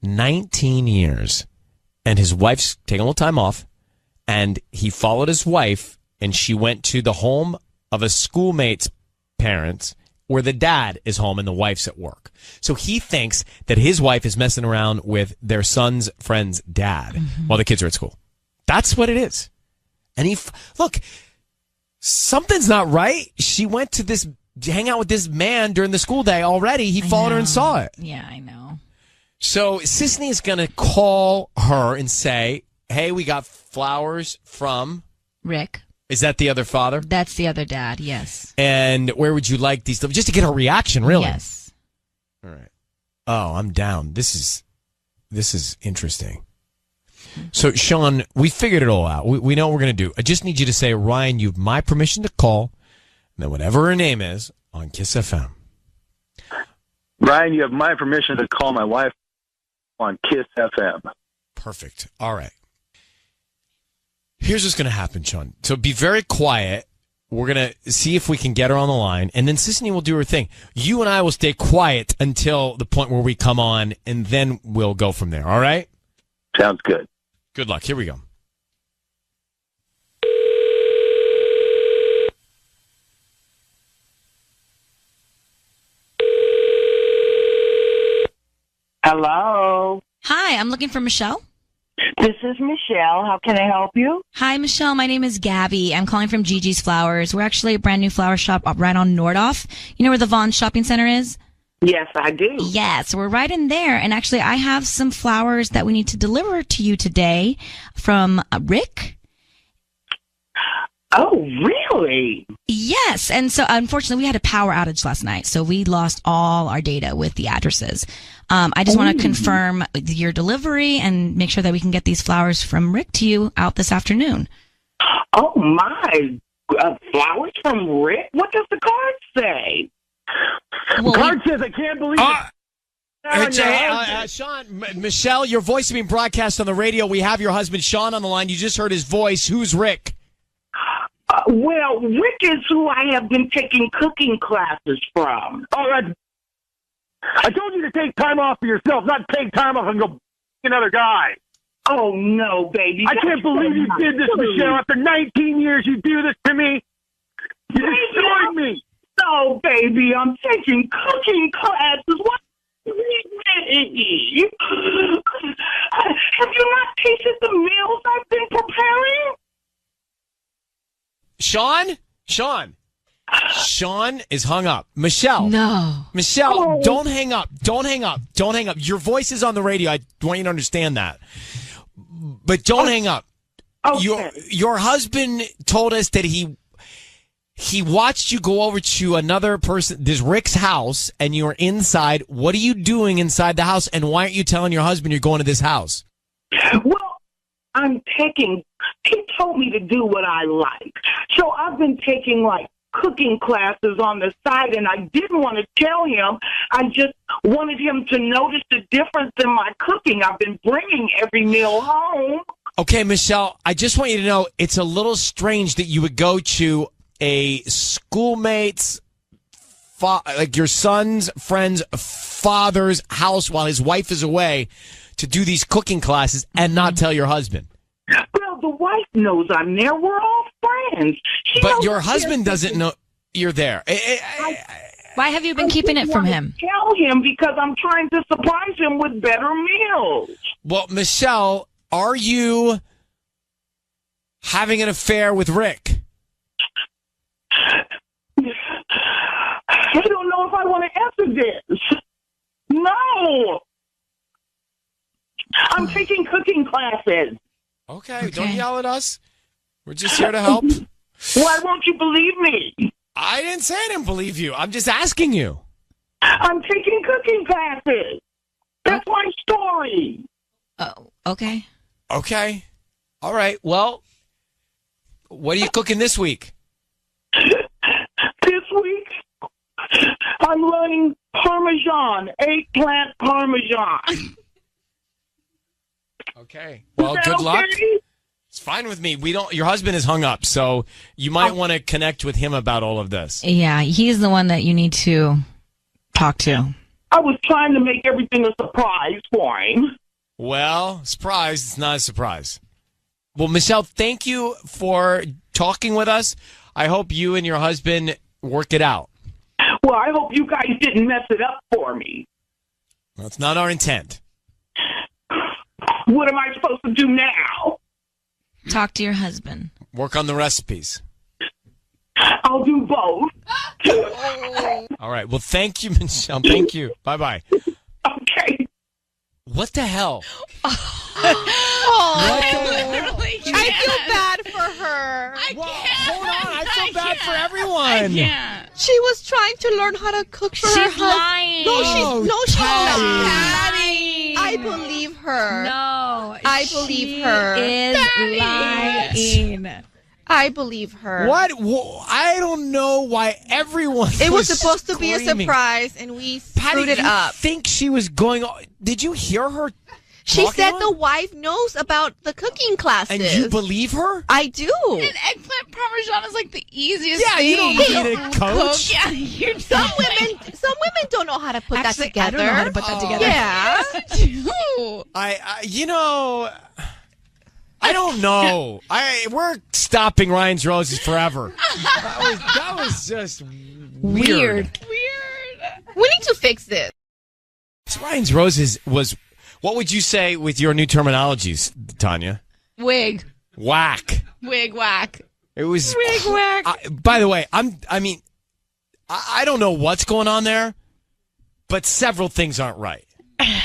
S1: 19 years. And his wife's taking a little time off. And he followed his wife, and she went to the home of a schoolmate's parents where the dad is home and the wife's at work. So he thinks that his wife is messing around with their son's friend's dad while the kids are at school. That's what it is. And look, something's not right. She went to hang out with this man during the school day already. He followed her and saw it.
S2: Yeah, I know.
S1: So Sisney is going to call her and say, hey, we got flowers from
S2: Rick.
S1: Is that the other father?
S2: That's the other dad, yes.
S1: And where would you like these? Just to get her reaction, really?
S2: Yes.
S1: All right. Oh, I'm down. This is interesting. So, Sean, we figured it all out. We know what we're going to do. I just need you to say, Ryan, you have my permission to call, and then whatever her name is, on Kiss FM.
S8: Ryan, you have my permission to call my wife on Kiss FM.
S1: Perfect. All right. Here's what's going to happen, Sean. So be very quiet. We're going to see if we can get her on the line, and then Sisney will do her thing. You and I will stay quiet until the point where we come on, and then we'll go from there. All right?
S8: Sounds good.
S1: Good luck. Here we go.
S9: Hello.
S2: Hi, I'm looking for Michelle.
S9: This is Michelle. How can I help you?
S2: Hi, Michelle. My name is Gabby. I'm calling from Gigi's Flowers. We're actually a brand new flower shop right on Nordhoff. You know where the Vaughn Shopping Center is?
S9: Yes, I do.
S2: Yes, we're right in there. And actually, I have some flowers that we need to deliver to you today from Rick.
S9: Oh, really?
S2: Yes. And so, unfortunately, we had a power outage last night, so we lost all our data with the addresses. I just want to confirm your delivery and make sure that we can get these flowers from Rick to you out this afternoon.
S9: Oh, my. Flowers from Rick? What does the card say?
S8: The card says, I can't believe it.
S1: Sean, Michelle, your voice is being broadcast on the radio. We have your husband, Sean, on the line. You just heard his voice. Who's Rick?
S9: Well, Rick is who I have been taking cooking classes from.
S8: Oh, I told you to take time off for yourself, not take time off and go
S18: other guy.
S9: Oh, no, baby.
S18: I can't believe you did this, Michelle. After 19 years, you do this to me. You destroyed me.
S9: No, baby, I'm taking cooking classes. What? Have you not tasted the meals I've been preparing?
S1: Sean is hung up. Michelle.
S2: No.
S1: Michelle, don't hang up. Don't hang up. Don't hang up. Your voice is on the radio. I want you to understand that. But don't hang up.
S9: Okay.
S1: Your husband told us that he watched you go over to another person, this Rick's house, and you were inside. What are you doing inside the house, and why aren't you telling your husband you're going to this house?
S9: Well, he told me to do what I like. So I've been taking, like, cooking classes on the side, and I didn't want to tell him. I just wanted him to notice the difference in my cooking. I've been bringing every meal home.
S1: Okay, Michelle, I just want you to know it's a little strange that you would go to a schoolmate's, like your son's friend's father's house while his wife is away to do these cooking classes and not tell your husband.
S9: Well, the wife knows I'm there. We're all friends.
S1: But your husband doesn't know you're there.
S2: Why have you been keeping it from him?
S9: Tell him because I'm trying to surprise him with better meals.
S1: Well, Michelle, are you having an affair with Rick?
S9: I don't know if I want to answer this. No. I'm taking cooking classes.
S1: Okay, don't yell at us. We're just here to help.
S9: Why won't you believe me?
S1: I didn't say I didn't believe you. I'm just asking you.
S9: I'm taking cooking classes. That's my story.
S2: Oh, okay.
S1: Okay. All right. Well, what are you cooking this week?
S9: This week, I'm learning Parmesan, eggplant Parmesan.
S1: Okay. Well, good luck. It's fine with me. Your husband is hung up, so you might want to connect with him about all of this.
S2: Yeah, he's the one that you need to talk to.
S9: I was trying to make everything a surprise for him.
S1: Well, surprise. It's not a surprise. Well, Michelle, thank you for talking with us. I hope you and your husband work it out.
S9: Well, I hope you guys didn't mess it up for me.
S1: Well, it's not our intent.
S9: What am I supposed to do now?
S2: Talk to your husband.
S1: Work on the recipes.
S9: I'll do both.
S1: All right. Well, thank you, Michelle. Thank you. Bye-bye.
S9: Okay.
S1: What the hell?
S5: I feel bad for her.
S1: Hold on. I feel bad for everyone.
S5: She was trying to learn how to cook for her husband.
S2: Lying.
S5: She's not.
S2: Patty.
S5: I believe her.
S2: No.
S5: I believe her.
S2: Is lying.
S5: I believe her.
S1: What? I don't know why everyone
S5: It was supposed to be a surprise, and we screwed it up.
S1: I think she was going on. Did you hear her?
S5: She said the wife knows about the cooking classes.
S1: And you believe her?
S5: I do.
S11: And eggplant parmesan is like the easiest
S1: thing.
S11: You
S1: don't need a coach.
S11: Yeah,
S5: some women don't know how to put that together.
S2: I don't know how to put that together.
S5: Yeah.
S1: I don't know. We're stopping Ryan's Roses forever. That was just weird.
S5: We need to fix this.
S1: Ryan's Roses was. What would you say with your new terminologies, Tanya?
S11: Wig.
S1: Whack.
S11: Wig whack.
S1: It was
S11: wig whack.
S1: By the way, I don't know what's going on there, but several things aren't right.
S2: It's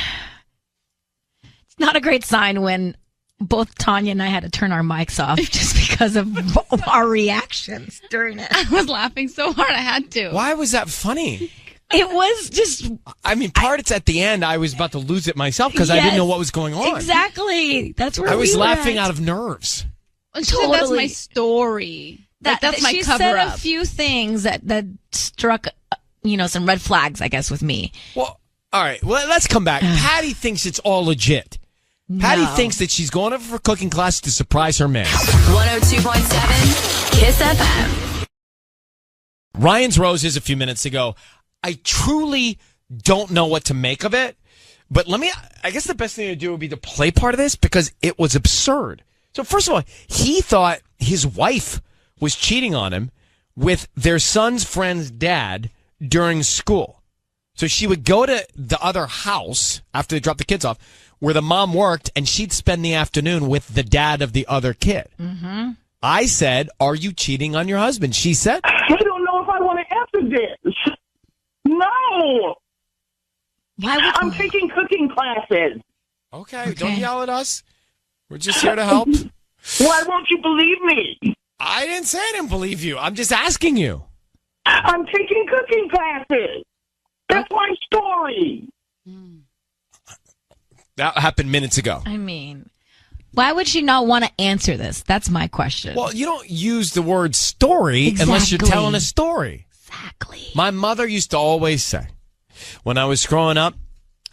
S2: not a great sign when both Tanya and I had to turn our mics off just because of our reactions during it.
S11: I was laughing so hard I had to.
S1: Why was that funny?
S2: It was just...
S1: it's at the end. I was about to lose it myself because I didn't know what was going on.
S2: Exactly. That's where
S1: I was laughing out of nerves.
S11: She said that's my story. That's my
S2: she
S11: cover
S2: said
S11: up.
S2: a few things that struck, some red flags, I guess, with me.
S1: Well, all right. Well, let's come back. Patty thinks it's all legit. Patty thinks that she's going over for cooking class to surprise her man.
S19: 102.7 Kiss FM.
S1: Ryan's Roses a few minutes ago. I truly don't know what to make of it, But I guess the best thing to do would be to play part of this because it was absurd. So first of all, he thought his wife was cheating on him with their son's friend's dad during school. So she would go to the other house after they dropped the kids off where the mom worked, and she'd spend the afternoon with the dad of the other kid.
S2: Mm-hmm.
S1: I said, are you cheating on your husband? She said,
S9: I don't know if I want to answer this. No. I'm taking cooking classes.
S1: Okay, don't yell at us. We're just here to help.
S9: Why won't you believe me?
S1: I didn't say I didn't believe you. I'm just asking you.
S9: I'm taking cooking classes. That's my story.
S1: That happened minutes ago.
S2: I mean, why would she not want to answer this? That's my question.
S1: Well, you don't use the word story unless you're telling a story.
S2: Exactly.
S1: My mother used to always say, when I was growing up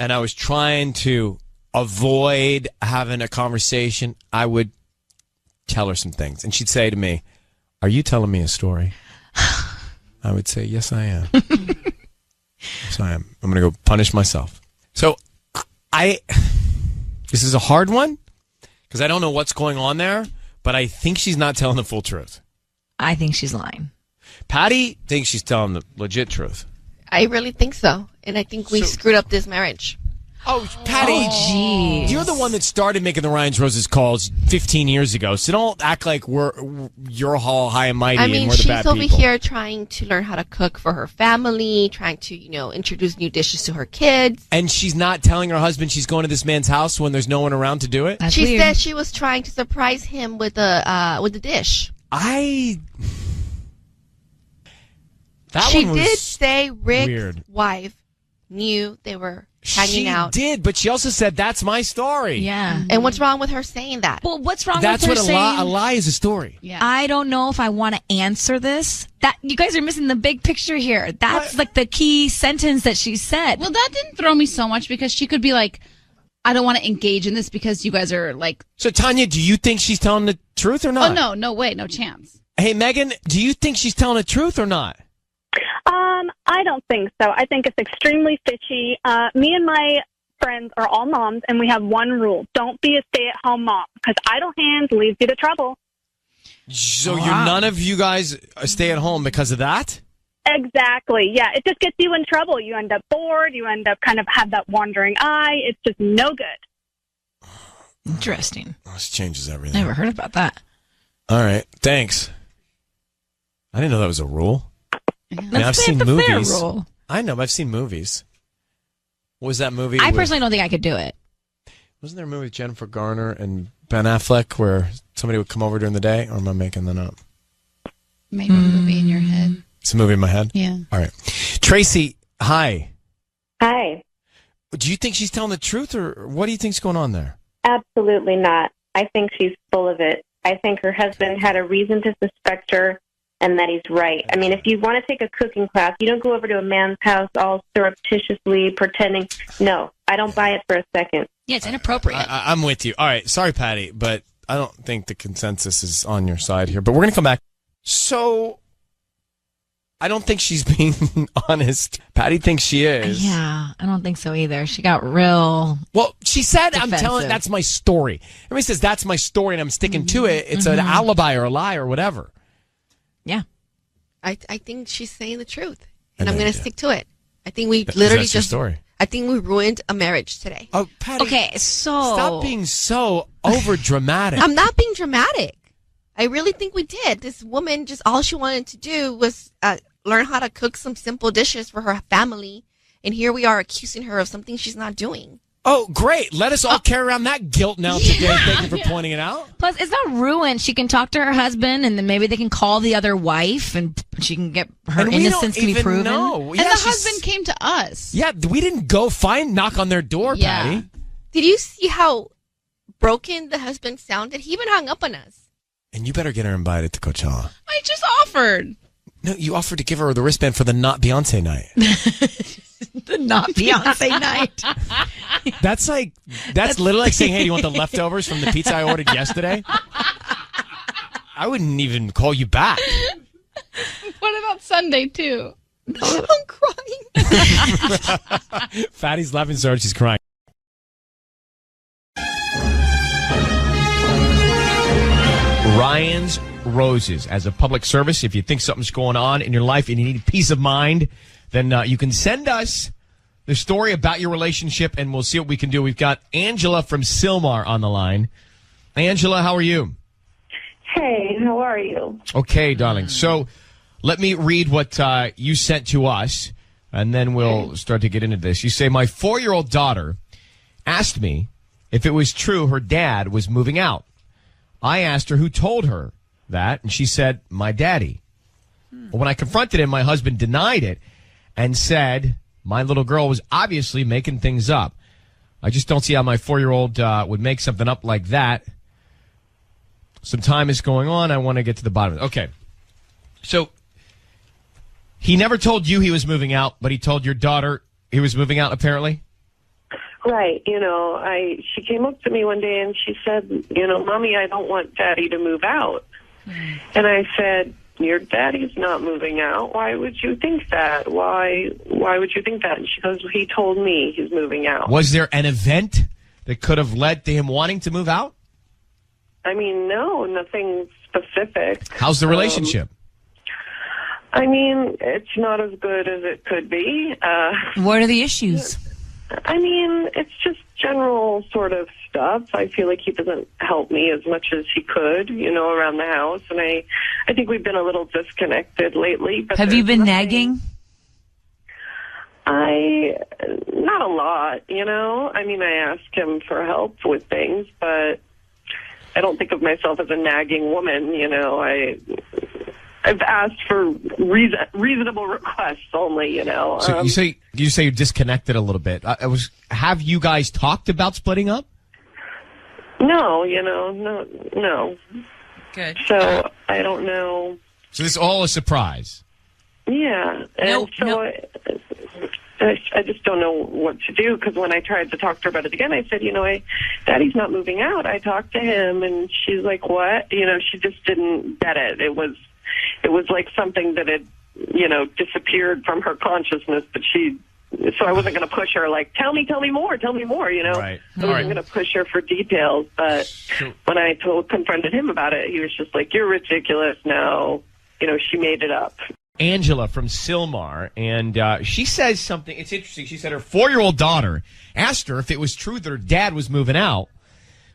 S1: and I was trying to avoid having a conversation, I would tell her some things. And she'd say to me, are you telling me a story? I would say, yes, I am. Yes, I am. I'm going to go punish myself. So this is a hard one because I don't know what's going on there, but I think she's not telling the full truth.
S2: I think she's lying.
S1: Patty thinks she's telling the legit truth.
S5: I really think so. And I think we screwed up this marriage.
S1: Oh, Patty,
S2: geez.
S1: You're the one that started making the Ryan's Roses calls 15 years ago, so don't act like you're all high and mighty and we're the bad people.
S5: She's over here trying to learn how to cook for her family, trying to, introduce new dishes to her kids.
S1: And she's not telling her husband she's going to this man's house when there's no one around to do it?
S5: She said she was trying to surprise him with a dish. She did say Rick's wife knew they were hanging out.
S1: She did, but she also said, that's my story.
S2: Yeah.
S5: And what's wrong with her saying that?
S2: Well, what's wrong
S1: with her saying... That's what a lie is, a story.
S2: Yeah. I don't know if I want to answer this. That you guys are missing the big picture here. That's like the key sentence that she said.
S11: Well, that didn't throw me so much because she could be like, I don't want to engage in this because you guys are like...
S1: So, Tanya, do you think she's telling the truth or not?
S11: Oh, no way, no chance.
S1: Hey, Megan, do you think she's telling the truth or not?
S7: I don't think so. I think it's extremely fishy. Me and my friends are all moms, and we have one rule. Don't be a stay-at-home mom, because idle hands leads you to trouble.
S1: So none of you guys stay at home because of that?
S7: Exactly. Yeah, it just gets you in trouble. You end up bored. You end up kind of have that wandering eye. It's just no good.
S2: Interesting.
S1: This changes everything.
S2: Never heard about that.
S1: All right. Thanks. I didn't know that was a rule. I've seen movies.
S2: Fair rule.
S1: I know, but I've seen movies. What was that movie?
S2: I personally don't think I could do it.
S1: Wasn't there a movie with Jennifer Garner and Ben Affleck where somebody would come over during the day? Or am I making that up?
S11: Maybe a movie in your head.
S1: It's a movie in my head?
S11: Yeah.
S1: All right. Tracy, hi.
S13: Hi.
S1: Do you think she's telling the truth, or what do you think's going on there?
S13: Absolutely not. I think she's full of it. I think her husband had a reason to suspect her, and that he's right. I mean, if you want to take a cooking class, you don't go over to a man's house all surreptitiously pretending. No, I don't buy it for a second.
S2: Yeah, it's inappropriate.
S1: I'm with you. All right. Sorry, Patty, but I don't think the consensus is on your side here. But we're going to come back. So, I don't think she's being honest. Patty thinks she is.
S2: Yeah, I don't think so either. She got real.
S1: Well, she said,
S2: defensive.
S1: I'm telling, that's my story. Everybody says that's my story and I'm sticking to it. It's an alibi or a lie or whatever.
S2: Yeah.
S5: I think she's saying the truth. And I'm going to stick to it. I think we literally
S1: that's your story.
S5: I think we ruined a marriage today.
S1: Oh, Patty.
S2: Okay, so.
S1: Stop being so over dramatic.
S5: I'm not being dramatic. I really think we did. This woman, just all she wanted to do was learn how to cook some simple dishes for her family. And here we are accusing her of something she's not doing.
S1: Oh, great. Let us all carry around that guilt now today. Thank you for pointing it out.
S2: Plus, it's not ruined. She can talk to her husband, and then maybe they can call the other wife, and she can get her innocence can be proven.
S1: Know.
S11: And the husband came to us.
S1: Yeah, we didn't go knock on their door, Patty.
S5: Did you see how broken the husband sounded? He even hung up on us.
S1: And you better get her invited to Coachella.
S11: I just offered.
S1: No, you offered to give her the wristband for the not Beyonce night.
S2: The not Beyonce night.
S1: That's literally like saying, hey, do you want the leftovers from the pizza I ordered yesterday? I wouldn't even call you back.
S11: What about Sunday, too?
S5: I'm crying.
S1: Fatty's laughing so hard she's crying. Ryan's Roses. As a public service, if you think something's going on in your life and you need peace of mind, then you can send us the story about your relationship, and we'll see what we can do. We've got Angela from Sylmar on the line. Angela, how are you?
S4: Hey, how are you?
S1: Okay, darling. So let me read what you sent to us, and then we'll start to get into this. You say, my 4-year-old daughter asked me if it was true her dad was moving out. I asked her who told her that, and she said, my daddy. When I confronted him, my husband denied it and said my little girl was obviously making things up. I just don't see how my 4-year-old would make something up like that. Some time is going on. I want to get to the bottom of it. Okay. So he never told you he was moving out, but he told your daughter he was moving out, apparently?
S4: Right. She came up to me one day and she said, Mommy, I don't want Daddy to move out. And I said, your daddy's not moving out. Why would you think that? Why would you think that? And she goes, he told me he's moving out. Was there an event that could have led to him wanting to move out? I mean, no, nothing specific.
S1: How's the relationship?
S4: It's not as good as it could be.
S14: What are the issues?
S4: It's just general sort of stuff. I feel like he doesn't help me as much as he could, around the house. And I think we've been a little disconnected lately. But
S14: have you been nagging?
S4: Not a lot, I ask him for help with things, but I don't think of myself as a nagging woman, I've asked for reasonable requests only,
S1: So you say you're disconnected a little bit. Have you guys talked about splitting up?
S4: No, no.
S14: Good.
S4: So I don't know.
S1: So this is all a surprise.
S4: Yeah, and I just don't know what to do, because when I tried to talk to her about it again, I said, Daddy's not moving out. I talked to him, and she's like, what? She just didn't get it. It was like something that had, disappeared from her consciousness, but so I wasn't going to push her like, tell me more,
S1: Right.
S4: I wasn't going to push her for details, but when I confronted him about it, he was just like, you're ridiculous. No, she made it up.
S1: Angela from Sylmar, and she says something. It's interesting. She said her 4-year-old daughter asked her if it was true that her dad was moving out.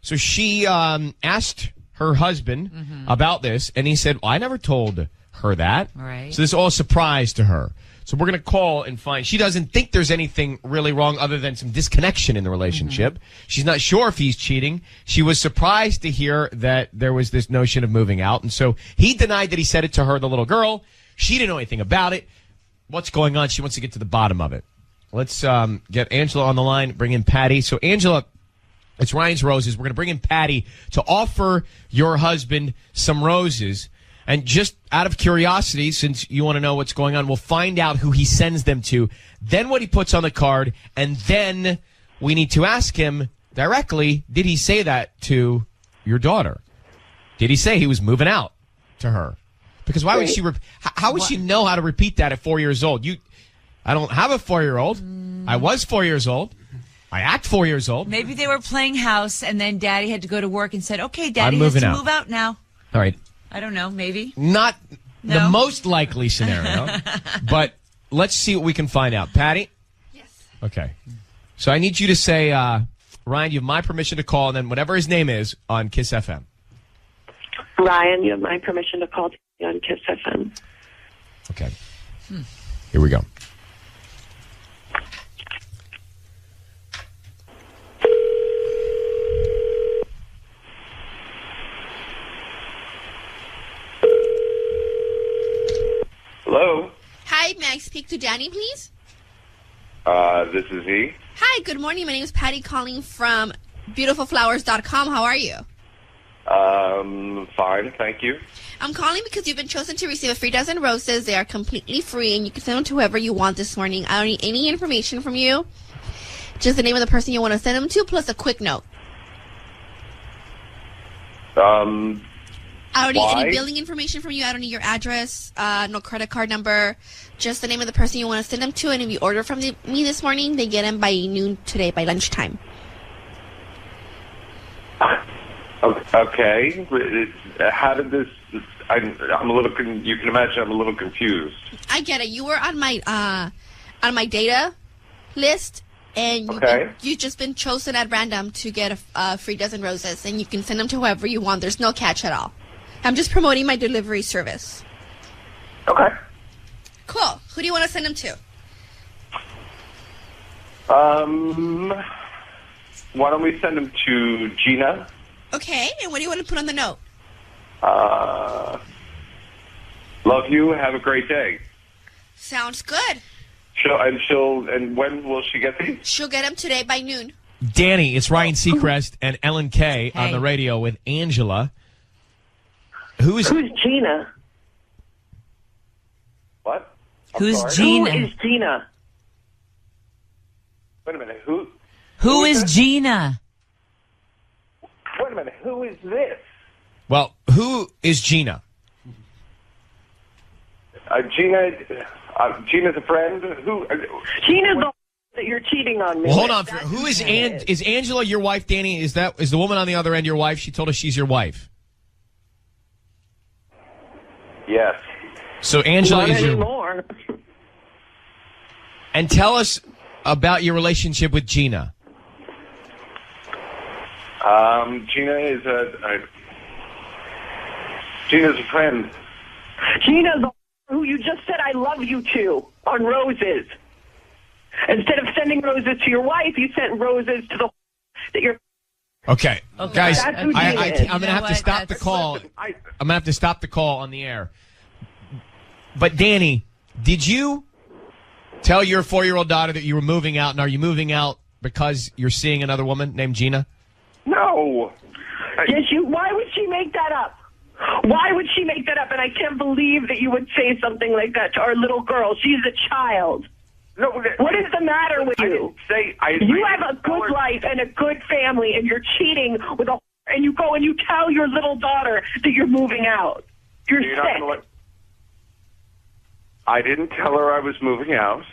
S1: So she asked her husband about this, and he said, I never told her that.
S14: Right.
S1: So this is all a surprise to her. So we're going to call and find. She doesn't think there's anything really wrong other than some disconnection in the relationship. She's not sure if he's cheating. She was surprised to hear that there was this notion of moving out. And so he denied that he said it to her, the little girl. She didn't know anything about it. What's going on? She wants to get to the bottom of it. Let's get Angela on the line, bring in Patty. So Angela, it's Ryan's Roses. We're going to bring in Patty to offer your husband some roses. And just out of curiosity, since you want to know what's going on, we'll find out who he sends them to, then what he puts on the card, and then we need to ask him directly, did he say that to your daughter? Did he say he was moving out to her? Because why would she? How would she know how to repeat that at 4 years old? I don't have a 4-year-old. I was 4 years old. I act 4 years old.
S14: Maybe they were playing house, and then Daddy had to go to work and said, "Okay, Daddy has to move out now."
S1: All right.
S14: I don't know. Maybe
S1: not the most likely scenario, but let's see what we can find out. Patty.
S5: Yes.
S1: Okay. So I need you to say, Ryan, you have my permission to call, and then whatever his name is on Kiss FM.
S4: Ryan, you have my permission to call on Kiss FM.
S1: Okay. Here we go.
S20: Hello.
S5: Hi, may I speak to Danny, please?
S20: This is he.
S5: Hi, good morning. My name is Patty calling from beautifulflowers.com. How are you?
S20: Fine, thank you.
S5: I'm calling because you've been chosen to receive a free dozen roses. They are completely free, and you can send them to whoever you want this morning. I don't need any information from you. Just the name of the person you want to send them to, plus a quick note. I don't need any billing information from you. I don't need your address, no credit card number. Just the name of the person you want to send them to. And if you order from me this morning, they get them by noon today, by lunchtime.
S20: Okay. How did this? I'm a little. You can imagine I'm a little confused.
S5: I get it. You were on my data list, and you've just been chosen at random to get a free dozen roses, and you can send them to whoever you want. There's no catch at all. I'm just promoting my delivery service.
S20: Okay.
S5: Cool. Who do you want to send them to?
S20: Why don't we send them to Gina?
S5: Okay. And what do you want to put on the note?
S20: Love you. Have a great day.
S5: Sounds good.
S20: And when will she get these?
S5: She'll get them today by noon.
S1: Danny, it's Ryan Seacrest and Ellen Kay on the radio with Angela. Who's
S21: Gina?
S20: What?
S21: Who's Gina? Who is Gina?
S20: Wait a minute.
S14: Who is Gina?
S20: Wait a minute. Who is this?
S1: Well, who is Gina?
S20: Gina's a friend. Who?
S21: Gina's the that you're cheating on me.
S1: Well, hold on. Who is is Angela your wife, Danny? Is the woman on the other end your wife? She told us she's your wife.
S20: Yes.
S1: So Angela is your.
S21: Anymore.
S1: And tell us about your relationship with Gina.
S20: Gina is Gina's a friend.
S21: Gina's the who you just said I love you to on roses. Instead of sending roses to your wife, you sent roses to the that you're.
S1: Okay, guys, I'm going to have to stop the call.
S20: I'm
S1: going to have to stop the call on the air. But Danny, did you tell your 4-year-old daughter that you were moving out, and are you moving out because you're seeing another woman named Gina?
S20: No.
S21: Yes, why would she make that up? Why would she make that up? And I can't believe that you would say something like that to our little girl. She's a child.
S20: No,
S21: what is the matter with you? You have a good life and a good family, and you're cheating with and you go and you tell your little daughter that you're moving out. You're sick.
S20: I didn't tell her I was moving out.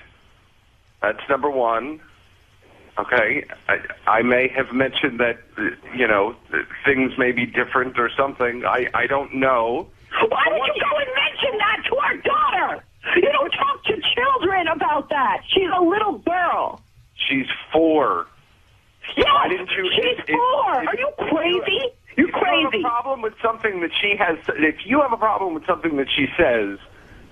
S20: That's number one. Okay, I may have mentioned that, things may be different or something. I don't know.
S21: Why would you go and mention that to our daughter? You don't talk to children about that. She's a little girl.
S20: She's 4.
S21: Yes, she's 4. Are you crazy? You're crazy.
S20: If you have a problem with something that she has, if you have a problem with something that she says,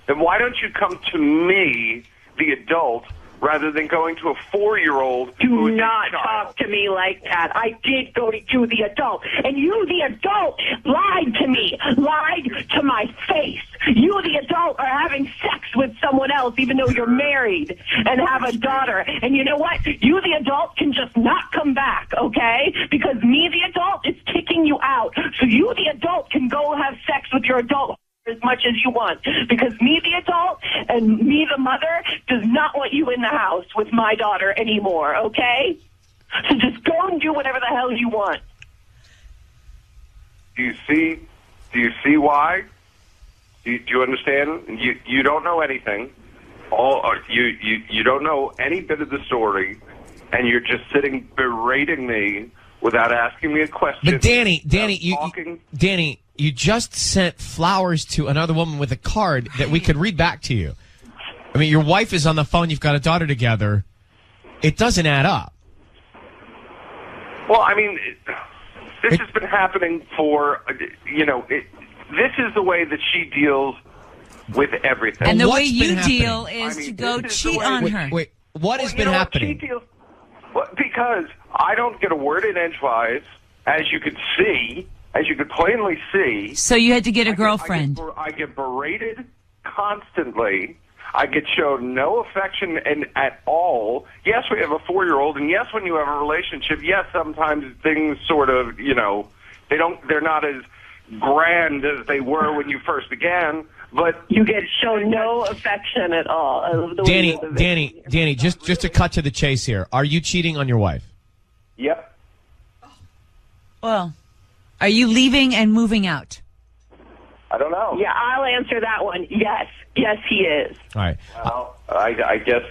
S20: then why don't you come to me, the adult, rather than going to a 4-year-old.
S21: Do not talk to me like that. I did go to you, the adult, and you, the adult, lied to me, lied to my face. You, the adult, are having sex with someone else, even though you're married and have a daughter. And you know what? You, the adult, can just not come back, okay? Because me, the adult, is kicking you out. So you, the adult, can go have sex with your adult as much as you want, because me, the adult, and me, the mother, does not want you in the house with my daughter anymore, okay? So just go and do whatever the hell you want.
S20: Do you see why? Do you understand? You don't know anything. You don't know any bit of the story, and you're just sitting berating me without asking me a question.
S1: But Danny, you just sent flowers to another woman with a card that we could read back to you. I mean, your wife is on the phone. You've got a daughter together. It doesn't add up.
S20: Well, I mean, this has been happening for, this is the way that she deals with everything.
S14: And the way you deal is to go cheat on her.
S1: Wait, what has been happening?
S20: Because I don't get a word in edgewise, as you could see. As you could plainly see.
S14: So you had to get a girlfriend.
S20: I get berated constantly. I get shown no affection at all. Yes, we have a 4-year-old, and yes, when you have a relationship, yes, sometimes things sort of, they're not as grand as they were when you first began, but
S21: you get shown no affection at all.
S1: Danny, just to cut to the chase here, are you cheating on your wife?
S20: Yep.
S14: Well, are you leaving and moving out?
S20: I don't know.
S21: Yeah, I'll answer that one. Yes, he is.
S1: All right.
S20: Well, I guess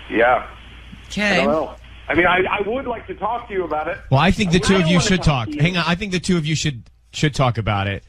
S20: yeah.
S14: Okay.
S20: I don't know. I mean, I would like to talk to you about it.
S1: Well, I think the two of you
S20: wanna
S1: should talk.
S20: to you.
S1: Hang on. I think the two of you should talk about it.